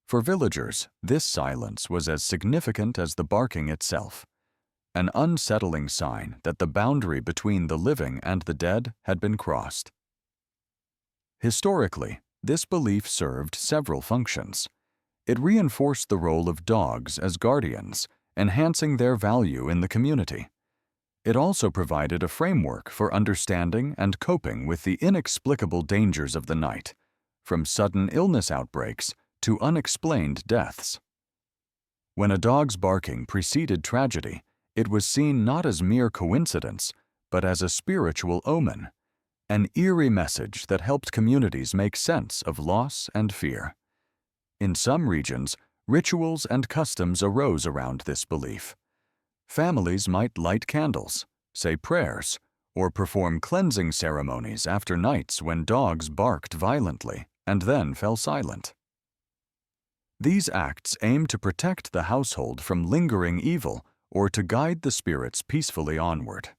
For villagers, this silence was as significant as the barking itself, an unsettling sign that the boundary between the living and the dead had been crossed. Historically, this belief served several functions. It reinforced the role of dogs as guardians, enhancing their value in the community. It also provided a framework for understanding and coping with the inexplicable dangers of the night, from sudden illness outbreaks to unexplained deaths. When a dog's barking preceded tragedy, it was seen not as mere coincidence, but as a spiritual omen, an eerie message that helped communities make sense of loss and fear. In some regions, rituals and customs arose around this belief. Families might light candles, say prayers, or perform cleansing ceremonies after nights when dogs barked violently and then fell silent. These acts aimed to protect the household from lingering evil or to guide the spirits peacefully onward.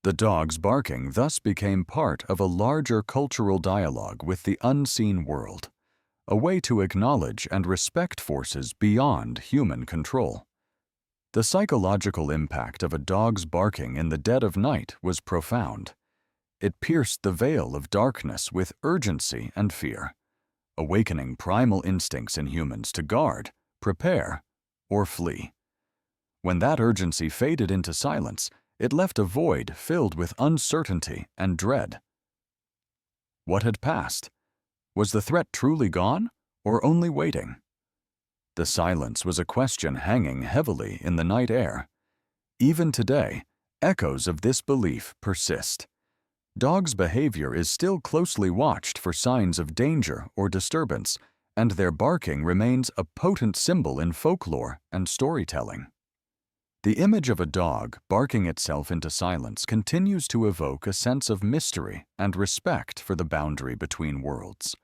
The dog's barking thus became part of a larger cultural dialogue with the unseen world, a way to acknowledge and respect forces beyond human control. The psychological impact of a dog's barking in the dead of night was profound. It pierced the veil of darkness with urgency and fear, awakening primal instincts in humans to guard, prepare, or flee. When that urgency faded into silence, it left a void filled with uncertainty and dread. What had passed? Was the threat truly gone, or only waiting? The silence was a question hanging heavily in the night air. Even today, echoes of this belief persist. Dogs' behavior is still closely watched for signs of danger or disturbance, and their barking remains a potent symbol in folklore and storytelling. The image of a dog barking itself into silence continues to evoke a sense of mystery and respect for the boundary between worlds.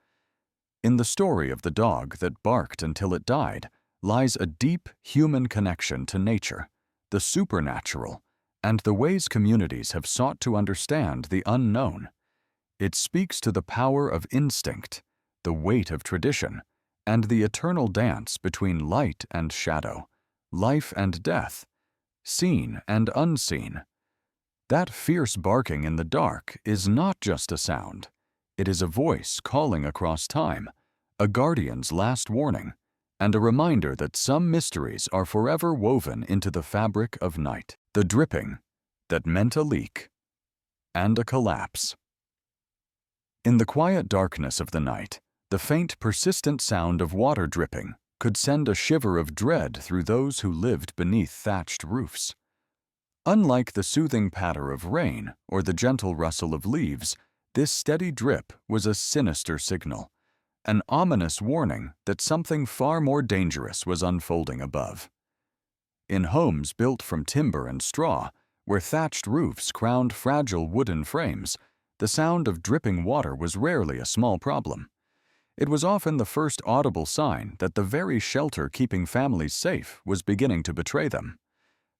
In the story of the dog that barked until it died lies a deep human connection to nature, the supernatural, and the ways communities have sought to understand the unknown. It speaks to the power of instinct, the weight of tradition, and the eternal dance between light and shadow, life and death, seen and unseen. That fierce barking in the dark is not just a sound. It is a voice calling across time, a guardian's last warning, and a reminder that some mysteries are forever woven into the fabric of night. The dripping that meant a leak and a collapse. In the quiet darkness of the night, the faint, persistent sound of water dripping could send a shiver of dread through those who lived beneath thatched roofs. Unlike the soothing patter of rain or the gentle rustle of leaves, this steady drip was a sinister signal, an ominous warning that something far more dangerous was unfolding above. In homes built from timber and straw, where thatched roofs crowned fragile wooden frames, the sound of dripping water was rarely a small problem. It was often the first audible sign that the very shelter keeping families safe was beginning to betray them.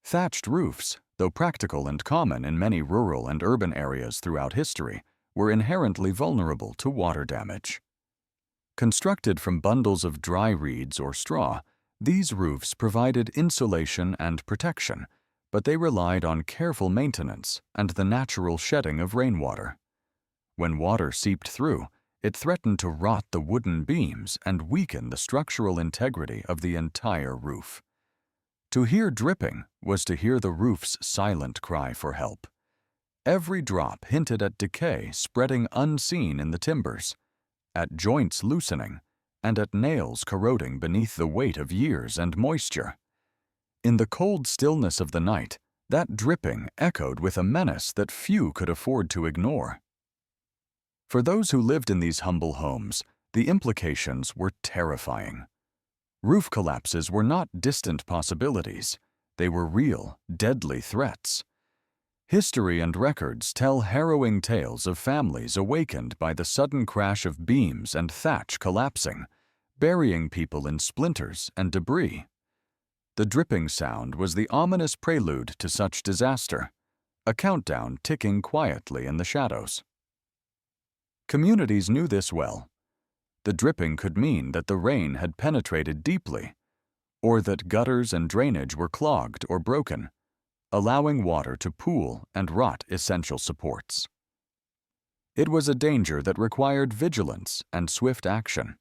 Thatched roofs, though practical and common in many rural and urban areas throughout history, were inherently vulnerable to water damage. Constructed from bundles of dry reeds or straw, these roofs provided insulation and protection, but they relied on careful maintenance and the natural shedding of rainwater. When water seeped through, it threatened to rot the wooden beams and weaken the structural integrity of the entire roof. To hear dripping was to hear the roof's silent cry for help. Every drop hinted at decay spreading unseen in the timbers, at joints loosening, and at nails corroding beneath the weight of years and moisture. In the cold stillness of the night, that dripping echoed with a menace that few could afford to ignore. For those who lived in these humble homes, the implications were terrifying. Roof collapses were not distant possibilities. They were real, deadly threats. History and records tell harrowing tales of families awakened by the sudden crash of beams and thatch collapsing, burying people in splinters and debris. The dripping sound was the ominous prelude to such disaster, a countdown ticking quietly in the shadows. Communities knew this well. The dripping could mean that the rain had penetrated deeply, or that gutters and drainage were clogged or broken, allowing water to pool and rot essential supports. It was a danger that required vigilance and swift action.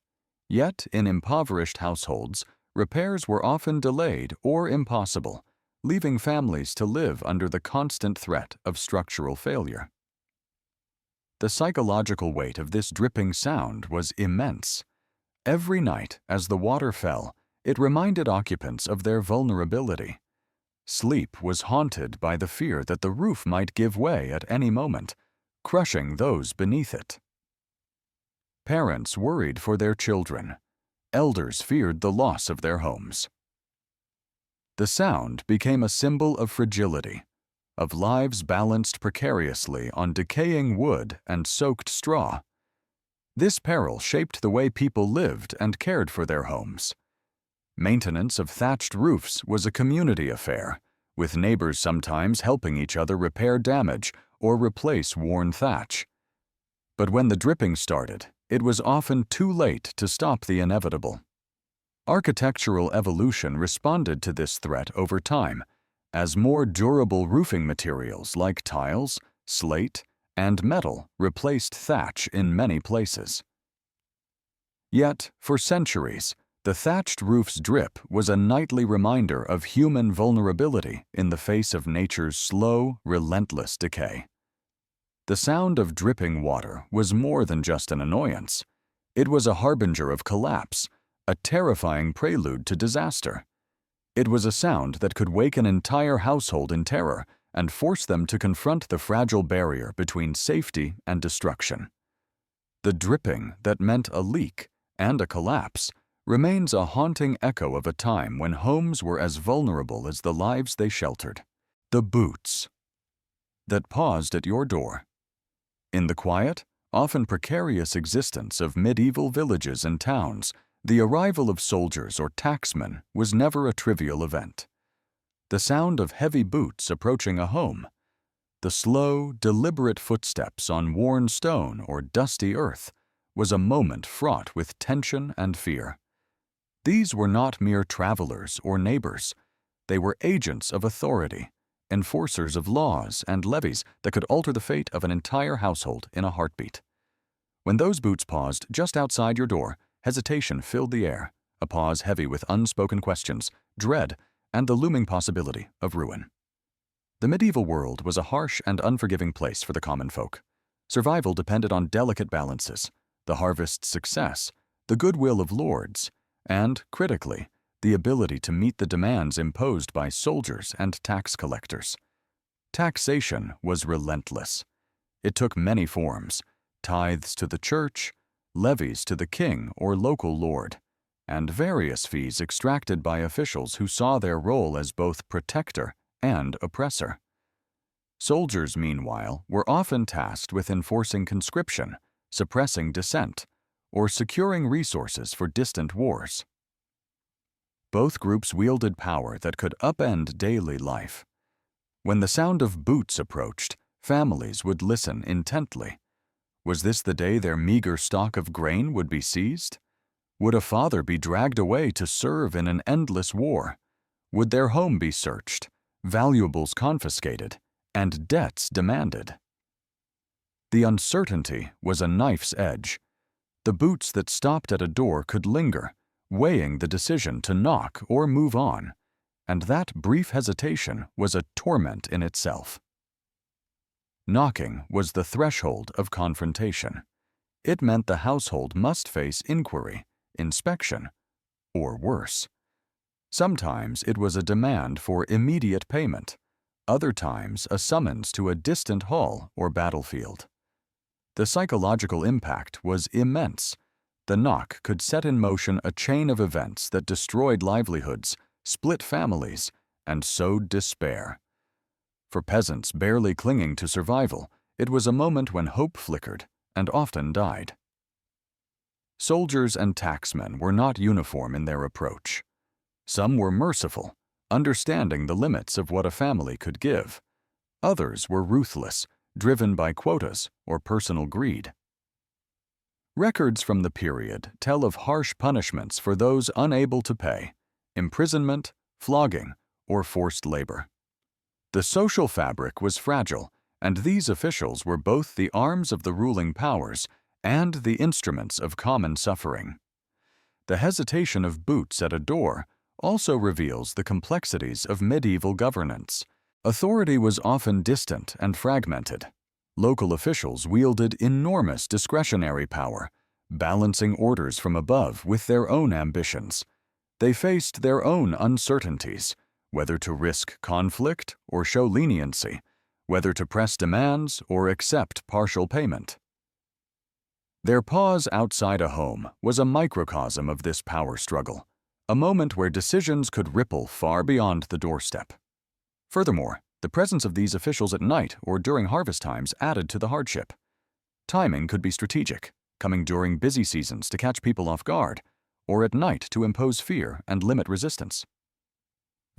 Yet, in impoverished households, repairs were often delayed or impossible, leaving families to live under the constant threat of structural failure. The psychological weight of this dripping sound was immense. Every night, as the water fell, it reminded occupants of their vulnerability. Sleep was haunted by the fear that the roof might give way at any moment, crushing those beneath it. Parents worried for their children. Elders feared the loss of their homes. The sound became a symbol of fragility, of lives balanced precariously on decaying wood and soaked straw. This peril shaped the way people lived and cared for their homes. Maintenance of thatched roofs was a community affair, with neighbors sometimes helping each other repair damage or replace worn thatch. But when the dripping started, it was often too late to stop the inevitable. Architectural evolution responded to this threat over time, as more durable roofing materials like tiles, slate, and metal replaced thatch in many places. Yet, for centuries, the thatched roof's drip was a nightly reminder of human vulnerability in the face of nature's slow, relentless decay. The sound of dripping water was more than just an annoyance. It was a harbinger of collapse, a terrifying prelude to disaster. It was a sound that could wake an entire household in terror and force them to confront the fragile barrier between safety and destruction. The dripping that meant a leak and a collapse remains a haunting echo of a time when homes were as vulnerable as the lives they sheltered. The boots that paused at your door. In the quiet, often precarious existence of medieval villages and towns, the arrival of soldiers or tacksmen was never a trivial event. The sound of heavy boots approaching a home, the slow, deliberate footsteps on worn stone or dusty earth, was a moment fraught with tension and fear. These were not mere travelers or neighbors. They were agents of authority, enforcers of laws and levies that could alter the fate of an entire household in a heartbeat. When those boots paused just outside your door, hesitation filled the air, a pause heavy with unspoken questions, dread, and the looming possibility of ruin. The medieval world was a harsh and unforgiving place for the common folk. Survival depended on delicate balances, the harvest's success, the goodwill of lords, and, critically, the ability to meet the demands imposed by soldiers and tax collectors. Taxation was relentless. It took many forms: tithes to the church, levies to the king or local lord, and various fees extracted by officials who saw their role as both protector and oppressor. Soldiers, meanwhile, were often tasked with enforcing conscription, suppressing dissent, or securing resources for distant wars. Both groups wielded power that could upend daily life. When the sound of boots approached, families would listen intently. Was this the day their meager stock of grain would be seized? Would a father be dragged away to serve in an endless war? Would their home be searched, valuables confiscated, and debts demanded? The uncertainty was a knife's edge. The boots that stopped at a door could linger, weighing the decision to knock or move on. and that brief hesitation was a torment in itself. Knocking was the threshold of confrontation. It meant the household must face inquiry, inspection, or worse. Sometimes it was a demand for immediate payment, other times a summons to a distant hall or battlefield. The psychological impact was immense. The knock could set in motion a chain of events that destroyed livelihoods, split families, and sowed despair. For peasants barely clinging to survival, it was a moment when hope flickered and often died. Soldiers and tacksmen were not uniform in their approach. Some were merciful, understanding the limits of what a family could give. Others were ruthless, driven by quotas or personal greed. Records from the period tell of harsh punishments for those unable to pay, imprisonment, flogging, or forced labor. The social fabric was fragile, and these officials were both the arms of the ruling powers and the instruments of common suffering. The hesitation of boots at a door also reveals the complexities of medieval governance. Authority was often distant and fragmented. Local officials wielded enormous discretionary power, balancing orders from above with their own ambitions. They faced their own uncertainties, whether to risk conflict or show leniency, whether to press demands or accept partial payment. Their pause outside a home was a microcosm of this power struggle, a moment where decisions could ripple far beyond the doorstep. Furthermore, the presence of these officials at night or during harvest times added to the hardship. Timing could be strategic, coming during busy seasons to catch people off guard, or at night to impose fear and limit resistance.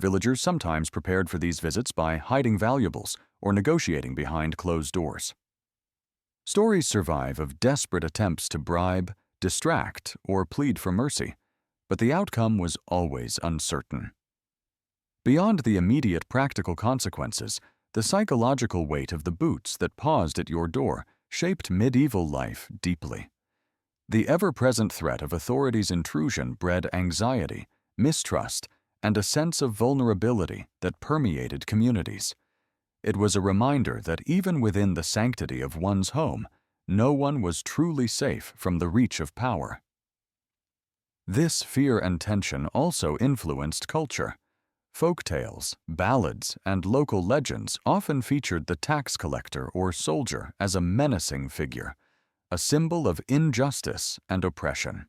Villagers sometimes prepared for these visits by hiding valuables or negotiating behind closed doors. Stories survive of desperate attempts to bribe, distract, or plead for mercy, but the outcome was always uncertain. Beyond the immediate practical consequences, the psychological weight of the boots that paused at your door shaped medieval life deeply. The ever-present threat of authorities' intrusion bred anxiety, mistrust, and a sense of vulnerability that permeated communities. It was a reminder that even within the sanctity of one's home, no one was truly safe from the reach of power. This fear and tension also influenced culture. Folk tales, ballads, and local legends often featured the tax collector or soldier as a menacing figure, a symbol of injustice and oppression.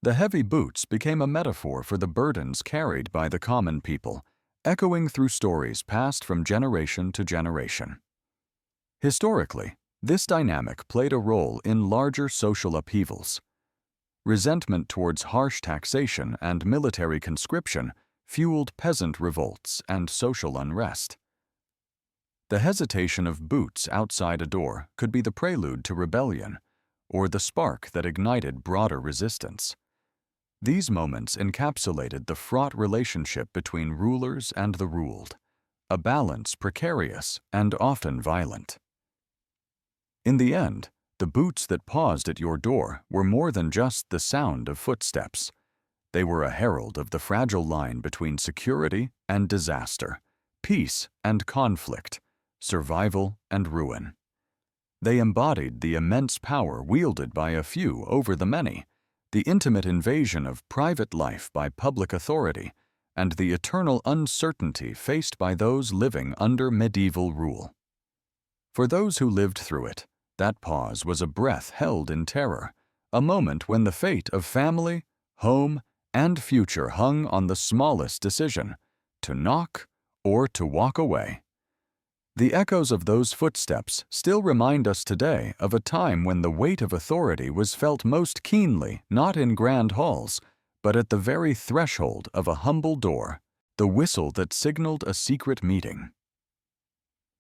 The heavy boots became a metaphor for the burdens carried by the common people, echoing through stories passed from generation to generation. Historically, this dynamic played a role in larger social upheavals. Resentment towards harsh taxation and military conscription fueled peasant revolts and social unrest. The hesitation of boots outside a door could be the prelude to rebellion, or the spark that ignited broader resistance. These moments encapsulated the fraught relationship between rulers and the ruled, a balance precarious and often violent. In the end, the boots that paused at your door were more than just the sound of footsteps. They were a herald of the fragile line between security and disaster, peace and conflict, survival and ruin. They embodied the immense power wielded by a few over the many, the intimate invasion of private life by public authority, and the eternal uncertainty faced by those living under medieval rule. For those who lived through it, that pause was a breath held in terror, a moment when the fate of family, home, and future hung on the smallest decision, to knock or to walk away. The echoes of those footsteps still remind us today of a time when the weight of authority was felt most keenly not in grand halls, but at the very threshold of a humble door, the whistle that signaled a secret meeting.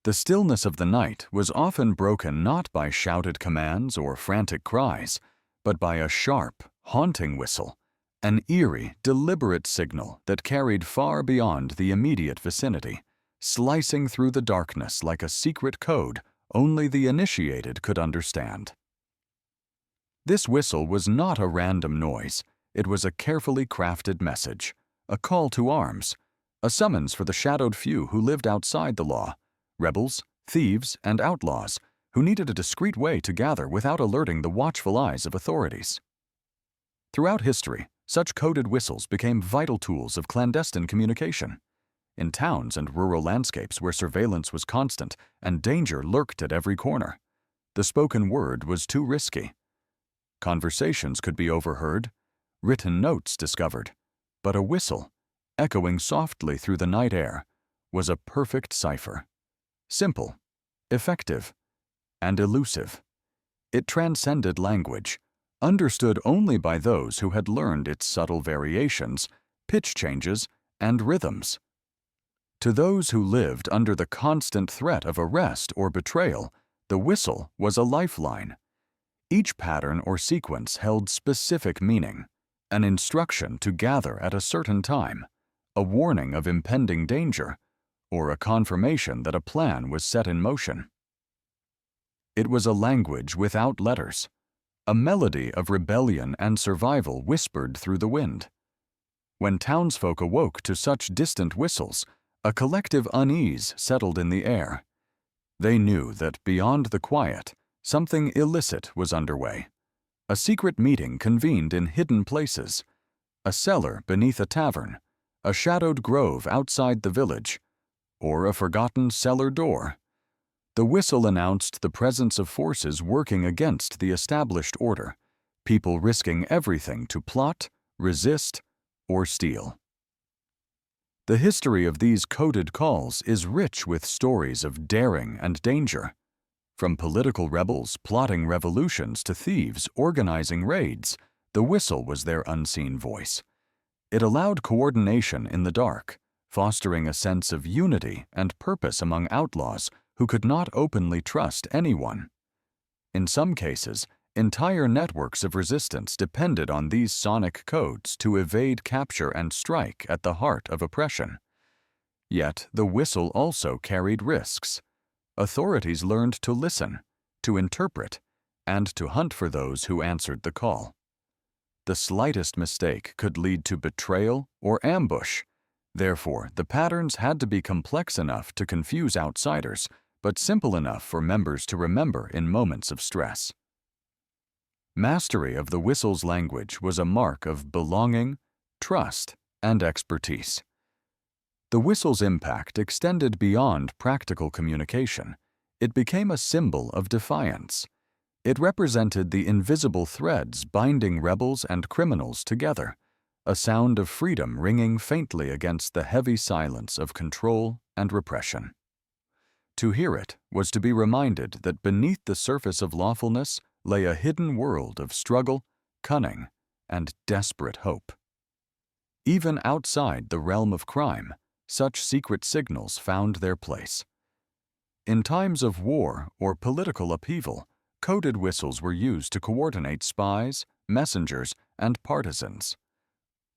The stillness of the night was often broken not by shouted commands or frantic cries, but by a sharp, haunting whistle, an eerie, deliberate signal that carried far beyond the immediate vicinity, slicing through the darkness like a secret code only the initiated could understand. This whistle was not a random noise. It was a carefully crafted message, a call to arms, a summons for the shadowed few who lived outside the law, rebels, thieves, and outlaws who needed a discreet way to gather without alerting the watchful eyes of authorities. Throughout history, such coded whistles became vital tools of clandestine communication. In towns and rural landscapes where surveillance was constant and danger lurked at every corner, the spoken word was too risky. Conversations could be overheard, written notes discovered, but a whistle, echoing softly through the night air, was a perfect cipher. Simple, effective, and elusive. It transcended language, understood only by those who had learned its subtle variations, pitch changes, and rhythms. To those who lived under the constant threat of arrest or betrayal, the whistle was a lifeline. Each pattern or sequence held specific meaning, an instruction to gather at a certain time, a warning of impending danger, or a confirmation that a plan was set in motion. It was a language without letters, a melody of rebellion and survival whispered through the wind. When townsfolk awoke to such distant whistles, a collective unease settled in the air. They knew that beyond the quiet, something illicit was underway. A secret meeting convened in hidden places, a cellar beneath a tavern, a shadowed grove outside the village, or a forgotten cellar door. The whistle announced the presence of forces working against the established order, people risking everything to plot, resist, or steal. The history of these coded calls is rich with stories of daring and danger. From political rebels plotting revolutions to thieves organizing raids, the whistle was their unseen voice. It allowed coordination in the dark, fostering a sense of unity and purpose among outlaws who could not openly trust anyone. In some cases, entire networks of resistance depended on these sonic codes to evade capture and strike at the heart of oppression. Yet the whistle also carried risks. Authorities learned to listen, to interpret, and to hunt for those who answered the call. The slightest mistake could lead to betrayal or ambush. Therefore, the patterns had to be complex enough to confuse outsiders, but simple enough for members to remember in moments of stress. Mastery of the whistle's language was a mark of belonging, trust, and expertise. The whistle's impact extended beyond practical communication. It became a symbol of defiance. It represented the invisible threads binding rebels and criminals together, a sound of freedom ringing faintly against the heavy silence of control and repression. To hear it was to be reminded that beneath the surface of lawfulness lay a hidden world of struggle, cunning, and desperate hope. Even outside the realm of crime, such secret signals found their place. In times of war or political upheaval, coded whistles were used to coordinate spies, messengers, and partisans.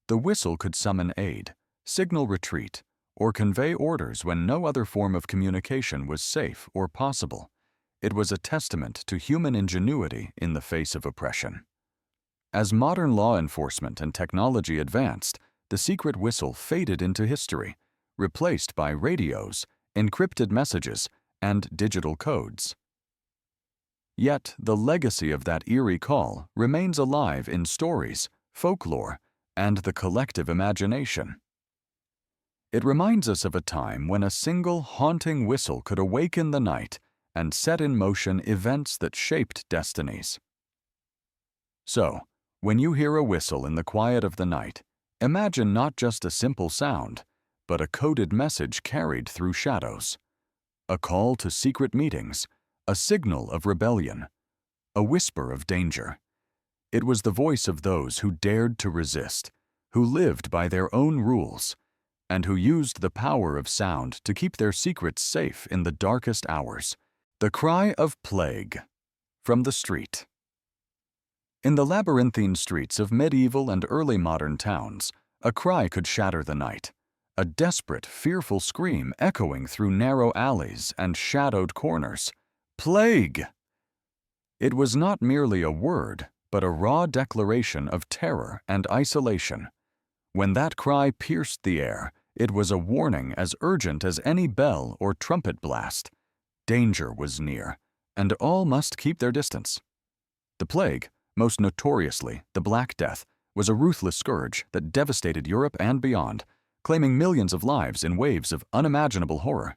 The whistle could summon aid, signal retreat, or convey orders when no other form of communication was safe or possible. It was a testament to human ingenuity in the face of oppression. As modern law enforcement and technology advanced, the secret whistle faded into history, replaced by radios, encrypted messages, and digital codes. Yet the legacy of that eerie call remains alive in stories, folklore, and the collective imagination. It reminds us of a time when a single haunting whistle could awaken the night and set in motion events that shaped destinies. So, when you hear a whistle in the quiet of the night, imagine not just a simple sound, but a coded message carried through shadows. A call to secret meetings, a signal of rebellion, a whisper of danger. It was the voice of those who dared to resist, who lived by their own rules, and who used the power of sound to keep their secrets safe in the darkest hours. The cry of plague from the street. In the labyrinthine streets of medieval and early modern towns, a cry could shatter the night, a desperate, fearful scream echoing through narrow alleys and shadowed corners. Plague! It was not merely a word, but a raw declaration of terror and isolation. When that cry pierced the air, It was a warning as urgent as any bell or trumpet blast. Danger was near, and all must keep their distance. The plague, most notoriously the Black Death, was a ruthless scourge that devastated Europe and beyond, claiming millions of lives in waves of unimaginable horror.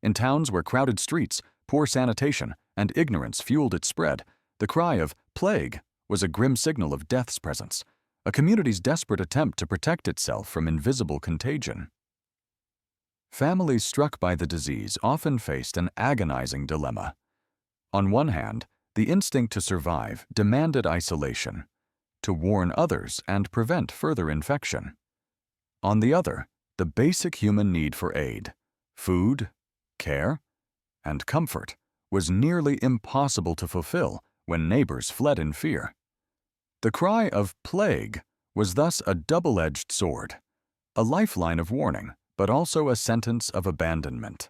In towns where crowded streets, poor sanitation, and ignorance fueled its spread, the cry of "plague" was a grim signal of death's presence, a community's desperate attempt to protect itself from invisible contagion. Families struck by the disease often faced an agonizing dilemma. On one hand, the instinct to survive demanded isolation, to warn others and prevent further infection. On the other, the basic human need for aid, food, care, and comfort was nearly impossible to fulfill when neighbors fled in fear. The cry of "plague" was thus a double-edged sword, a lifeline of warning, but also a sentence of abandonment.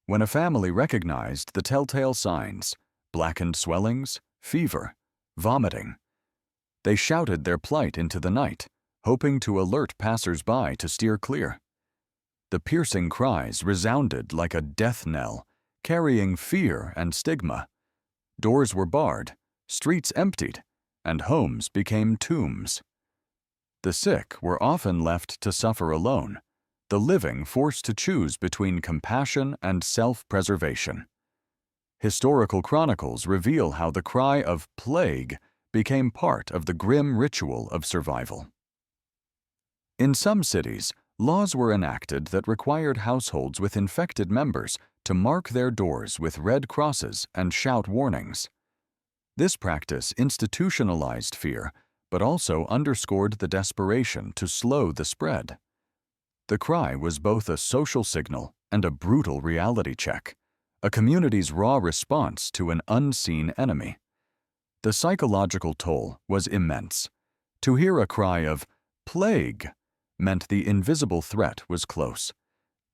When a family recognized the telltale signs, blackened swellings, fever, vomiting, they shouted their plight into the night, hoping to alert passers-by to steer clear. The piercing cries resounded like a death knell, carrying fear and stigma. Doors were barred, streets emptied, and homes became tombs. The sick were often left to suffer alone, the living forced to choose between compassion and self-preservation. Historical chronicles reveal how the cry of "plague" became part of the grim ritual of survival. In some cities, laws were enacted that required households with infected members to mark their doors with red crosses and shout warnings. This practice institutionalized fear, but also underscored the desperation to slow the spread. The cry was both a social signal and a brutal reality check, a community's raw response to an unseen enemy. The psychological toll was immense. To hear a cry of "plague" meant the invisible threat was close.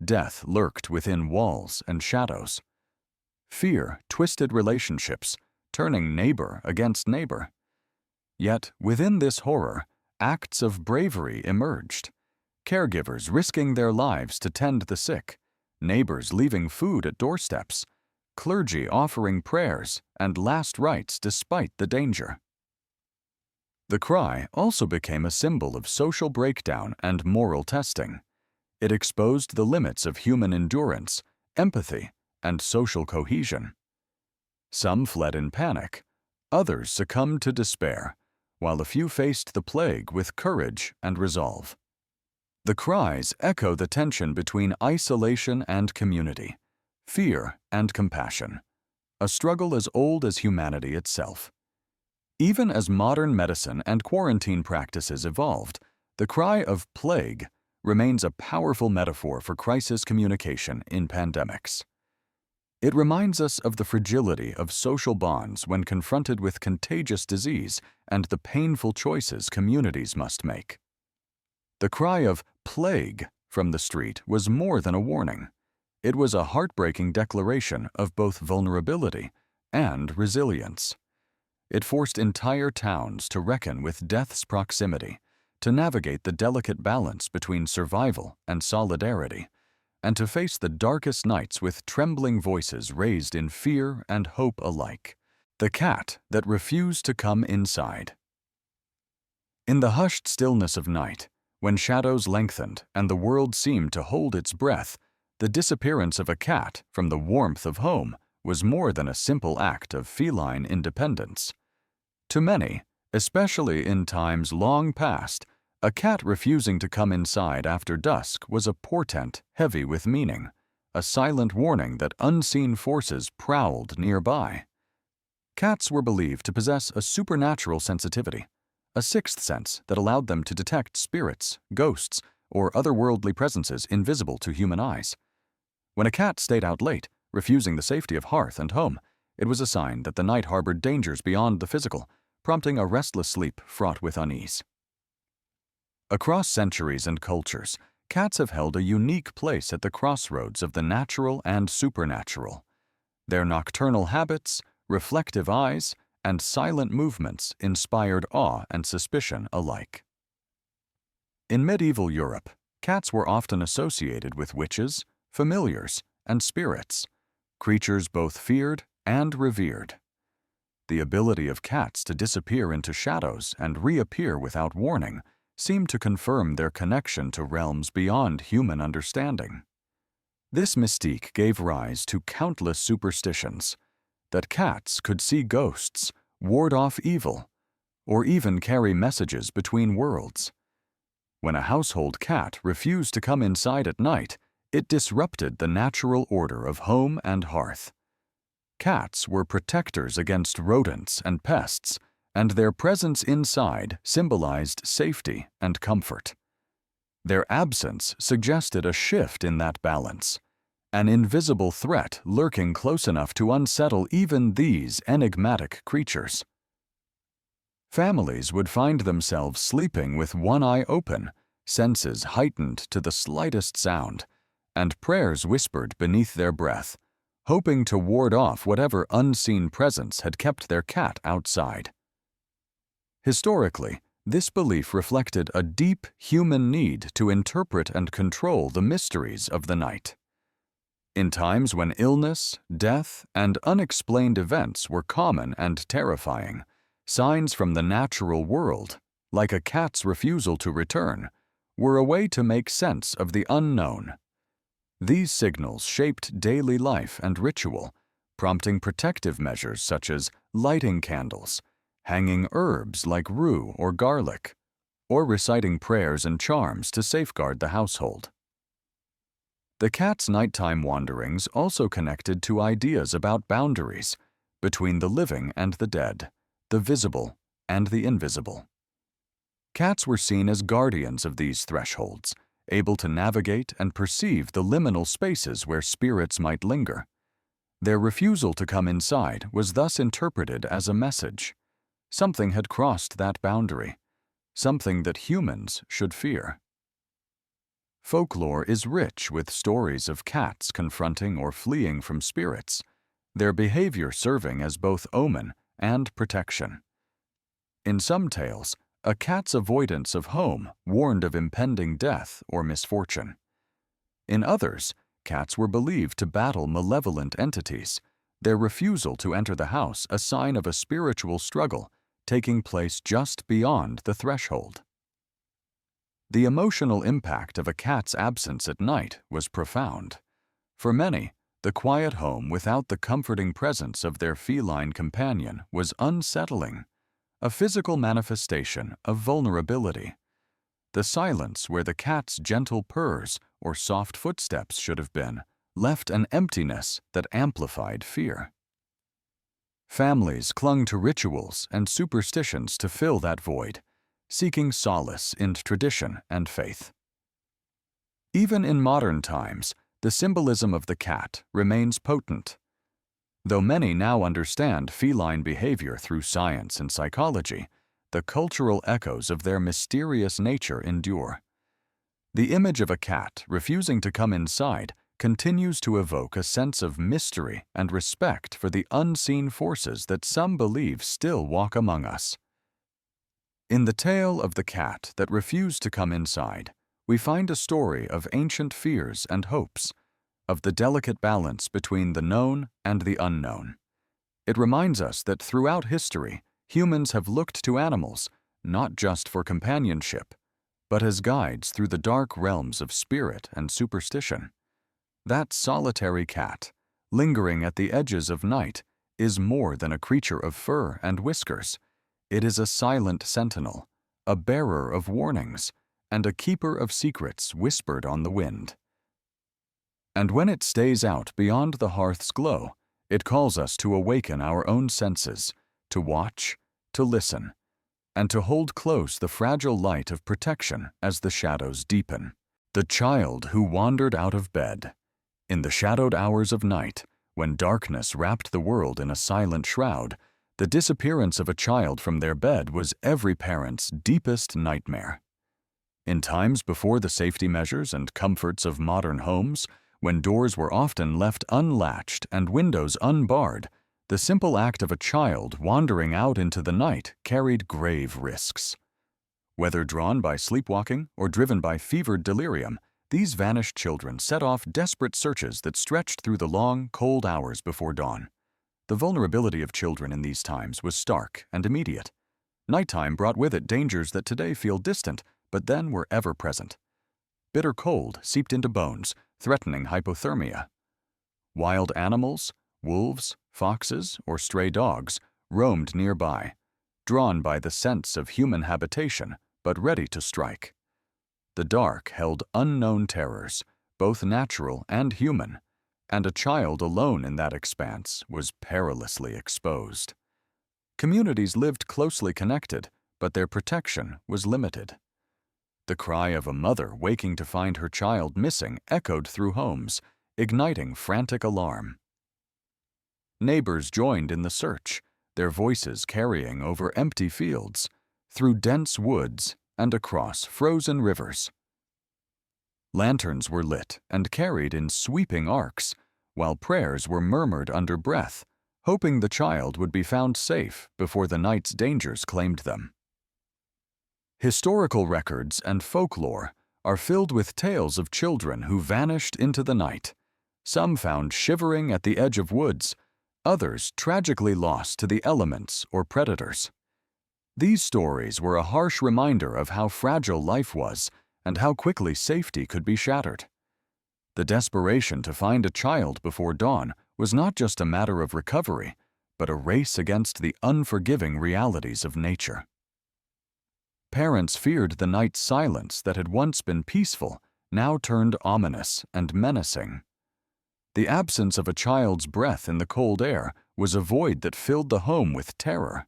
Death lurked within walls and shadows. Fear twisted relationships, turning neighbor against neighbor. Yet, within this horror, acts of bravery emerged. Caregivers risking their lives to tend the sick, neighbors leaving food at doorsteps, clergy offering prayers and last rites despite the danger. The cry also became a symbol of social breakdown and moral testing. It exposed the limits of human endurance, empathy, and social cohesion. Some fled in panic, others succumbed to despair, while a few faced the plague with courage and resolve. The cries echo the tension between isolation and community, fear and compassion, a struggle as old as humanity itself. Even as modern medicine and quarantine practices evolved, the cry of "plague" remains a powerful metaphor for crisis communication in pandemics. It reminds us of the fragility of social bonds when confronted with contagious disease and the painful choices communities must make. The cry of "plague" from the street was more than a warning. It was a heartbreaking declaration of both vulnerability and resilience. It forced entire towns to reckon with death's proximity, to navigate the delicate balance between survival and solidarity, and to face the darkest nights with trembling voices raised in fear and hope alike. The cat that refused to come inside. In the hushed stillness of night, when shadows lengthened and the world seemed to hold its breath, the disappearance of a cat from the warmth of home was more than a simple act of feline independence. To many, especially in times long past, a cat refusing to come inside after dusk was a portent heavy with meaning, a silent warning that unseen forces prowled nearby. Cats were believed to possess a supernatural sensitivity, a sixth sense that allowed them to detect spirits, ghosts, or otherworldly presences invisible to human eyes. When a cat stayed out late, refusing the safety of hearth and home, it was a sign that the night harbored dangers beyond the physical, prompting a restless sleep fraught with unease. Across centuries and cultures, cats have held a unique place at the crossroads of the natural and supernatural. Their nocturnal habits, reflective eyes, and silent movements inspired awe and suspicion alike. In medieval Europe, Cats were often associated with witches, familiars, and spirits, creatures both feared and revered. The ability of cats to disappear into shadows and reappear without warning seemed to confirm their connection to realms beyond human understanding. This mystique gave rise to countless superstitions that cats could see ghosts, ward off evil, or even carry messages between worlds. When a household cat refused to come inside at night, it disrupted the natural order of home and hearth. Cats were protectors against rodents and pests, and their presence inside symbolized safety and comfort. Their absence suggested a shift in that balance, an invisible threat lurking close enough to unsettle even these enigmatic creatures. Families would find themselves sleeping with one eye open, senses heightened to the slightest sound, and prayers whispered beneath their breath, hoping to ward off whatever unseen presence had kept their cat outside. Historically, this belief reflected a deep human need to interpret and control the mysteries of the night. In times when illness, death, and unexplained events were common and terrifying, signs from the natural world, like a cat's refusal to return, were a way to make sense of the unknown. These signals shaped daily life and ritual, prompting protective measures such as lighting candles, hanging herbs like rue or garlic, or reciting prayers and charms to safeguard the household. The cat's nighttime wanderings also connected to ideas about boundaries between the living and the dead, the visible and the invisible. Cats were seen as guardians of these thresholds, able to navigate and perceive the liminal spaces where spirits might linger. Their refusal to come inside was thus interpreted as a message. Something had crossed that boundary, something that humans should fear. Folklore is rich with stories of cats confronting or fleeing from spirits, their behavior serving as both omen and protection. In some tales, a cat's avoidance of home warned of impending death or misfortune. In others, cats were believed to battle malevolent entities, their refusal to enter the house a sign of a spiritual struggle taking place just beyond the threshold. The emotional impact of a cat's absence at night was profound. For many, the quiet home without the comforting presence of their feline companion was unsettling, a physical manifestation of vulnerability. The silence where the cat's gentle purrs or soft footsteps should have been left an emptiness that amplified fear. Families clung to rituals and superstitions to fill that void, seeking solace in tradition and faith. Even in modern times, the symbolism of the cat remains potent. Though many now understand feline behavior through science and psychology, the cultural echoes of their mysterious nature endure. The image of a cat refusing to come inside continues to evoke a sense of mystery and respect for the unseen forces that some believe still walk among us. In the tale of the cat that refused to come inside, we find a story of ancient fears and hopes, of the delicate balance between the known and the unknown. It reminds us that throughout history, humans have looked to animals not just for companionship, but as guides through the dark realms of spirit and superstition. That solitary cat, lingering at the edges of night, is more than a creature of fur and whiskers. It is a silent sentinel, a bearer of warnings, and a keeper of secrets whispered on the wind. And when it stays out beyond the hearth's glow, it calls us to awaken our own senses, to watch, to listen, and to hold close the fragile light of protection as the shadows deepen. The child who wandered out of bed. In the shadowed hours of night, when darkness wrapped the world in a silent shroud, the disappearance of a child from their bed was every parent's deepest nightmare. In times before the safety measures and comforts of modern homes, when doors were often left unlatched and windows unbarred, the simple act of a child wandering out into the night carried grave risks. Whether drawn by sleepwalking or driven by fevered delirium, these vanished children set off desperate searches that stretched through the long, cold hours before dawn. The vulnerability of children in these times was stark and immediate. Nighttime brought with it dangers that today feel distant, but then were ever present. Bitter cold seeped into bones, threatening hypothermia. Wild animals, wolves, foxes, or stray dogs, roamed nearby, drawn by the sense of human habitation, but ready to strike. The dark held unknown terrors, both natural and human, and a child alone in that expanse was perilously exposed. Communities lived closely connected, but their protection was limited. The cry of a mother waking to find her child missing echoed through homes, igniting frantic alarm. Neighbors joined in the search, their voices carrying over empty fields, through dense woods, and across frozen rivers. Lanterns were lit and carried in sweeping arcs, while prayers were murmured under breath, hoping the child would be found safe before the night's dangers claimed them. Historical records and folklore are filled with tales of children who vanished into the night, some found shivering at the edge of woods, others tragically lost to the elements or predators. These stories were a harsh reminder of how fragile life was and how quickly safety could be shattered. The desperation to find a child before dawn was not just a matter of recovery, but a race against the unforgiving realities of nature. Parents feared the night's silence that had once been peaceful, now turned ominous and menacing. The absence of a child's breath in the cold air was a void that filled the home with terror.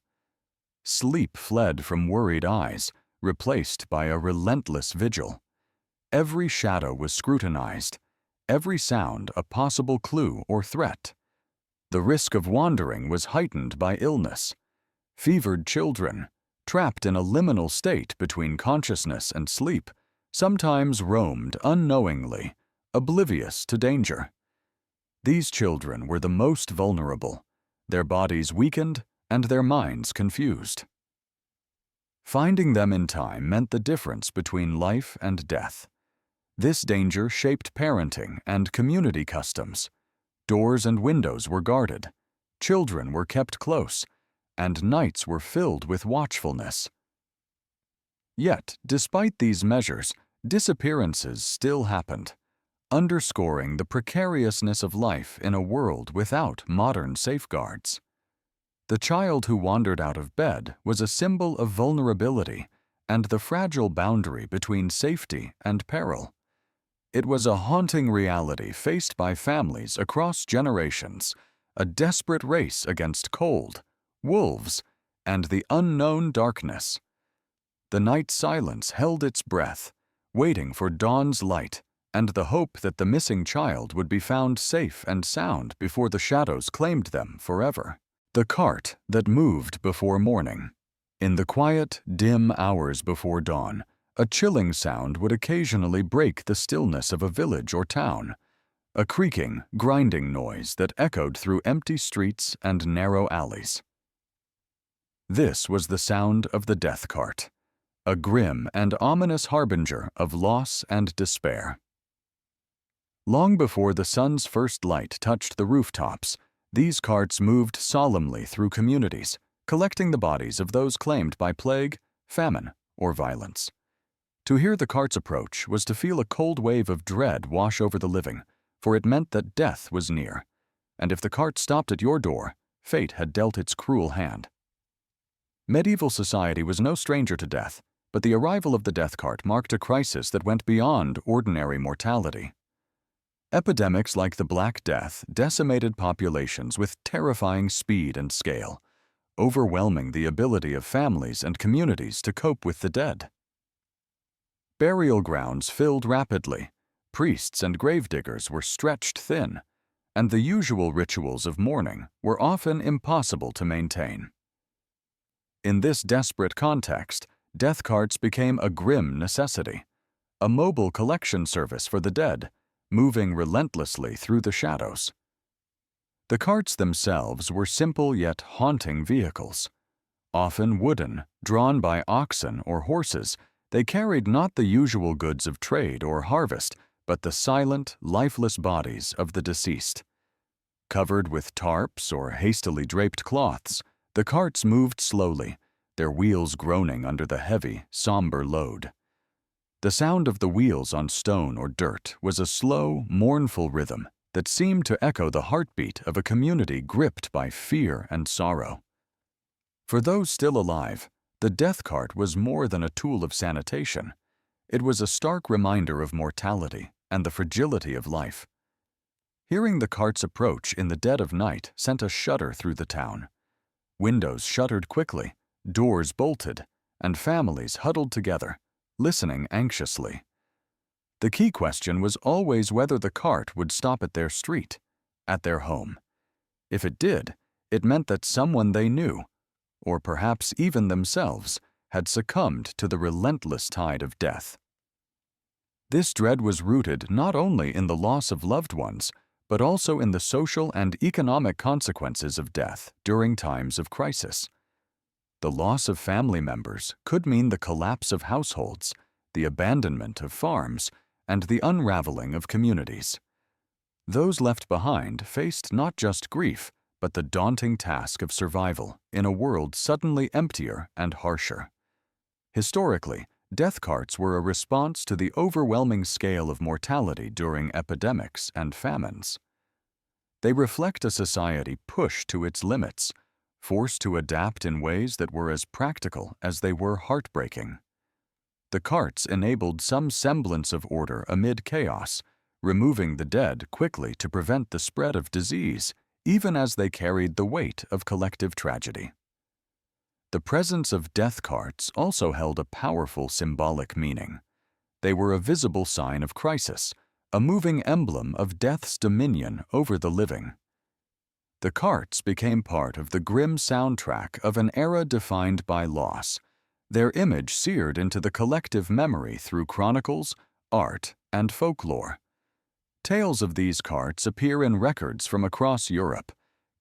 Sleep fled from worried eyes, replaced by a relentless vigil. Every shadow was scrutinized, every sound a possible clue or threat. The risk of wandering was heightened by illness. Fevered children, trapped in a liminal state between consciousness and sleep, sometimes roamed unknowingly, oblivious to danger. These children were the most vulnerable, their bodies weakened and their minds confused. Finding them in time meant the difference between life and death. This danger shaped parenting and community customs. Doors and windows were guarded, children were kept close, and nights were filled with watchfulness. Yet, despite these measures, disappearances still happened, underscoring the precariousness of life in a world without modern safeguards. The child who wandered out of bed was a symbol of vulnerability and the fragile boundary between safety and peril. It was a haunting reality faced by families across generations, a desperate race against cold, wolves, and the unknown darkness. The night silence held its breath, waiting for dawn's light and the hope that the missing child would be found safe and sound before the shadows claimed them forever. The cart that moved before morning. In the quiet, dim hours before dawn, a chilling sound would occasionally break the stillness of a village or town, a creaking, grinding noise that echoed through empty streets and narrow alleys. This was the sound of the death cart, a grim and ominous harbinger of loss and despair. Long before the sun's first light touched the rooftops, these carts moved solemnly through communities, collecting the bodies of those claimed by plague, famine, or violence. To hear the carts approach was to feel a cold wave of dread wash over the living, for it meant that death was near, and if the cart stopped at your door, fate had dealt its cruel hand. Medieval society was no stranger to death, but the arrival of the death cart marked a crisis that went beyond ordinary mortality. Epidemics like the Black Death decimated populations with terrifying speed and scale, overwhelming the ability of families and communities to cope with the dead. Burial grounds filled rapidly, priests and gravediggers were stretched thin, and the usual rituals of mourning were often impossible to maintain. In this desperate context, death carts became a grim necessity, a mobile collection service for the dead, moving relentlessly through the shadows. The carts themselves were simple yet haunting vehicles. Often wooden, drawn by oxen or horses, they carried not the usual goods of trade or harvest, but the silent, lifeless bodies of the deceased. Covered with tarps or hastily draped cloths, the carts moved slowly, their wheels groaning under the heavy, somber load. The sound of the wheels on stone or dirt was a slow, mournful rhythm that seemed to echo the heartbeat of a community gripped by fear and sorrow. For those still alive, the death cart was more than a tool of sanitation. It was a stark reminder of mortality and the fragility of life. Hearing the cart's approach in the dead of night sent a shudder through the town. Windows shuttered quickly, doors bolted, and families huddled together, listening anxiously. The key question was always whether the cart would stop at their street, at their home. If it did, it meant that someone they knew, or perhaps even themselves, had succumbed to the relentless tide of death. This dread was rooted not only in the loss of loved ones, but also in the social and economic consequences of death during times of crisis. The loss of family members could mean the collapse of households, the abandonment of farms, and the unraveling of communities. Those left behind faced not just grief, but the daunting task of survival in a world suddenly emptier and harsher. Historically, death carts were a response to the overwhelming scale of mortality during epidemics and famines. They reflect a society pushed to its limits, forced to adapt in ways that were as practical as they were heartbreaking. The carts enabled some semblance of order amid chaos, removing the dead quickly to prevent the spread of disease, even as they carried the weight of collective tragedy. The presence of death carts also held a powerful symbolic meaning. They were a visible sign of crisis, a moving emblem of death's dominion over the living. The carts became part of the grim soundtrack of an era defined by loss, their image seared into the collective memory through chronicles, art, and folklore. Tales of these carts appear in records from across Europe,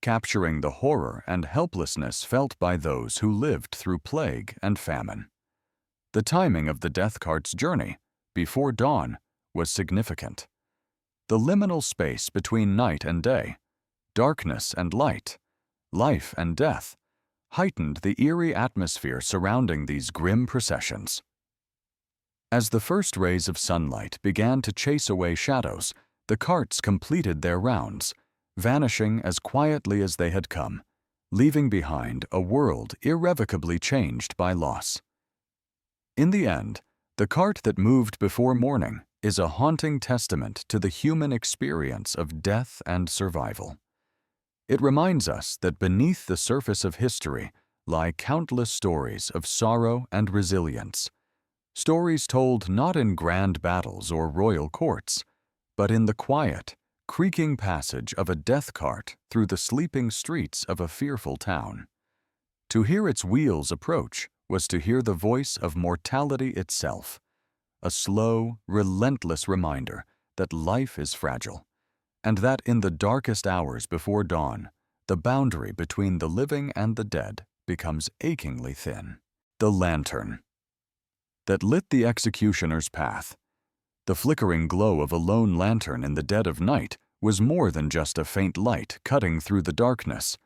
capturing the horror and helplessness felt by those who lived through plague and famine. The timing of the death cart's journey, before dawn, was significant. The liminal space between night and day, darkness and light, life and death, heightened the eerie atmosphere surrounding these grim processions. As the first rays of sunlight began to chase away shadows, the carts completed their rounds, vanishing as quietly as they had come, leaving behind a world irrevocably changed by loss. In the end, the cart that moved before morning is a haunting testament to the human experience of death and survival. It reminds us that beneath the surface of history lie countless stories of sorrow and resilience, stories told not in grand battles or royal courts, but in the quiet, creaking passage of a death cart through the sleeping streets of a fearful town. To hear its wheels approach was to hear the voice of mortality itself, a slow, relentless reminder that life is fragile, and that in the darkest hours before dawn, the boundary between the living and the dead becomes achingly thin. The lantern that lit the executioner's path. The flickering glow of a lone lantern in the dead of night was more than just a faint light cutting through the darkness.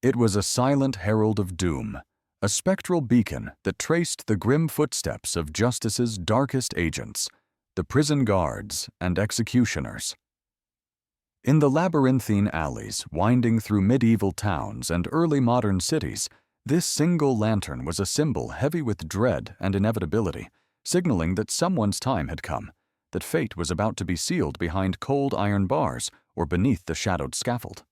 It was a silent herald of doom, a spectral beacon that traced the grim footsteps of justice's darkest agents, the prison guards and executioners. In the labyrinthine alleys winding through medieval towns and early modern cities, this single lantern was a symbol heavy with dread and inevitability, signaling that someone's time had come, that fate was about to be sealed behind cold iron bars or beneath the shadowed scaffold.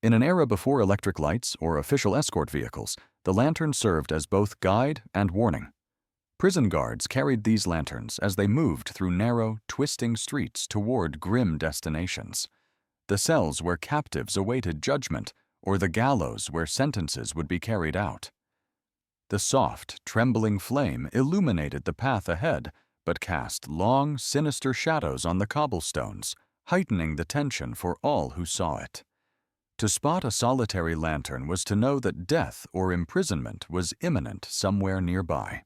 In an era before electric lights or official escort vehicles, the lantern served as both guide and warning. Prison guards carried these lanterns as they moved through narrow, twisting streets toward grim destinations. The cells where captives awaited judgment, or the gallows where sentences would be carried out. The soft, trembling flame illuminated the path ahead, but cast long, sinister shadows on the cobblestones, heightening the tension for all who saw it. To spot a solitary lantern was to know that death or imprisonment was imminent somewhere nearby.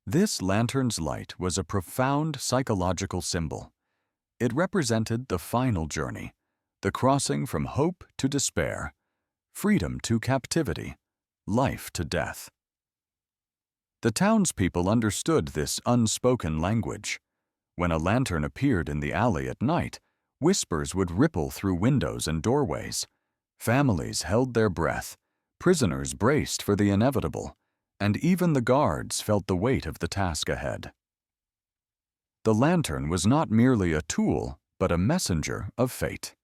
This lantern's light was a profound psychological symbol. It represented the final journey, the crossing from hope to despair, freedom to captivity, life to death. The townspeople understood this unspoken language. When a lantern appeared in the alley at night, whispers would ripple through windows and doorways. Families held their breath, prisoners braced for the inevitable, and even the guards felt the weight of the task ahead. The lantern was not merely a tool, but a messenger of fate.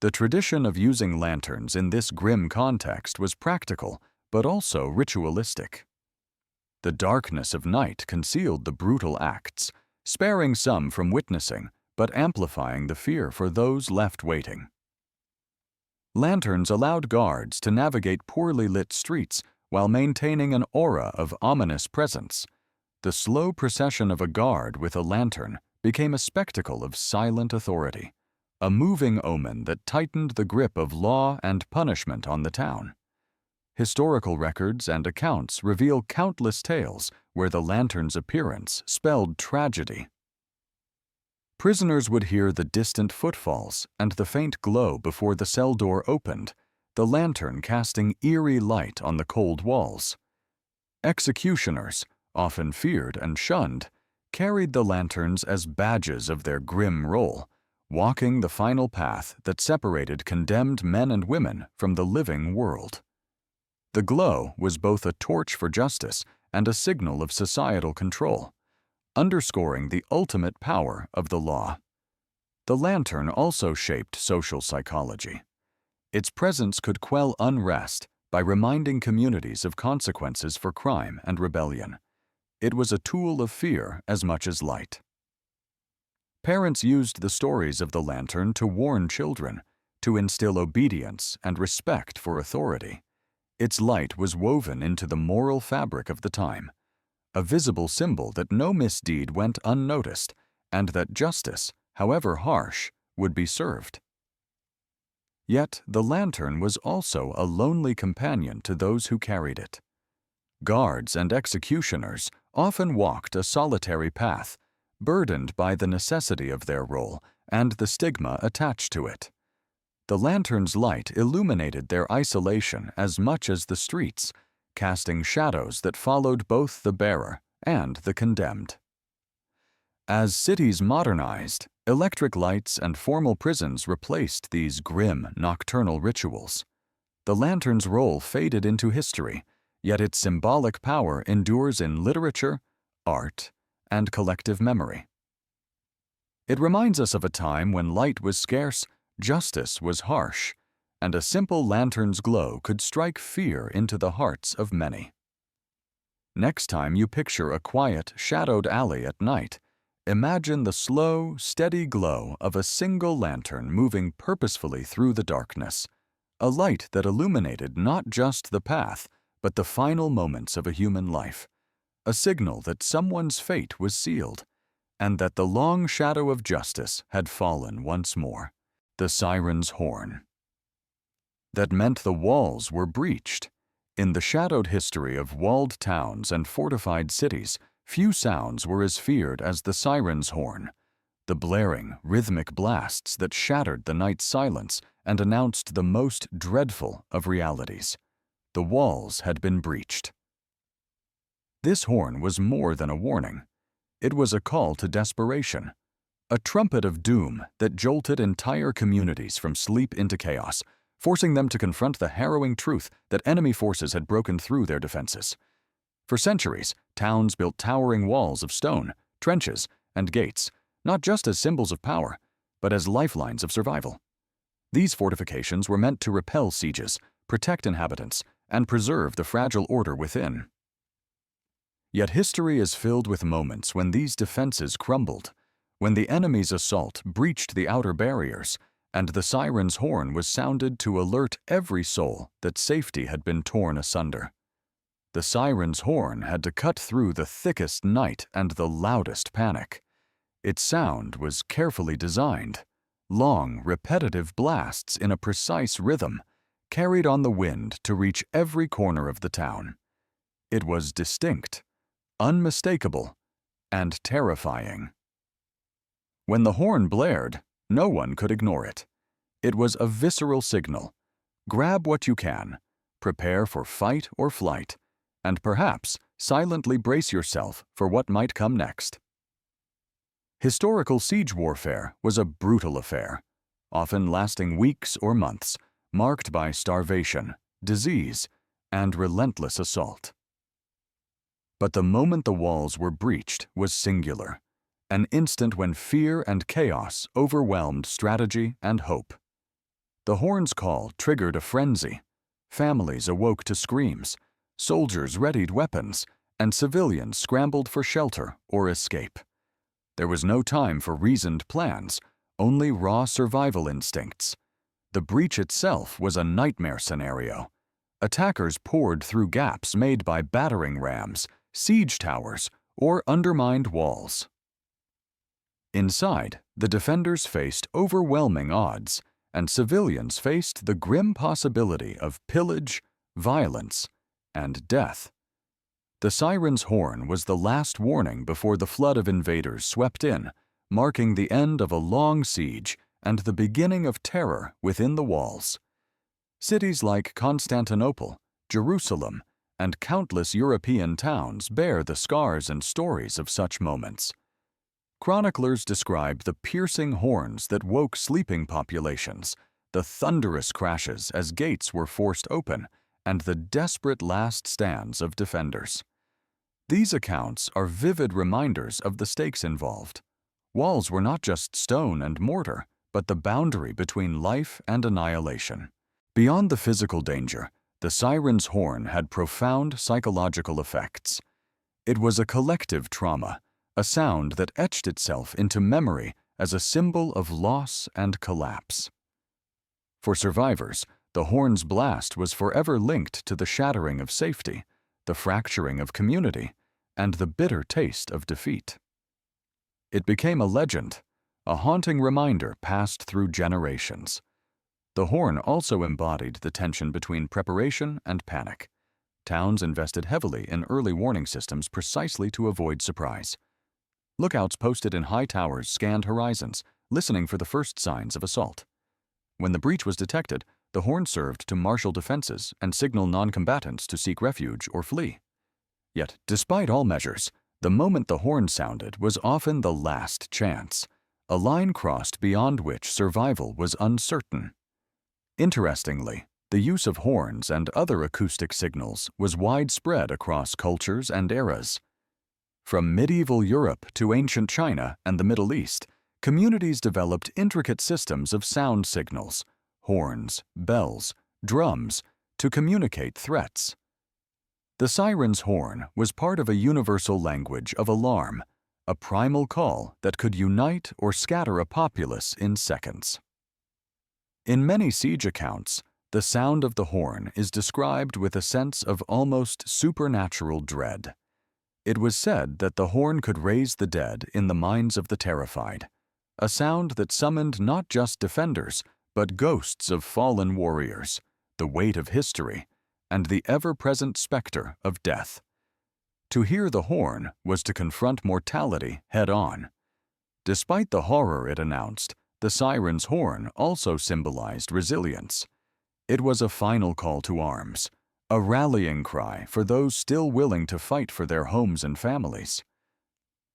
The tradition of using lanterns in this grim context was practical, but also ritualistic. The darkness of night concealed the brutal acts, sparing some from witnessing, but amplifying the fear for those left waiting. Lanterns allowed guards to navigate poorly lit streets while maintaining an aura of ominous presence. The slow procession of a guard with a lantern became a spectacle of silent authority, a moving omen that tightened the grip of law and punishment on the town. Historical records and accounts reveal countless tales where the lantern's appearance spelled tragedy. Prisoners would hear the distant footfalls and the faint glow before the cell door opened, the lantern casting eerie light on the cold walls. Executioners, often feared and shunned, carried the lanterns as badges of their grim role, walking the final path that separated condemned men and women from the living world. The glow was both a torch for justice and a signal of societal control, underscoring the ultimate power of the law. The lantern also shaped social psychology. Its presence could quell unrest by reminding communities of consequences for crime and rebellion. It was a tool of fear as much as light. Parents used the stories of the lantern to warn children, to instill obedience and respect for authority. Its light was woven into the moral fabric of the time, a visible symbol that no misdeed went unnoticed and that justice, however harsh, would be served. Yet the lantern was also a lonely companion to those who carried it. Guards and executioners often walked a solitary path, burdened by the necessity of their role and the stigma attached to it. The lantern's light illuminated their isolation as much as the streets, casting shadows that followed both the bearer and the condemned. As cities modernized, electric lights and formal prisons replaced these grim, nocturnal rituals. The lantern's role faded into history, yet its symbolic power endures in literature, art, and collective memory. It reminds us of a time when light was scarce, justice was harsh, and a simple lantern's glow could strike fear into the hearts of many. Next time you picture a quiet, shadowed alley at night, imagine the slow, steady glow of a single lantern moving purposefully through the darkness, a light that illuminated not just the path, but the final moments of a human life, a signal that someone's fate was sealed, and that the long shadow of justice had fallen once more. The siren's horn. That meant the walls were breached. In the shadowed history of walled towns and fortified cities, few sounds were as feared as the siren's horn, the blaring, rhythmic blasts that shattered the night's silence and announced the most dreadful of realities. The walls had been breached. This horn was more than a warning. It was a call to desperation, a trumpet of doom that jolted entire communities from sleep into chaos, forcing them to confront the harrowing truth that enemy forces had broken through their defenses. For centuries, towns built towering walls of stone, trenches, and gates, not just as symbols of power, but as lifelines of survival. These fortifications were meant to repel sieges, protect inhabitants, and preserve the fragile order within. Yet history is filled with moments when these defenses crumbled, when the enemy's assault breached the outer barriers, and the siren's horn was sounded to alert every soul that safety had been torn asunder. The siren's horn had to cut through the thickest night and the loudest panic. Its sound was carefully designed, long, repetitive blasts in a precise rhythm, carried on the wind to reach every corner of the town. It was distinct, unmistakable, and terrifying. When the horn blared, no one could ignore it. It was a visceral signal. Grab what you can, prepare for fight or flight, and perhaps silently brace yourself for what might come next. Historical siege warfare was a brutal affair, often lasting weeks or months, marked by starvation, disease, and relentless assault. But the moment the walls were breached was singular, an instant when fear and chaos overwhelmed strategy and hope. The horn's call triggered a frenzy. Families awoke to screams, soldiers readied weapons, and civilians scrambled for shelter or escape. There was no time for reasoned plans, only raw survival instincts. The breach itself was a nightmare scenario. Attackers poured through gaps made by battering rams, siege towers, or undermined walls. Inside, the defenders faced overwhelming odds, and civilians faced the grim possibility of pillage, violence, and death. The siren's horn was the last warning before the flood of invaders swept in, marking the end of a long siege and the beginning of terror within the walls. Cities like Constantinople, Jerusalem, and countless European towns bear the scars and stories of such moments. Chroniclers describe the piercing horns that woke sleeping populations, the thunderous crashes as gates were forced open, and the desperate last stands of defenders. These accounts are vivid reminders of the stakes involved. Walls were not just stone and mortar, but the boundary between life and annihilation. Beyond the physical danger, the siren's horn had profound psychological effects. It was a collective trauma, a sound that etched itself into memory as a symbol of loss and collapse. For survivors, the horn's blast was forever linked to the shattering of safety, the fracturing of community, and the bitter taste of defeat. It became a legend, a haunting reminder passed through generations. The horn also embodied the tension between preparation and panic. Towns invested heavily in early warning systems precisely to avoid surprise. Lookouts posted in high towers scanned horizons, listening for the first signs of assault. When the breach was detected, the horn served to marshal defenses and signal non-combatants to seek refuge or flee. Yet, despite all measures, the moment the horn sounded was often the last chance, a line crossed beyond which survival was uncertain. Interestingly, the use of horns and other acoustic signals was widespread across cultures and eras. From medieval Europe to ancient China and the Middle East, communities developed intricate systems of sound signals, horns, bells, drums, to communicate threats. The siren's horn was part of a universal language of alarm, a primal call that could unite or scatter a populace in seconds. In many siege accounts, the sound of the horn is described with a sense of almost supernatural dread. It was said that the horn could raise the dead in the minds of the terrified, a sound that summoned not just defenders, but ghosts of fallen warriors, the weight of history, and the ever-present specter of death. To hear the horn was to confront mortality head-on. Despite the horror it announced, the siren's horn also symbolized resilience. It was a final call to arms, a rallying cry for those still willing to fight for their homes and families.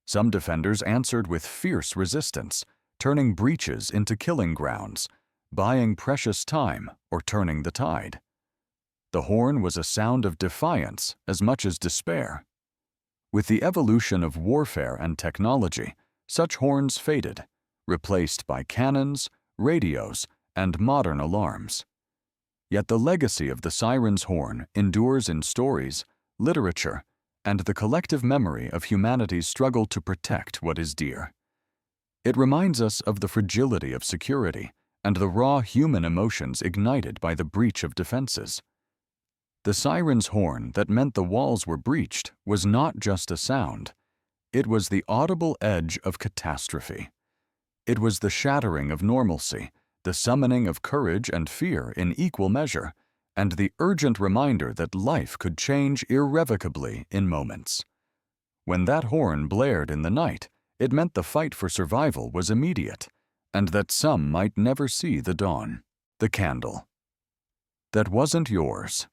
Some defenders answered with fierce resistance, turning breaches into killing grounds, buying precious time or turning the tide. The horn was a sound of defiance as much as despair. With the evolution of warfare and technology, such horns faded, replaced by cannons, radios, and modern alarms. Yet the legacy of the siren's horn endures in stories, literature, and the collective memory of humanity's struggle to protect what is dear. It reminds us of the fragility of security and the raw human emotions ignited by the breach of defenses. The siren's horn that meant the walls were breached was not just a sound. It was the audible edge of catastrophe. It was the shattering of normalcy, the summoning of courage and fear in equal measure, and the urgent reminder that life could change irrevocably in moments. When that horn blared in the night, it meant the fight for survival was immediate, and that some might never see the dawn. The candle. That wasn't yours.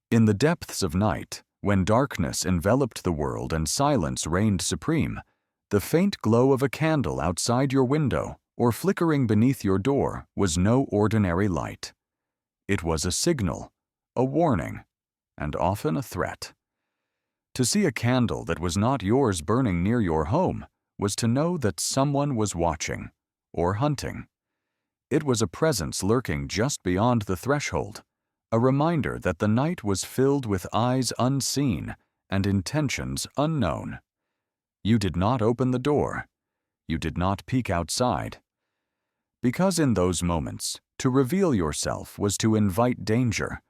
In the depths of night, when darkness enveloped the world and silence reigned supreme, the faint glow of a candle outside your window or flickering beneath your door was no ordinary light. It was a signal, a warning, and often a threat. To see a candle that was not yours burning near your home was to know that someone was watching or hunting. It was a presence lurking just beyond the threshold, a reminder that the night was filled with eyes unseen and intentions unknown. You did not open the door. You did not peek outside. Because in those moments, to reveal yourself was to invite danger,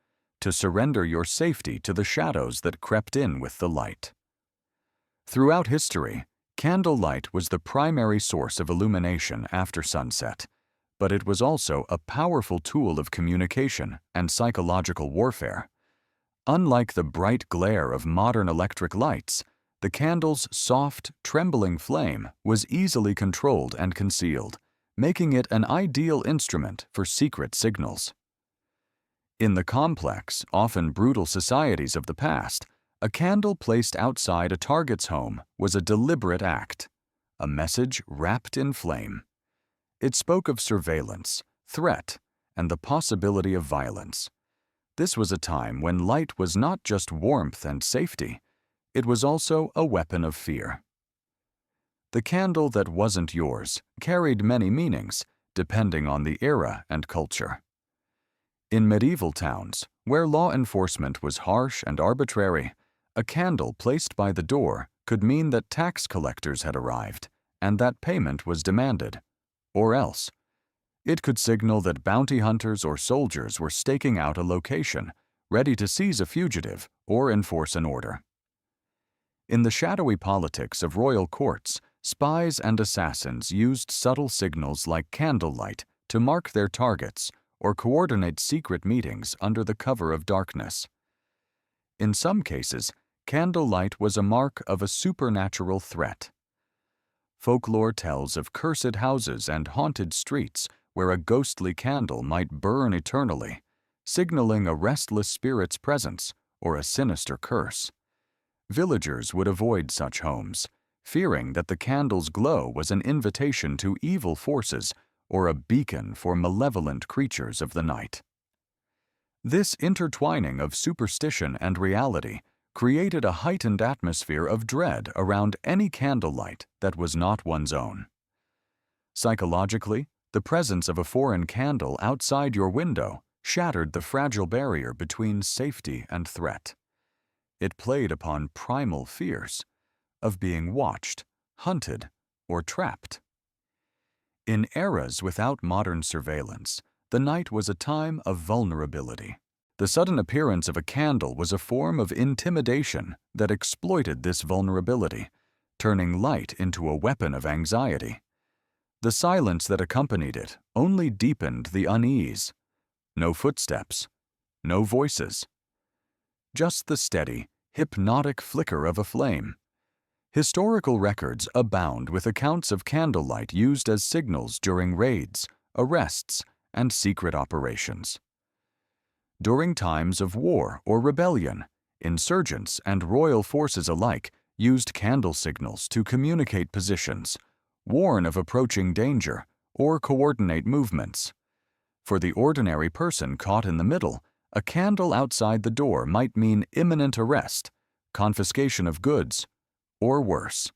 to surrender your safety to the shadows that crept in with the light. Throughout history, candlelight was the primary source of illumination after sunset, but it was also a powerful tool of communication and psychological warfare. Unlike the bright glare of modern electric lights, the candle's soft, trembling flame was easily controlled and concealed, making it an ideal instrument for secret signals. In the complex, often brutal societies of the past, a candle placed outside a target's home was a deliberate act, a message wrapped in flame. It spoke of surveillance, threat, and the possibility of violence. This was a time when light was not just warmth and safety, it was also a weapon of fear. The candle that wasn't yours carried many meanings, depending on the era and culture. In medieval towns, where law enforcement was harsh and arbitrary, a candle placed by the door could mean that tax collectors had arrived and that payment was demanded. Or else, it could signal that bounty hunters or soldiers were staking out a location, ready to seize a fugitive or enforce an order. In the shadowy politics of royal courts, spies and assassins used subtle signals like candlelight to mark their targets or coordinate secret meetings under the cover of darkness. In some cases, candlelight was a mark of a supernatural threat. Folklore tells of cursed houses and haunted streets where a ghostly candle might burn eternally, signaling a restless spirit's presence or a sinister curse. Villagers would avoid such homes, fearing that the candle's glow was an invitation to evil forces or a beacon for malevolent creatures of the night. This intertwining of superstition and reality created a heightened atmosphere of dread around any candlelight that was not one's own. Psychologically, the presence of a foreign candle outside your window shattered the fragile barrier between safety and threat. It played upon primal fears of being watched, hunted, or trapped. In eras without modern surveillance, the night was a time of vulnerability. The sudden appearance of a candle was a form of intimidation that exploited this vulnerability, turning light into a weapon of anxiety. The silence that accompanied it only deepened the unease. No footsteps, no voices. Just the steady, hypnotic flicker of a flame. Historical records abound with accounts of candlelight used as signals during raids, arrests, and secret operations. During times of war or rebellion, insurgents and royal forces alike used candle signals to communicate positions, warn of approaching danger, or coordinate movements. For the ordinary person caught in the middle, a candle outside the door might mean imminent arrest, confiscation of goods, or worse.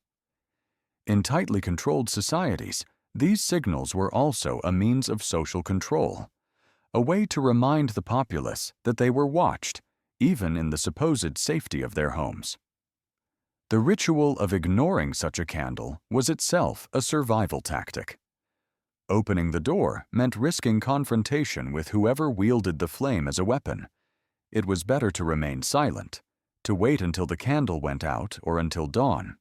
In tightly controlled societies, these signals were also a means of social control, a way to remind the populace that they were watched, even in the supposed safety of their homes. The ritual of ignoring such a candle was itself a survival tactic. Opening the door meant risking confrontation with whoever wielded the flame as a weapon. It was better to remain silent, to wait until the candle went out or until dawn.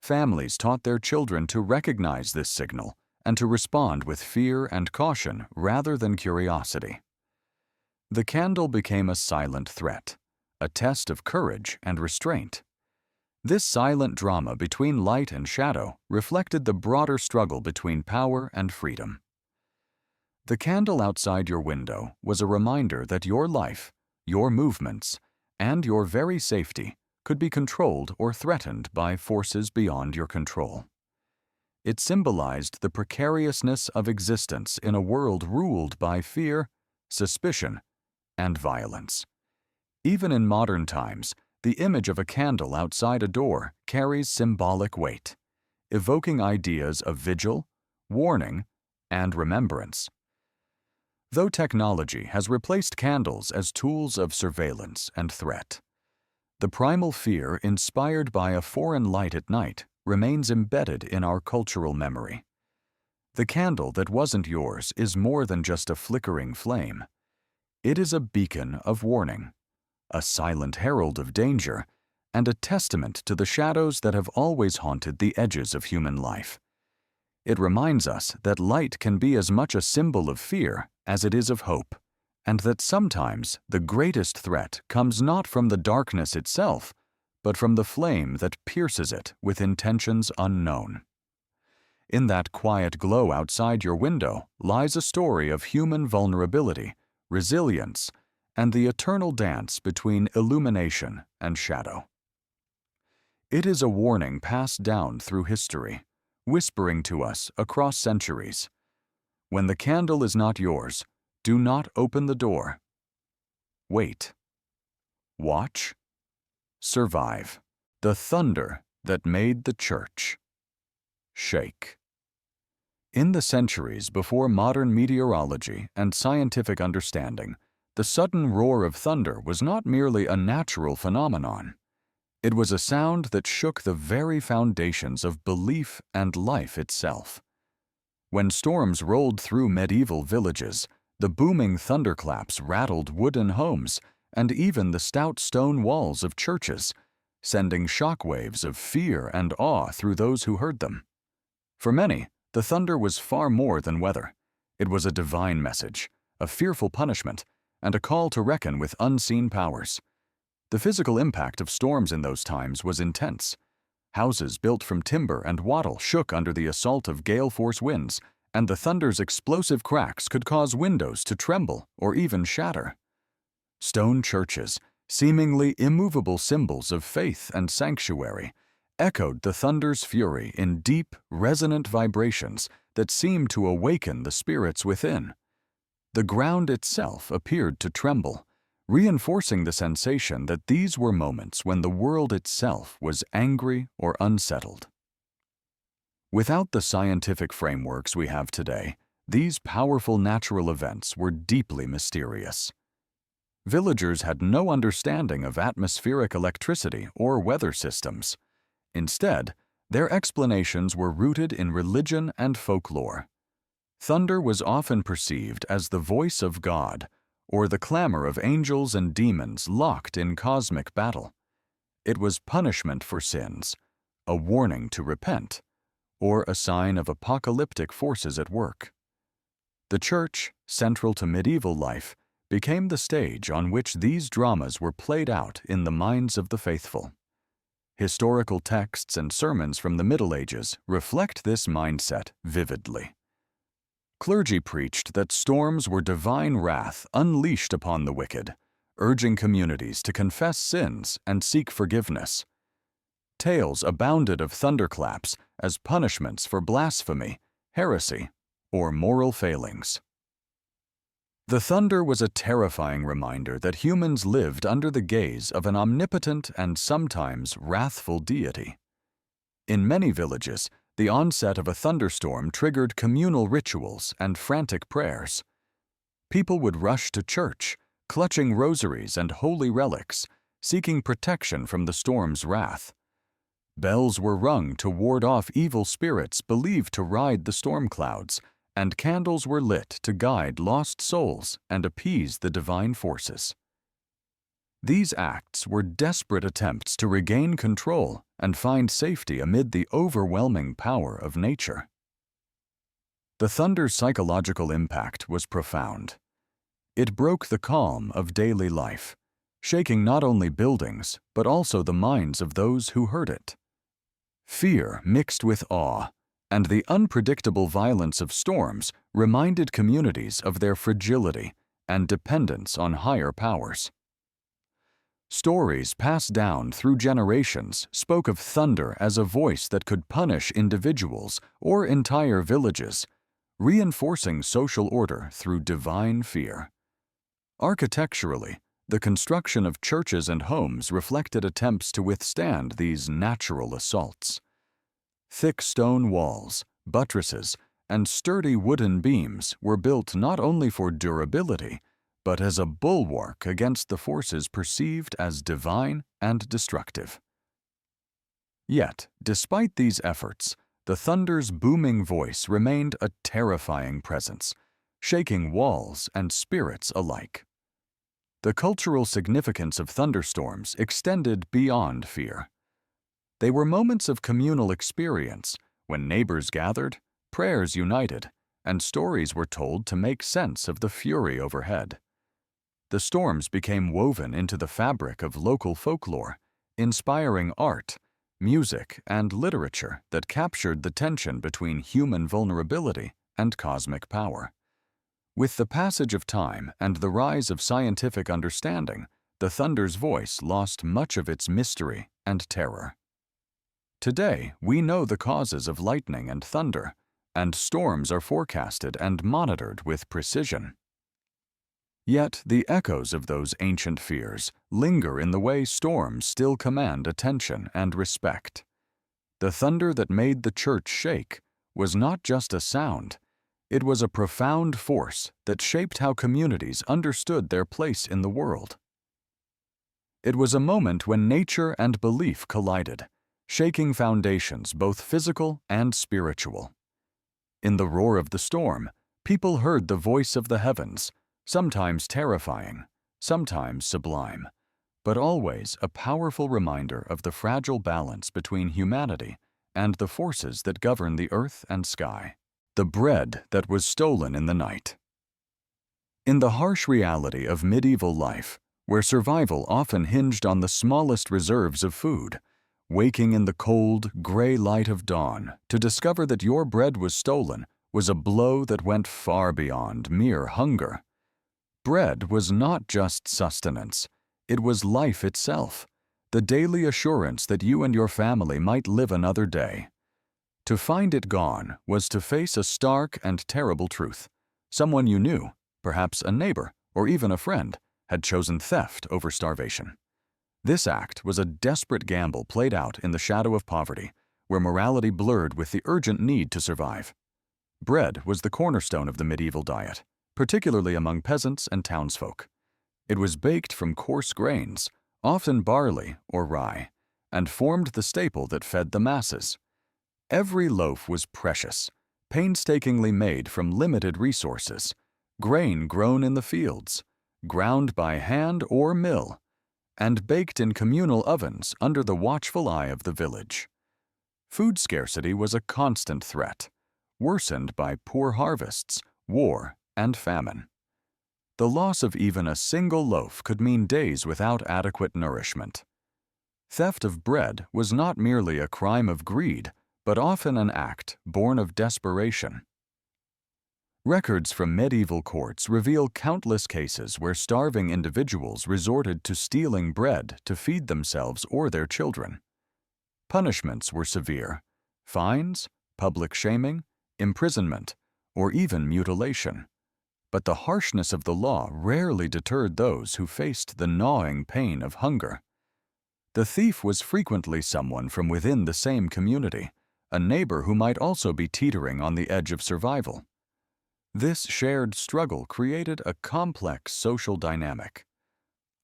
Families taught their children to recognize this signal and to respond with fear and caution rather than curiosity. The candle became a silent threat, a test of courage and restraint. This silent drama between light and shadow reflected the broader struggle between power and freedom. The candle outside your window was a reminder that your life, your movements, and your very safety could be controlled or threatened by forces beyond your control. It symbolized the precariousness of existence in a world ruled by fear, suspicion, and violence. Even in modern times, the image of a candle outside a door carries symbolic weight, evoking ideas of vigil, warning, and remembrance. Though technology has replaced candles as tools of surveillance and threat, the primal fear inspired by a foreign light at night remains embedded in our cultural memory. The candle that wasn't yours is more than just a flickering flame. It is a beacon of warning, a silent herald of danger, and a testament to the shadows that have always haunted the edges of human life. It reminds us that light can be as much a symbol of fear as it is of hope, and that sometimes the greatest threat comes not from the darkness itself, but from the flame that pierces it with intentions unknown. In that quiet glow outside your window lies a story of human vulnerability, resilience, and the eternal dance between illumination and shadow. It is a warning passed down through history, whispering to us across centuries. When the candle is not yours, do not open the door. Wait. Watch. Survive. The thunder that made the church shake. In the centuries before modern meteorology and scientific understanding, the sudden roar of thunder was not merely a natural phenomenon. It was a sound that shook the very foundations of belief and life itself. When storms rolled through medieval villages, the booming thunderclaps rattled wooden homes and even the stout stone walls of churches, sending shockwaves of fear and awe through those who heard them. For many, the thunder was far more than weather. It was a divine message, a fearful punishment, and a call to reckon with unseen powers. The physical impact of storms in those times was intense. Houses built from timber and wattle shook under the assault of gale-force winds, and the thunder's explosive cracks could cause windows to tremble or even shatter. Stone churches, seemingly immovable symbols of faith and sanctuary, echoed the thunder's fury in deep, resonant vibrations that seemed to awaken the spirits within. The ground itself appeared to tremble, reinforcing the sensation that these were moments when the world itself was angry or unsettled. Without the scientific frameworks we have today, these powerful natural events were deeply mysterious. Villagers had no understanding of atmospheric electricity or weather systems. Instead, their explanations were rooted in religion and folklore. Thunder was often perceived as the voice of God, or the clamor of angels and demons locked in cosmic battle. It was punishment for sins, a warning to repent, or a sign of apocalyptic forces at work. The church, central to medieval life, became the stage on which these dramas were played out in the minds of the faithful. Historical texts and sermons from the Middle Ages reflect this mindset vividly. Clergy preached that storms were divine wrath unleashed upon the wicked, urging communities to confess sins and seek forgiveness. Tales abounded of thunderclaps as punishments for blasphemy, heresy, or moral failings. The thunder was a terrifying reminder that humans lived under the gaze of an omnipotent and sometimes wrathful deity. In many villages, the onset of a thunderstorm triggered communal rituals and frantic prayers. People would rush to church, clutching rosaries and holy relics, seeking protection from the storm's wrath. Bells were rung to ward off evil spirits believed to ride the storm clouds, and candles were lit to guide lost souls and appease the divine forces. These acts were desperate attempts to regain control and find safety amid the overwhelming power of nature. The thunder's psychological impact was profound. It broke the calm of daily life, shaking not only buildings but also the minds of those who heard it. Fear mixed with awe, and the unpredictable violence of storms reminded communities of their fragility and dependence on higher powers. Stories passed down through generations spoke of thunder as a voice that could punish individuals or entire villages, reinforcing social order through divine fear. Architecturally, the construction of churches and homes reflected attempts to withstand these natural assaults. Thick stone walls, buttresses, and sturdy wooden beams were built not only for durability, but as a bulwark against the forces perceived as divine and destructive. Yet, despite these efforts, the thunder's booming voice remained a terrifying presence, shaking walls and spirits alike. The cultural significance of thunderstorms extended beyond fear. They were moments of communal experience when neighbors gathered, prayers united, and stories were told to make sense of the fury overhead. The storms became woven into the fabric of local folklore, inspiring art, music, and literature that captured the tension between human vulnerability and cosmic power. With the passage of time and the rise of scientific understanding, the thunder's voice lost much of its mystery and terror. Today, we know the causes of lightning and thunder, and storms are forecasted and monitored with precision. Yet the echoes of those ancient fears linger in the way storms still command attention and respect. The thunder that made the church shake was not just a sound, it was a profound force that shaped how communities understood their place in the world. It was a moment when nature and belief collided, shaking foundations both physical and spiritual. In the roar of the storm, people heard the voice of the heavens, sometimes terrifying, sometimes sublime, but always a powerful reminder of the fragile balance between humanity and the forces that govern the earth and sky. The bread that was stolen in the night. In the harsh reality of medieval life, where survival often hinged on the smallest reserves of food, waking in the cold, gray light of dawn to discover that your bread was stolen was a blow that went far beyond mere hunger. Bread was not just sustenance, it was life itself, the daily assurance that you and your family might live another day. To find it gone was to face a stark and terrible truth. Someone you knew, perhaps a neighbor or even a friend, had chosen theft over starvation. This act was a desperate gamble played out in the shadow of poverty, where morality blurred with the urgent need to survive. Bread was the cornerstone of the medieval diet, particularly among peasants and townsfolk. It was baked from coarse grains, often barley or rye, and formed the staple that fed the masses. Every loaf was precious, painstakingly made from limited resources, grain grown in the fields, ground by hand or mill, and baked in communal ovens under the watchful eye of the village. Food scarcity was a constant threat, worsened by poor harvests, war, and famine. The loss of even a single loaf could mean days without adequate nourishment. Theft of bread was not merely a crime of greed, but often an act born of desperation. Records from medieval courts reveal countless cases where starving individuals resorted to stealing bread to feed themselves or their children. Punishments were severe: fines, public shaming, imprisonment, or even mutilation. But the harshness of the law rarely deterred those who faced the gnawing pain of hunger. The thief was frequently someone from within the same community, a neighbor who might also be teetering on the edge of survival. This shared struggle created a complex social dynamic.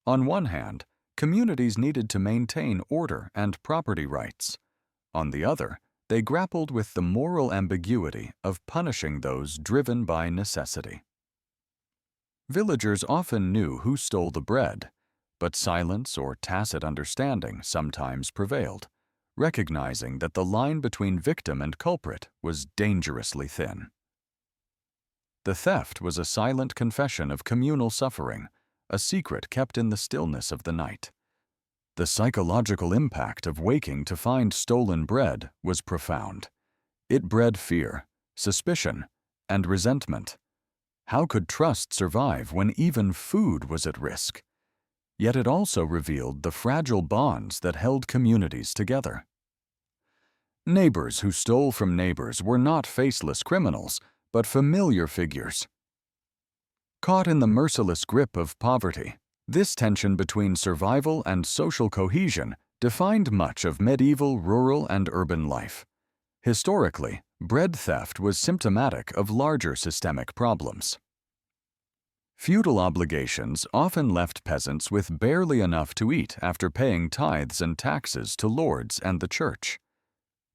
On one hand, communities needed to maintain order and property rights. On the other, they grappled with the moral ambiguity of punishing those driven by necessity. Villagers often knew who stole the bread, but silence or tacit understanding sometimes prevailed, recognizing that the line between victim and culprit was dangerously thin. The theft was a silent confession of communal suffering, a secret kept in the stillness of the night. The psychological impact of waking to find stolen bread was profound. It bred fear, suspicion, and resentment. How could trust survive when even food was at risk? Yet it also revealed the fragile bonds that held communities together. Neighbors who stole from neighbors were not faceless criminals, but familiar figures. Caught in the merciless grip of poverty, this tension between survival and social cohesion defined much of medieval rural and urban life. Historically, bread theft was symptomatic of larger systemic problems. Feudal obligations often left peasants with barely enough to eat after paying tithes and taxes to lords and the church.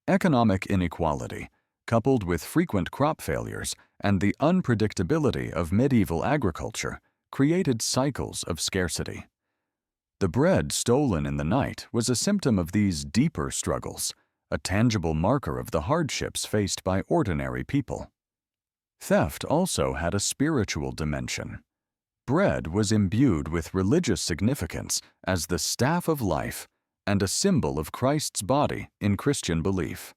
Economic inequality, coupled with frequent crop failures and the unpredictability of medieval agriculture, created cycles of scarcity. The bread stolen in the night was a symptom of these deeper struggles, a tangible marker of the hardships faced by ordinary people. Theft also had a spiritual dimension. Bread was imbued with religious significance as the staff of life and a symbol of Christ's body in Christian belief.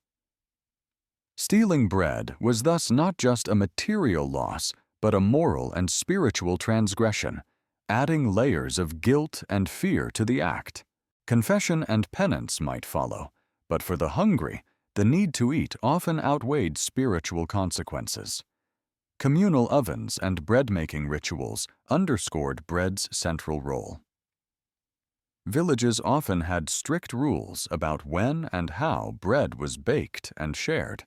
Stealing bread was thus not just a material loss, but a moral and spiritual transgression, adding layers of guilt and fear to the act. Confession and penance might follow, but for the hungry, the need to eat often outweighed spiritual consequences. Communal ovens and bread-making rituals underscored bread's central role. Villages often had strict rules about when and how bread was baked and shared.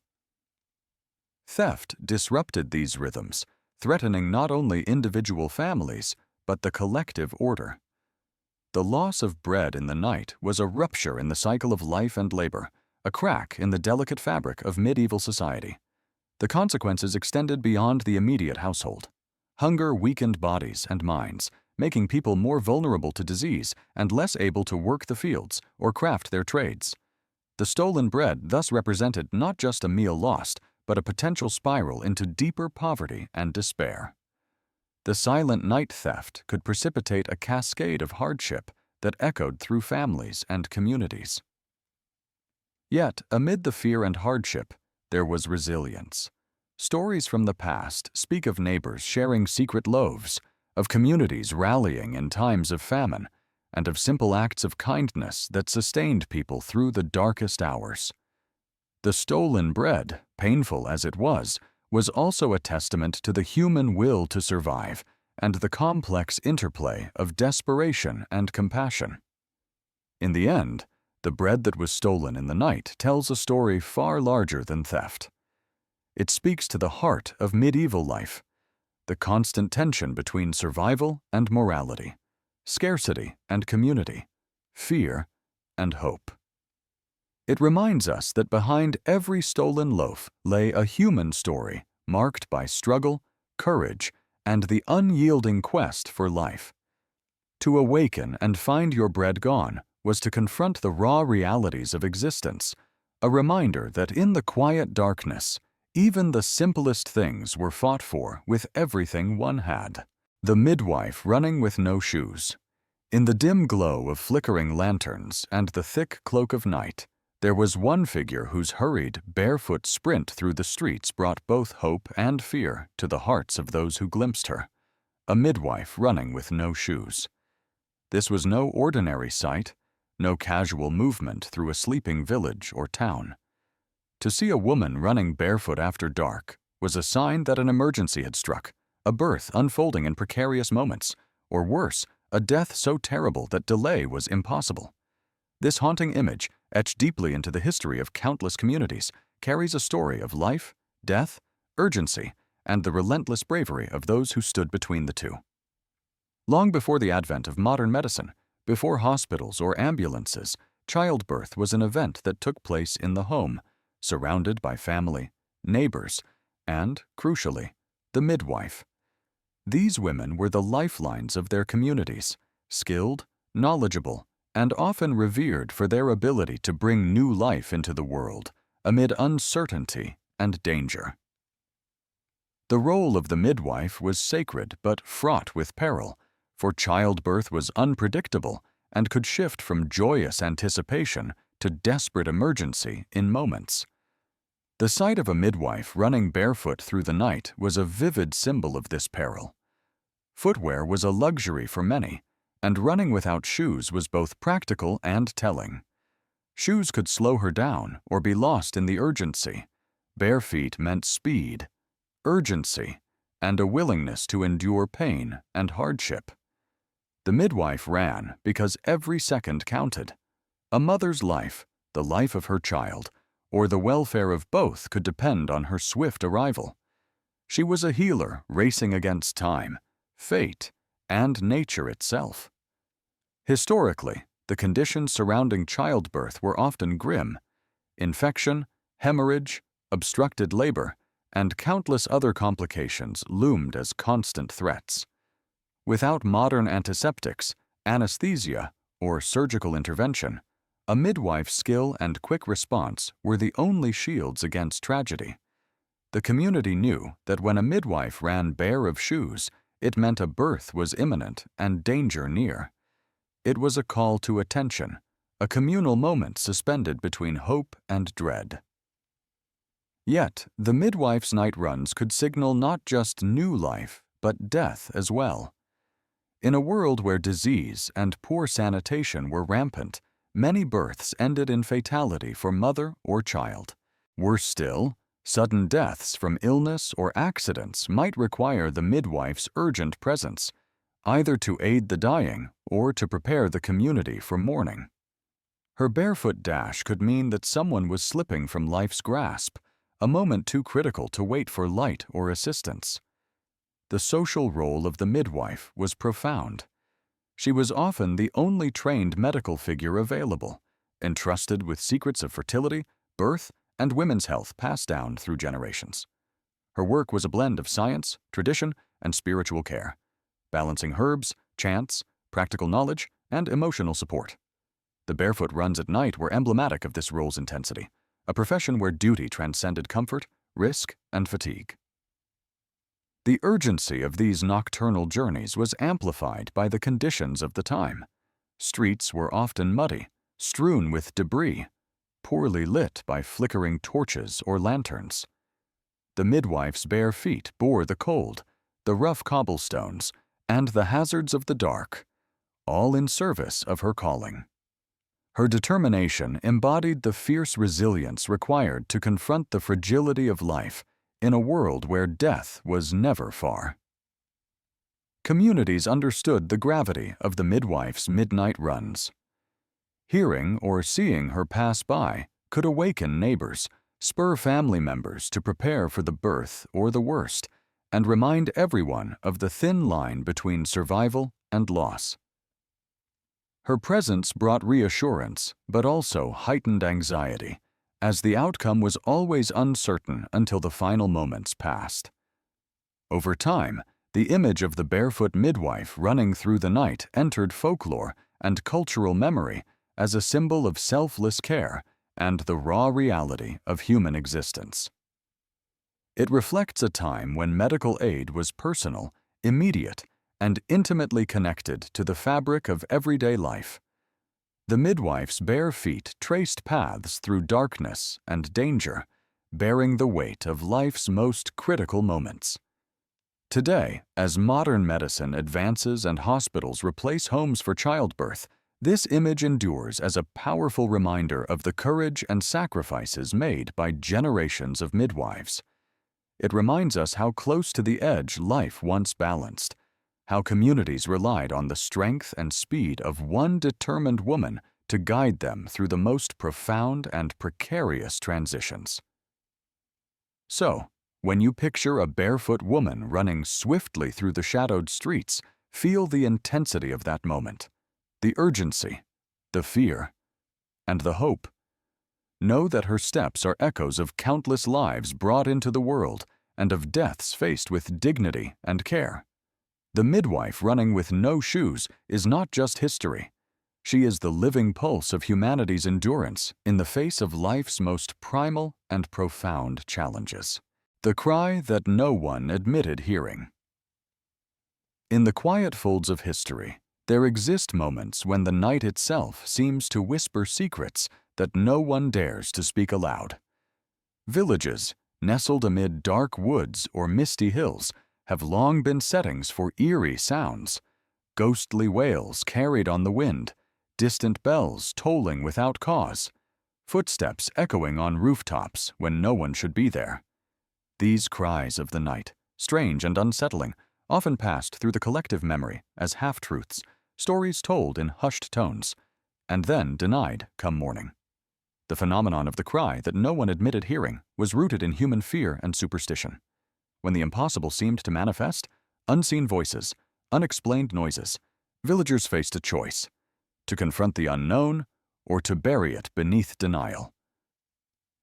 Theft disrupted these rhythms, threatening not only individual families, but the collective order. The loss of bread in the night was a rupture in the cycle of life and labor, a crack in the delicate fabric of medieval society. The consequences extended beyond the immediate household. Hunger weakened bodies and minds, making people more vulnerable to disease and less able to work the fields or craft their trades. The stolen bread thus represented not just a meal lost, but a potential spiral into deeper poverty and despair. The silent night theft could precipitate a cascade of hardship that echoed through families and communities. Yet, amid the fear and hardship, there was resilience. Stories from the past speak of neighbors sharing secret loaves, of communities rallying in times of famine, and of simple acts of kindness that sustained people through the darkest hours. The stolen bread, painful as it was also a testament to the human will to survive and the complex interplay of desperation and compassion. In the end, the bread that was stolen in the night tells a story far larger than theft. It speaks to the heart of medieval life, the constant tension between survival and morality, scarcity and community, fear and hope. It reminds us that behind every stolen loaf lay a human story marked by struggle, courage, and the unyielding quest for life. To awaken and find your bread gone was to confront the raw realities of existence, a reminder that in the quiet darkness, even the simplest things were fought for with everything one had. The midwife running with no shoes. In the dim glow of flickering lanterns and the thick cloak of night, there was one figure whose hurried, barefoot sprint through the streets brought both hope and fear to the hearts of those who glimpsed her. A midwife running with no shoes. This was no ordinary sight, no casual movement through a sleeping village or town. To see a woman running barefoot after dark was a sign that an emergency had struck, a birth unfolding in precarious moments, or worse, a death so terrible that delay was impossible. This haunting image, etched deeply into the history of countless communities, carries a story of life, death, urgency, and the relentless bravery of those who stood between the two. Long before the advent of modern medicine, before hospitals or ambulances, childbirth was an event that took place in the home, surrounded by family, neighbors, and, crucially, the midwife. These women were the lifelines of their communities, skilled, knowledgeable, and often revered for their ability to bring new life into the world amid uncertainty and danger. The role of the midwife was sacred but fraught with peril, for childbirth was unpredictable and could shift from joyous anticipation to desperate emergency in moments. The sight of a midwife running barefoot through the night was a vivid symbol of this peril. Footwear was a luxury for many, and running without shoes was both practical and telling. Shoes could slow her down or be lost in the urgency. Bare feet meant speed, urgency, and a willingness to endure pain and hardship. The midwife ran because every second counted. A mother's life, the life of her child, or the welfare of both could depend on her swift arrival. She was a healer racing against time, fate, and nature itself. Historically, the conditions surrounding childbirth were often grim. Infection, hemorrhage, obstructed labor, and countless other complications loomed as constant threats. Without modern antiseptics, anesthesia, or surgical intervention, a midwife's skill and quick response were the only shields against tragedy. The community knew that when a midwife ran bare of shoes, it meant a birth was imminent and danger near. It was a call to attention, a communal moment suspended between hope and dread. Yet, the midwife's night runs could signal not just new life, but death as well. In a world where disease and poor sanitation were rampant, many births ended in fatality for mother or child. Worse still, sudden deaths from illness or accidents might require the midwife's urgent presence, either to aid the dying or to prepare the community for mourning. Her barefoot dash could mean that someone was slipping from life's grasp, a moment too critical to wait for light or assistance. The social role of the midwife was profound. She was often the only trained medical figure available, entrusted with secrets of fertility, birth, and women's health passed down through generations. Her work was a blend of science, tradition, and spiritual care, balancing herbs, chants, practical knowledge, and emotional support. The barefoot runs at night were emblematic of this role's intensity, a profession where duty transcended comfort, risk, and fatigue. The urgency of these nocturnal journeys was amplified by the conditions of the time. Streets were often muddy, strewn with debris, poorly lit by flickering torches or lanterns. The midwife's bare feet bore the cold, the rough cobblestones, and the hazards of the dark, all in service of her calling. Her determination embodied the fierce resilience required to confront the fragility of life in a world where death was never far. Communities understood the gravity of the midwife's midnight runs. Hearing or seeing her pass by could awaken neighbors, spur family members to prepare for the birth or the worst, and remind everyone of the thin line between survival and loss. Her presence brought reassurance, but also heightened anxiety, as the outcome was always uncertain until the final moments passed. Over time, the image of the barefoot midwife running through the night entered folklore and cultural memory as a symbol of selfless care and the raw reality of human existence. It reflects a time when medical aid was personal, immediate, and intimately connected to the fabric of everyday life. The midwife's bare feet traced paths through darkness and danger, bearing the weight of life's most critical moments. Today, as modern medicine advances and hospitals replace homes for childbirth, this image endures as a powerful reminder of the courage and sacrifices made by generations of midwives. It reminds us how close to the edge life once balanced, how communities relied on the strength and speed of one determined woman to guide them through the most profound and precarious transitions. So, when you picture a barefoot woman running swiftly through the shadowed streets, feel the intensity of that moment, the urgency, the fear, and the hope. Know that her steps are echoes of countless lives brought into the world and of deaths faced with dignity and care. The midwife running with no shoes is not just history, She is the living pulse of humanity's endurance in the face of life's most primal and profound challenges. The cry that no one admitted hearing. In the quiet folds of history, there exist moments when the night itself seems to whisper secrets that no one dares to speak aloud. Villages, nestled amid dark woods or misty hills, have long been settings for eerie sounds. Ghostly wails carried on the wind, distant bells tolling without cause, footsteps echoing on rooftops when no one should be there. These cries of the night, strange and unsettling, often passed through the collective memory as half-truths, stories told in hushed tones, and then denied come morning. The phenomenon of the cry that no one admitted hearing was rooted in human fear and superstition. When the impossible seemed to manifest, unseen voices, unexplained noises, villagers faced a choice: to confront the unknown or to bury it beneath denial.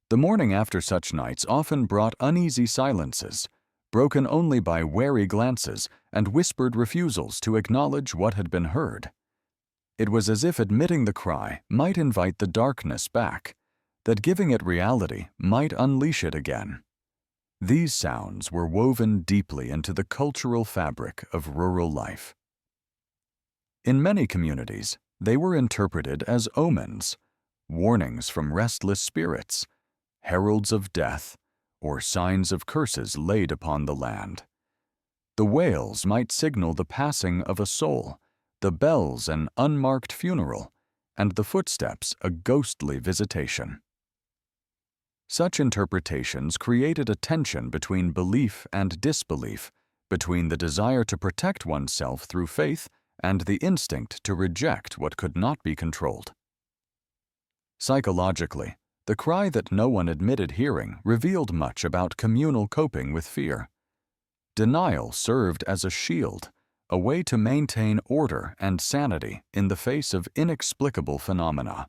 The morning after such nights often brought uneasy silences, broken only by wary glances and whispered refusals to acknowledge what had been heard. It was as if admitting the cry might invite the darkness back, that giving it reality might unleash it again. These sounds were woven deeply into the cultural fabric of rural life. In many communities, they were interpreted as omens, warnings from restless spirits, heralds of death, or signs of curses laid upon the land. The wails might signal the passing of a soul, the bells an unmarked funeral, and the footsteps a ghostly visitation. Such interpretations created a tension between belief and disbelief, between the desire to protect oneself through faith and the instinct to reject what could not be controlled. Psychologically, the cry that no one admitted hearing revealed much about communal coping with fear. Denial served as a shield, a way to maintain order and sanity in the face of inexplicable phenomena.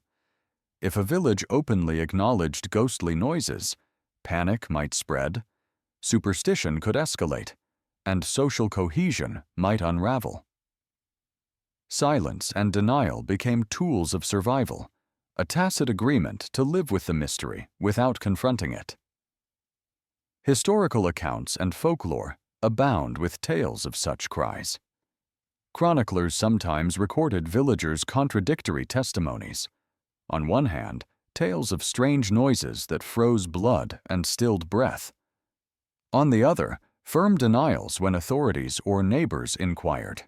If a village openly acknowledged ghostly noises, panic might spread, superstition could escalate, and social cohesion might unravel. Silence and denial became tools of survival, a tacit agreement to live with the mystery without confronting it. Historical accounts and folklore abound with tales of such cries. Chroniclers sometimes recorded villagers' contradictory testimonies. On one hand, tales of strange noises that froze blood and stilled breath. On the other, firm denials when authorities or neighbors inquired.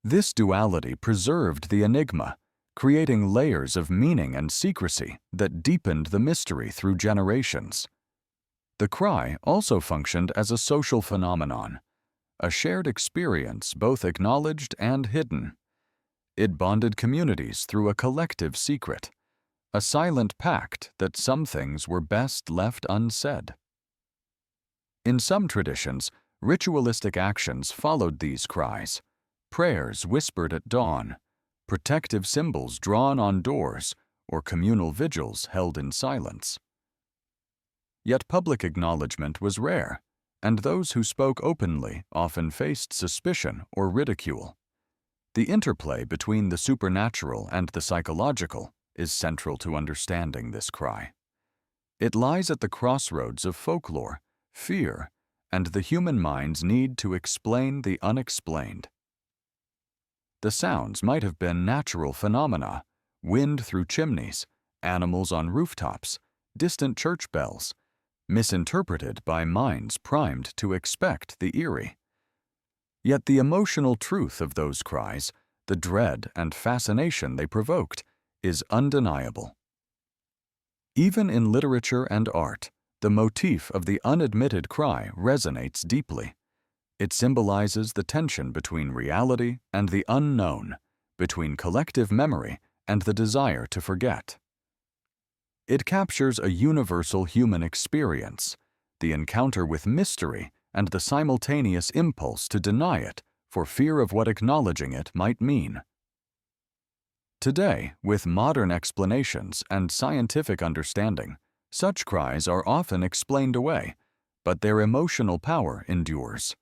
This duality preserved the enigma, creating layers of meaning and secrecy that deepened the mystery through generations. The cry also functioned as a social phenomenon, a shared experience both acknowledged and hidden. It bonded communities through a collective secret, a silent pact that some things were best left unsaid. In some traditions, ritualistic actions followed these cries: prayers whispered at dawn, protective symbols drawn on doors, or communal vigils held in silence. Yet public acknowledgement was rare, and those who spoke openly often faced suspicion or ridicule. The interplay between the supernatural and the psychological is central to understanding this cry. It lies at the crossroads of folklore, fear, and the human mind's need to explain the unexplained. The sounds might have been natural phenomena: wind through chimneys, animals on rooftops, distant church bells, misinterpreted by minds primed to expect the eerie. Yet the emotional truth of those cries, the dread and fascination they provoked, is undeniable. Even in literature and art, the motif of the unadmitted cry resonates deeply. It symbolizes the tension between reality and the unknown, between collective memory and the desire to forget. It captures a universal human experience, the encounter with mystery and the simultaneous impulse to deny it for fear of what acknowledging it might mean. Today, with modern explanations and scientific understanding, such cries are often explained away, but their emotional power endures.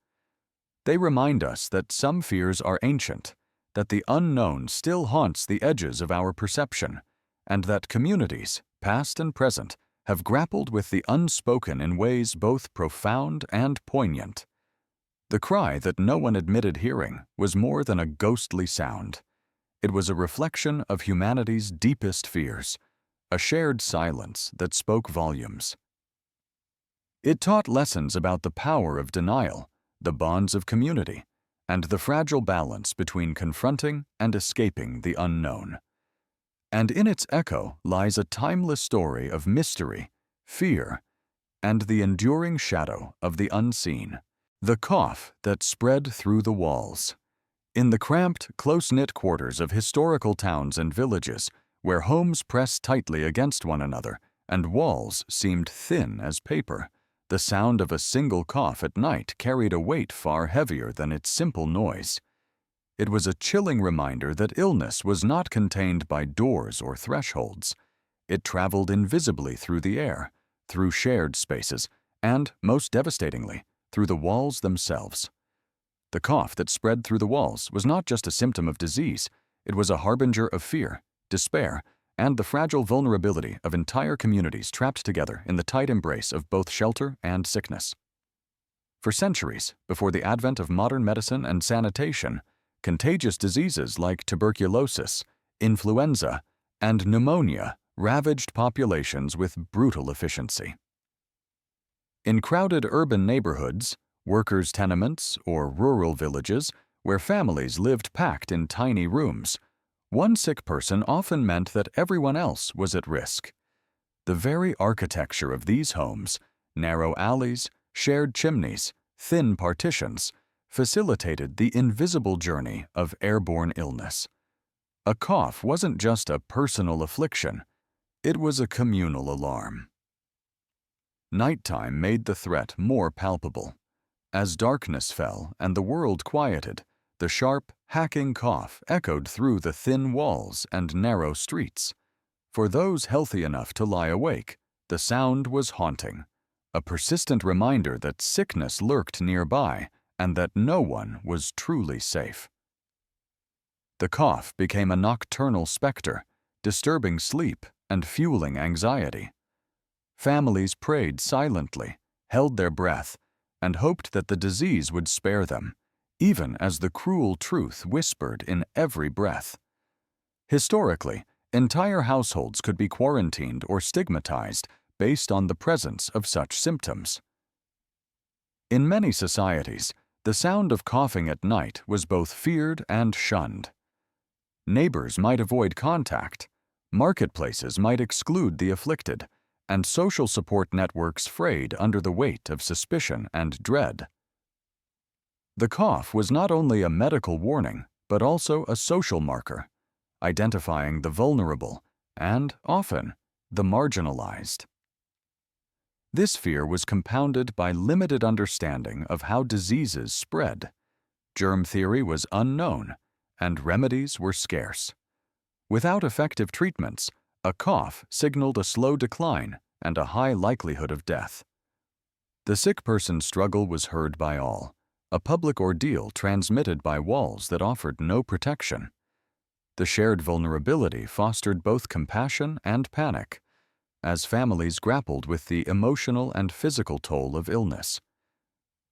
They remind us that some fears are ancient, that the unknown still haunts the edges of our perception, and that communities, past and present, have grappled with the unspoken in ways both profound and poignant. The cry that no one admitted hearing was more than a ghostly sound. It was a reflection of humanity's deepest fears, a shared silence that spoke volumes. It taught lessons about the power of denial, the bonds of community, and the fragile balance between confronting and escaping the unknown. And in its echo lies a timeless story of mystery, fear, and the enduring shadow of the unseen. The cough that spread through the walls. In the cramped, close-knit quarters of historical towns and villages, where homes pressed tightly against one another and walls seemed thin as paper, the sound of a single cough at night carried a weight far heavier than its simple noise. It was a chilling reminder that illness was not contained by doors or thresholds. It traveled invisibly through the air, through shared spaces, and, most devastatingly, through the walls themselves. The cough that spread through the walls was not just a symptom of disease, it was a harbinger of fear, despair, and the fragile vulnerability of entire communities trapped together in the tight embrace of both shelter and sickness. For centuries, before the advent of modern medicine and sanitation, contagious diseases like tuberculosis, influenza, and pneumonia ravaged populations with brutal efficiency. In crowded urban neighborhoods, workers' tenements, or rural villages where families lived packed in tiny rooms, one sick person often meant that everyone else was at risk. The very architecture of these homes, narrow alleys, shared chimneys, thin partitions, facilitated the invisible journey of airborne illness. A cough wasn't just a personal affliction, it was a communal alarm. Nighttime made the threat more palpable. As darkness fell and the world quieted, the sharp, hacking cough echoed through the thin walls and narrow streets. For those healthy enough to lie awake, the sound was haunting, a persistent reminder that sickness lurked nearby and that no one was truly safe. The cough became a nocturnal specter, disturbing sleep and fueling anxiety. Families prayed silently, held their breath, and hoped that the disease would spare them, even as the cruel truth whispered in every breath. Historically, entire households could be quarantined or stigmatized based on the presence of such symptoms. In many societies, the sound of coughing at night was both feared and shunned. Neighbors might avoid contact, marketplaces might exclude the afflicted, and social support networks frayed under the weight of suspicion and dread. The cough was not only a medical warning, but also a social marker, identifying the vulnerable and, often, the marginalized. This fear was compounded by limited understanding of how diseases spread. Germ theory was unknown, and remedies were scarce. Without effective treatments, a cough signaled a slow decline and a high likelihood of death. The sick person's struggle was heard by all, a public ordeal transmitted by walls that offered no protection. The shared vulnerability fostered both compassion and panic, as families grappled with the emotional and physical toll of illness.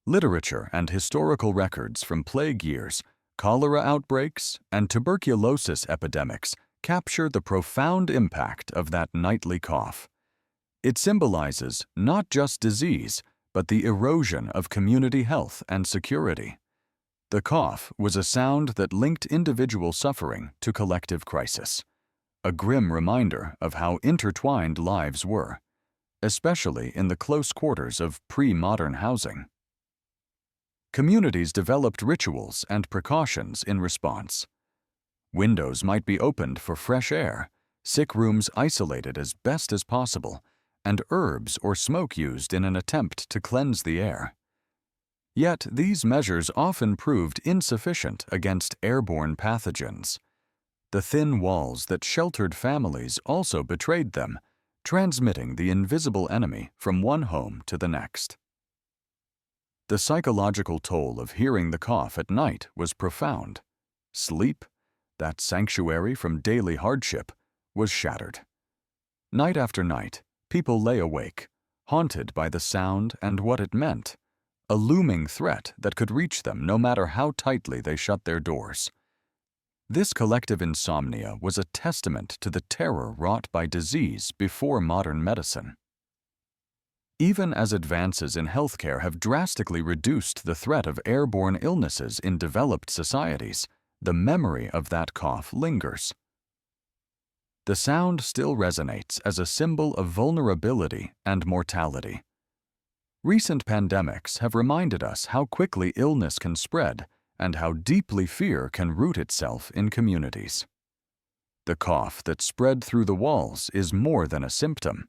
Literature and historical records from plague years, cholera outbreaks, and tuberculosis epidemics capture the profound impact of that nightly cough. It symbolizes not just disease, but the erosion of community health and security. The cough was a sound that linked individual suffering to collective crisis, a grim reminder of how intertwined lives were, especially in the close quarters of pre-modern housing. Communities developed rituals and precautions in response. Windows might be opened for fresh air, sick rooms isolated as best as possible, and herbs or smoke used in an attempt to cleanse the air. Yet these measures often proved insufficient against airborne pathogens. The thin walls that sheltered families also betrayed them, transmitting the invisible enemy from one home to the next. The psychological toll of hearing the cough at night was profound. sleep, that sanctuary from daily hardship, was shattered. Night after night, people lay awake, haunted by the sound and what it meant, a looming threat that could reach them no matter how tightly they shut their doors. This collective insomnia was a testament to the terror wrought by disease before modern medicine. Even as advances in healthcare have drastically reduced the threat of airborne illnesses in developed societies, the memory of that cough lingers. The sound still resonates as a symbol of vulnerability and mortality. Recent pandemics have reminded us how quickly illness can spread and how deeply fear can root itself in communities. The cough that spread through the walls is more than a symptom.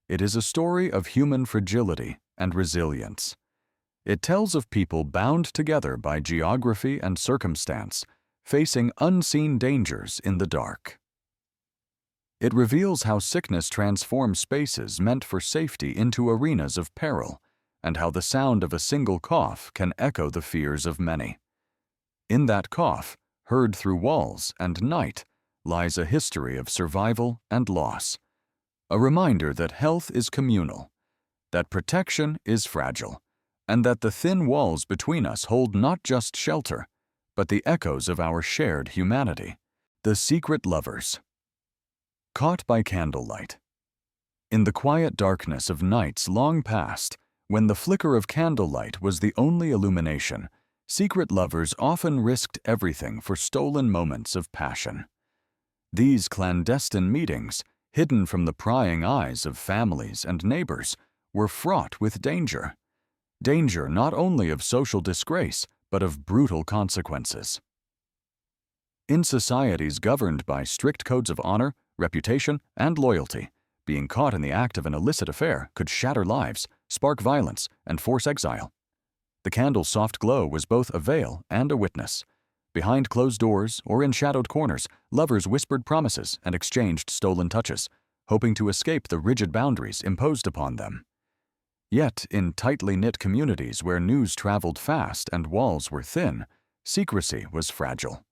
It is a story of human fragility and resilience. It tells of people bound together by geography and circumstance, facing unseen dangers in the dark. It reveals how sickness transforms spaces meant for safety into arenas of peril, and how the sound of a single cough can echo the fears of many. In that cough, heard through walls and night, lies a history of survival and loss. A reminder that health is communal, that protection is fragile, and that the thin walls between us hold not just shelter, but the echoes of our shared humanity. The Secret Lovers. Caught by candlelight. In the quiet darkness of nights long past, when the flicker of candlelight was the only illumination, secret lovers often risked everything for stolen moments of passion. These clandestine meetings, hidden from the prying eyes of families and neighbors, were fraught with danger. Danger not only of social disgrace, but of brutal consequences. In societies governed by strict codes of honor, reputation, and loyalty, being caught in the act of an illicit affair could shatter lives, spark violence, and force exile. The candle's soft glow was both a veil and a witness. Behind closed doors or in shadowed corners, lovers whispered promises and exchanged stolen touches, hoping to escape the rigid boundaries imposed upon them. Yet, in tightly knit communities where news traveled fast and walls were thin, secrecy was fragile.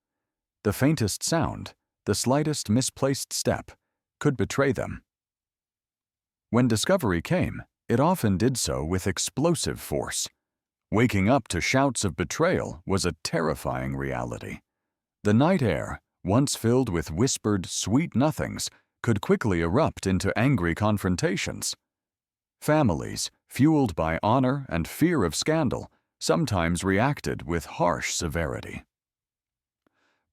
The faintest sound, the slightest misplaced step, could betray them. When discovery came, it often did so with explosive force. Waking up to shouts of betrayal was a terrifying reality. The night air, once filled with whispered, sweet nothings, could quickly erupt into angry confrontations. Families, fueled by honor and fear of scandal, sometimes reacted with harsh severity.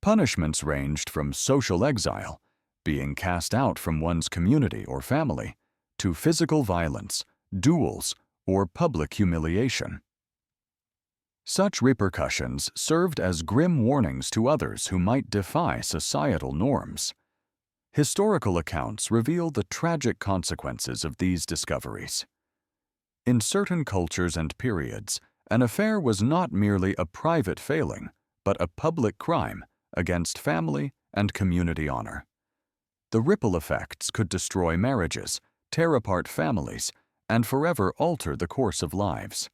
Punishments ranged from social exile, being cast out from one's community or family, to physical violence, duels, or public humiliation. Such repercussions served as grim warnings to others who might defy societal norms. Historical accounts reveal the tragic consequences of these discoveries. In certain cultures and periods, an affair was not merely a private failing, but a public crime against family and community honor. The ripple effects could destroy marriages, tear apart families, and forever alter the course of lives.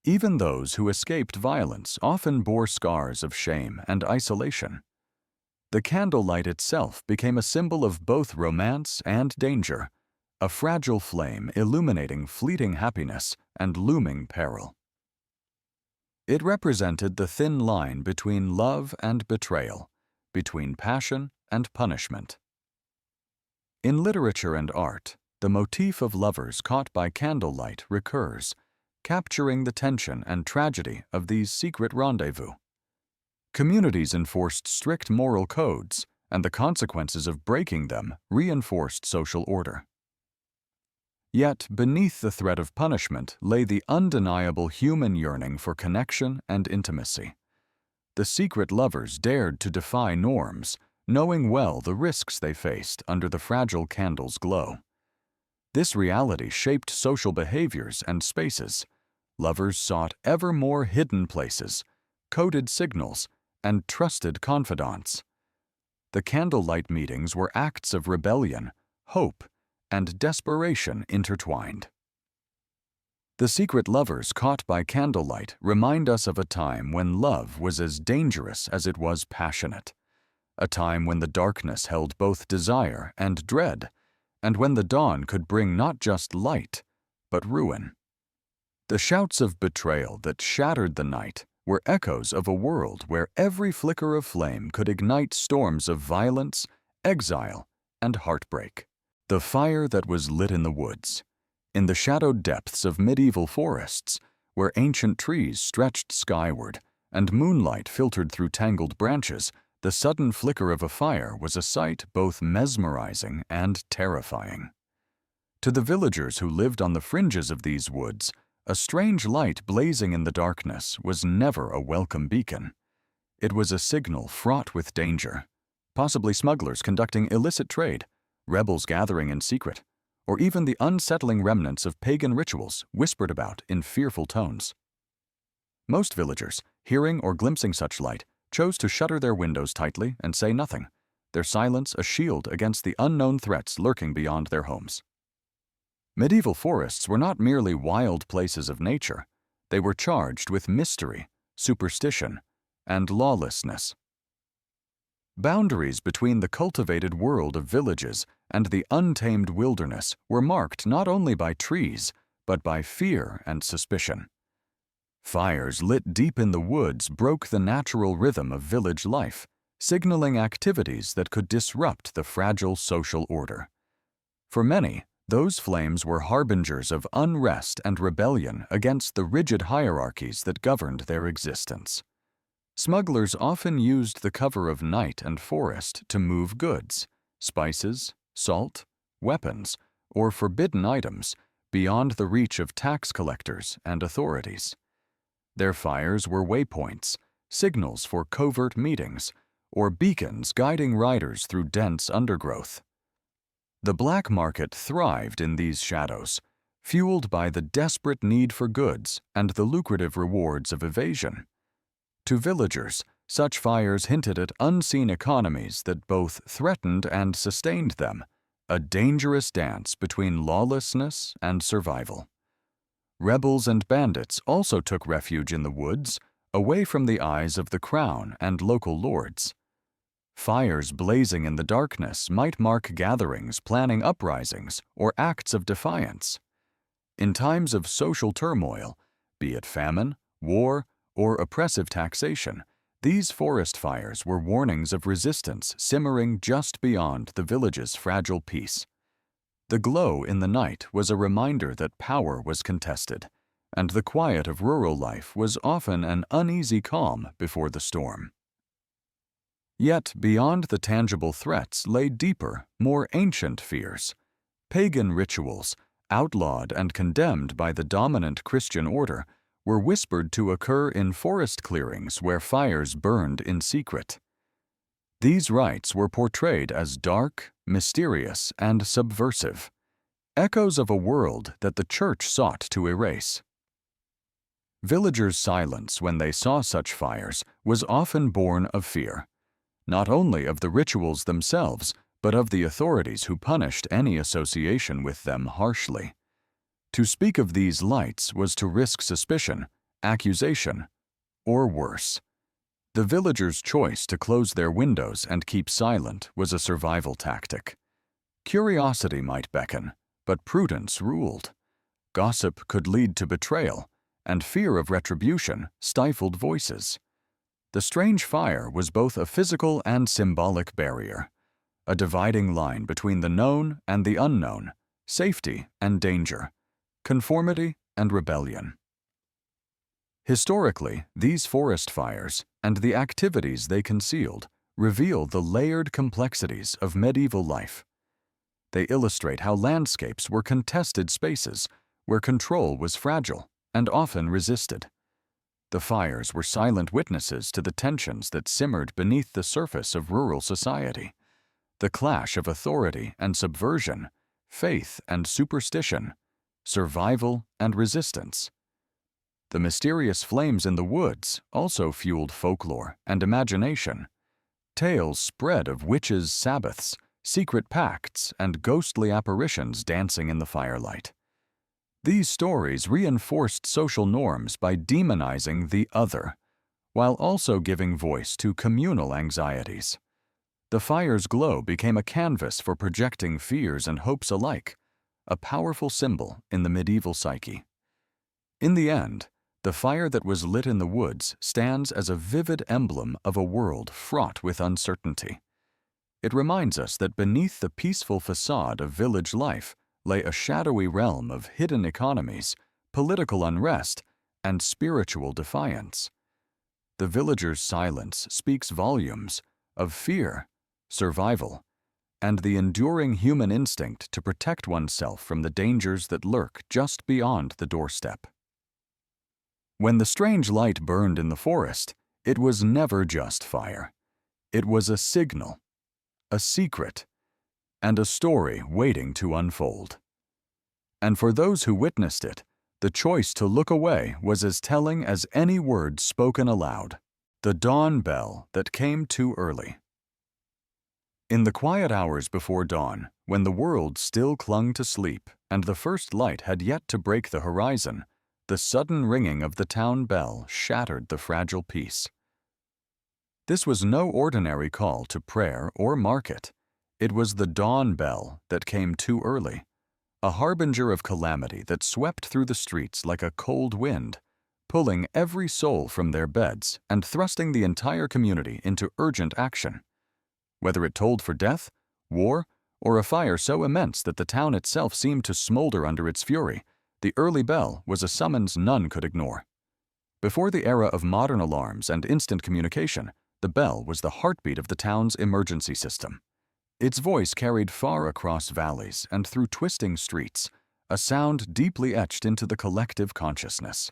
Even those who escaped violence often bore scars of shame and isolation. The candlelight itself became a symbol of both romance and danger, a fragile flame illuminating fleeting happiness and looming peril. It represented the thin line between love and betrayal, between passion and punishment. In literature and art, the motif of lovers caught by candlelight recurs, capturing the tension and tragedy of these secret rendezvous. Communities enforced strict moral codes, and the consequences of breaking them reinforced social order. Yet, beneath the threat of punishment lay the undeniable human yearning for connection and intimacy. The secret lovers dared to defy norms, knowing well the risks they faced under the fragile candle's glow. This reality shaped social behaviors and spaces. Lovers sought ever more hidden places, coded signals, and trusted confidants. The candlelight meetings were acts of rebellion, hope, and desperation intertwined. The secret lovers caught by candlelight remind us of a time when love was as dangerous as it was passionate, a time when the darkness held both desire and dread, and when the dawn could bring not just light, but ruin. The shouts of betrayal that shattered the night were echoes of a world where every flicker of flame could ignite storms of violence, exile, and heartbreak. The fire that was lit in the woods, in the shadowed depths of medieval forests, where ancient trees stretched skyward and moonlight filtered through tangled branches, the sudden flicker of a fire was a sight both mesmerizing and terrifying. To the villagers who lived on the fringes of these woods, a strange light blazing in the darkness was never a welcome beacon. It was a signal fraught with danger, possibly smugglers conducting illicit trade, rebels gathering in secret, or even the unsettling remnants of pagan rituals whispered about in fearful tones. Most villagers, hearing or glimpsing such light, chose to shutter their windows tightly and say nothing, their silence a shield against the unknown threats lurking beyond their homes. Medieval forests were not merely wild places of nature, they were charged with mystery, superstition, and lawlessness. Boundaries between the cultivated world of villages and the untamed wilderness were marked not only by trees, but by fear and suspicion. Fires lit deep in the woods broke the natural rhythm of village life, signaling activities that could disrupt the fragile social order. For many, those flames were harbingers of unrest and rebellion against the rigid hierarchies that governed their existence. Smugglers often used the cover of night and forest to move goods, spices, salt, weapons, or forbidden items beyond the reach of tax collectors and authorities. Their fires were waypoints, signals for covert meetings, or beacons guiding riders through dense undergrowth. The black market thrived in these shadows, fueled by the desperate need for goods and the lucrative rewards of evasion. To villagers, such fires hinted at unseen economies that both threatened and sustained them, a dangerous dance between lawlessness and survival. Rebels and bandits also took refuge in the woods, away from the eyes of the crown and local lords. Fires blazing in the darkness might mark gatherings planning uprisings or acts of defiance. In times of social turmoil, be it famine, war, or oppressive taxation, these forest fires were warnings of resistance simmering just beyond the village's fragile peace. The glow in the night was a reminder that power was contested, and the quiet of rural life was often an uneasy calm before the storm. Yet beyond the tangible threats lay deeper, more ancient fears. Pagan rituals, outlawed and condemned by the dominant Christian order, were whispered to occur in forest clearings where fires burned in secret. These rites were portrayed as dark, mysterious, and subversive, echoes of a world that the church sought to erase. Villagers' silence when they saw such fires was often born of fear, not only of the rituals themselves, but of the authorities who punished any association with them harshly. To speak of these lights was to risk suspicion, accusation, or worse. The villagers' choice to close their windows and keep silent was a survival tactic. Curiosity might beckon, but prudence ruled. Gossip could lead to betrayal, and fear of retribution stifled voices. The strange fire was both a physical and symbolic barrier, a dividing line between the known and the unknown, safety and danger, conformity and rebellion. Historically, these forest fires and the activities they concealed reveal the layered complexities of medieval life. They illustrate how landscapes were contested spaces where control was fragile and often resisted. The fires were silent witnesses to the tensions that simmered beneath the surface of rural society, the clash of authority and subversion, faith and superstition, survival and resistance. The mysterious flames in the woods also fueled folklore and imagination. Tales spread of witches' sabbaths, secret pacts, and ghostly apparitions dancing in the firelight. These stories reinforced social norms by demonizing the other, while also giving voice to communal anxieties. The fire's glow became a canvas for projecting fears and hopes alike, a powerful symbol in the medieval psyche. In the end, the fire that was lit in the woods stands as a vivid emblem of a world fraught with uncertainty. It reminds us that beneath the peaceful facade of village life lay a shadowy realm of hidden economies, political unrest, and spiritual defiance. The villagers' silence speaks volumes of fear, survival, and the enduring human instinct to protect oneself from the dangers that lurk just beyond the doorstep. When the strange light burned in the forest, it was never just fire. It was a signal, a secret, and a story waiting to unfold. And for those who witnessed it, the choice to look away was as telling as any word spoken aloud. The dawn bell that came too early. In the quiet hours before dawn, when the world still clung to sleep and the first light had yet to break the horizon, the sudden ringing of the town bell shattered the fragile peace. This was no ordinary call to prayer or market. It was the dawn bell that came too early, a harbinger of calamity that swept through the streets like a cold wind, pulling every soul from their beds and thrusting the entire community into urgent action. Whether it tolled for death, war, or a fire so immense that the town itself seemed to smolder under its fury, the early bell was a summons none could ignore. Before the era of modern alarms and instant communication, the bell was the heartbeat of the town's emergency system. Its voice carried far across valleys and through twisting streets, a sound deeply etched into the collective consciousness.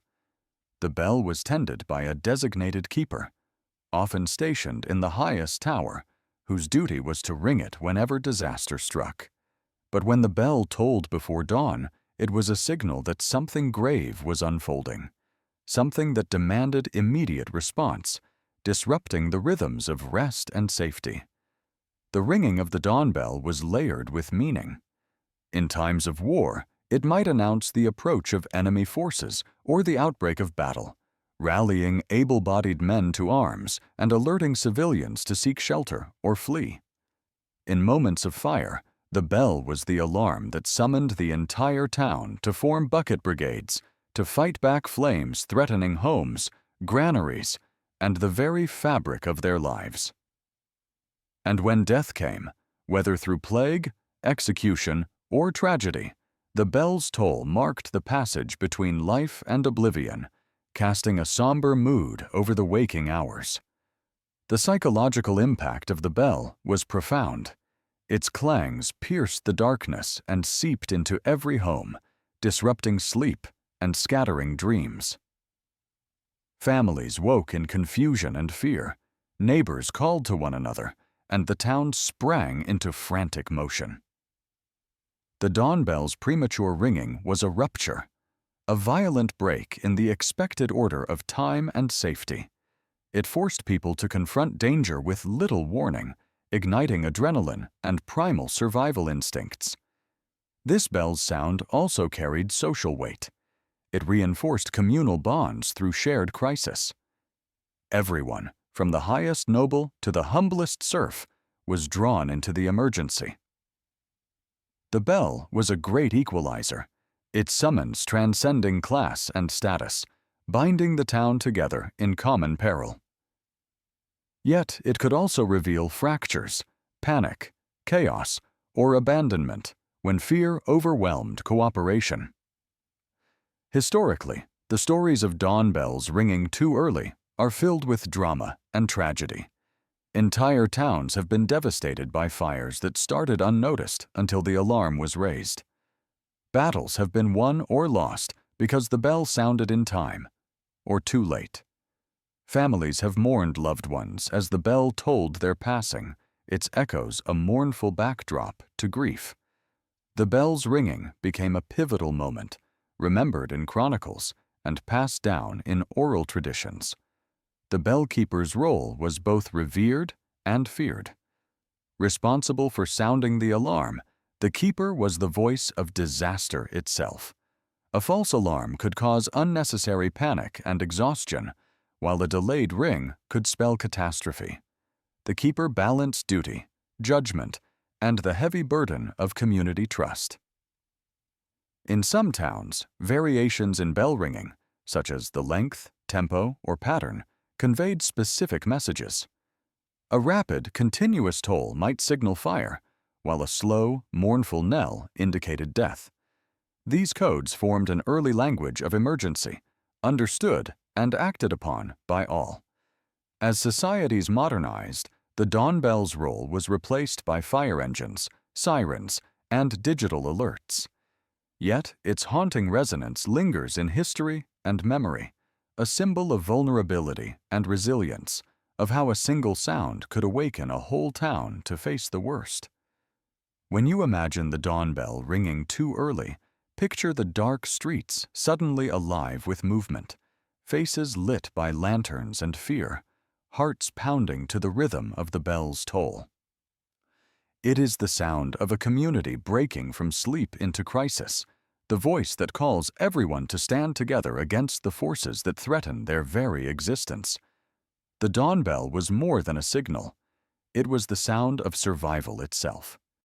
The bell was tended by a designated keeper, often stationed in the highest tower, whose duty was to ring it whenever disaster struck. But when the bell tolled before dawn, it was a signal that something grave was unfolding, something that demanded immediate response, disrupting the rhythms of rest and safety. The ringing of the dawn bell was layered with meaning. In times of war, it might announce the approach of enemy forces or the outbreak of battle, rallying able-bodied men to arms and alerting civilians to seek shelter or flee. In moments of fire, the bell was the alarm that summoned the entire town to form bucket brigades, to fight back flames threatening homes, granaries, and the very fabric of their lives. And when death came, whether through plague, execution, or tragedy, the bell's toll marked the passage between life and oblivion, casting a somber mood over the waking hours. The psychological impact of the bell was profound. Its clangs pierced the darkness and seeped into every home, disrupting sleep and scattering dreams. Families woke in confusion and fear, neighbors called to one another, and the town sprang into frantic motion. The dawn bell's premature ringing was a rupture, a violent break in the expected order of time and safety. It forced people to confront danger with little warning, igniting adrenaline and primal survival instincts. This bell's sound also carried social weight. It reinforced communal bonds through shared crisis. Everyone, from the highest noble to the humblest serf, was drawn into the emergency. The bell was a great equalizer, its summons transcending class and status, binding the town together in common peril. Yet it could also reveal fractures, panic, chaos, or abandonment when fear overwhelmed cooperation. Historically, the stories of dawn bells ringing too early are filled with drama and tragedy. Entire towns have been devastated by fires that started unnoticed until the alarm was raised. Battles have been won or lost because the bell sounded in time, or too late. Families have mourned loved ones as the bell tolled their passing, its echoes a mournful backdrop to grief. The bell's ringing became a pivotal moment, remembered in chronicles and passed down in oral traditions. The bellkeeper's role was both revered and feared. Responsible for sounding the alarm, the keeper was the voice of disaster itself, A false alarm could cause unnecessary panic and exhaustion, while a delayed ring could spell catastrophe. The keeper balanced duty, judgment, and the heavy burden of community trust. In some towns, variations in bell ringing, such as the length, tempo, or pattern, conveyed specific messages. A rapid, continuous toll might signal fire, while a slow, mournful knell indicated death. These codes formed an early language of emergency, understood and acted upon by all. As societies modernized, the dawn bell's role was replaced by fire engines, sirens, and digital alerts. Yet its haunting resonance lingers in history and memory, a symbol of vulnerability and resilience, of how a single sound could awaken a whole town to face the worst. When you imagine the dawn bell ringing too early, picture the dark streets suddenly alive with movement, faces lit by lanterns and fear, hearts pounding to the rhythm of the bell's toll. It is the sound of a community breaking from sleep into crisis, the voice that calls everyone to stand together against the forces that threaten their very existence. The dawn bell was more than a signal. It was the sound of survival itself.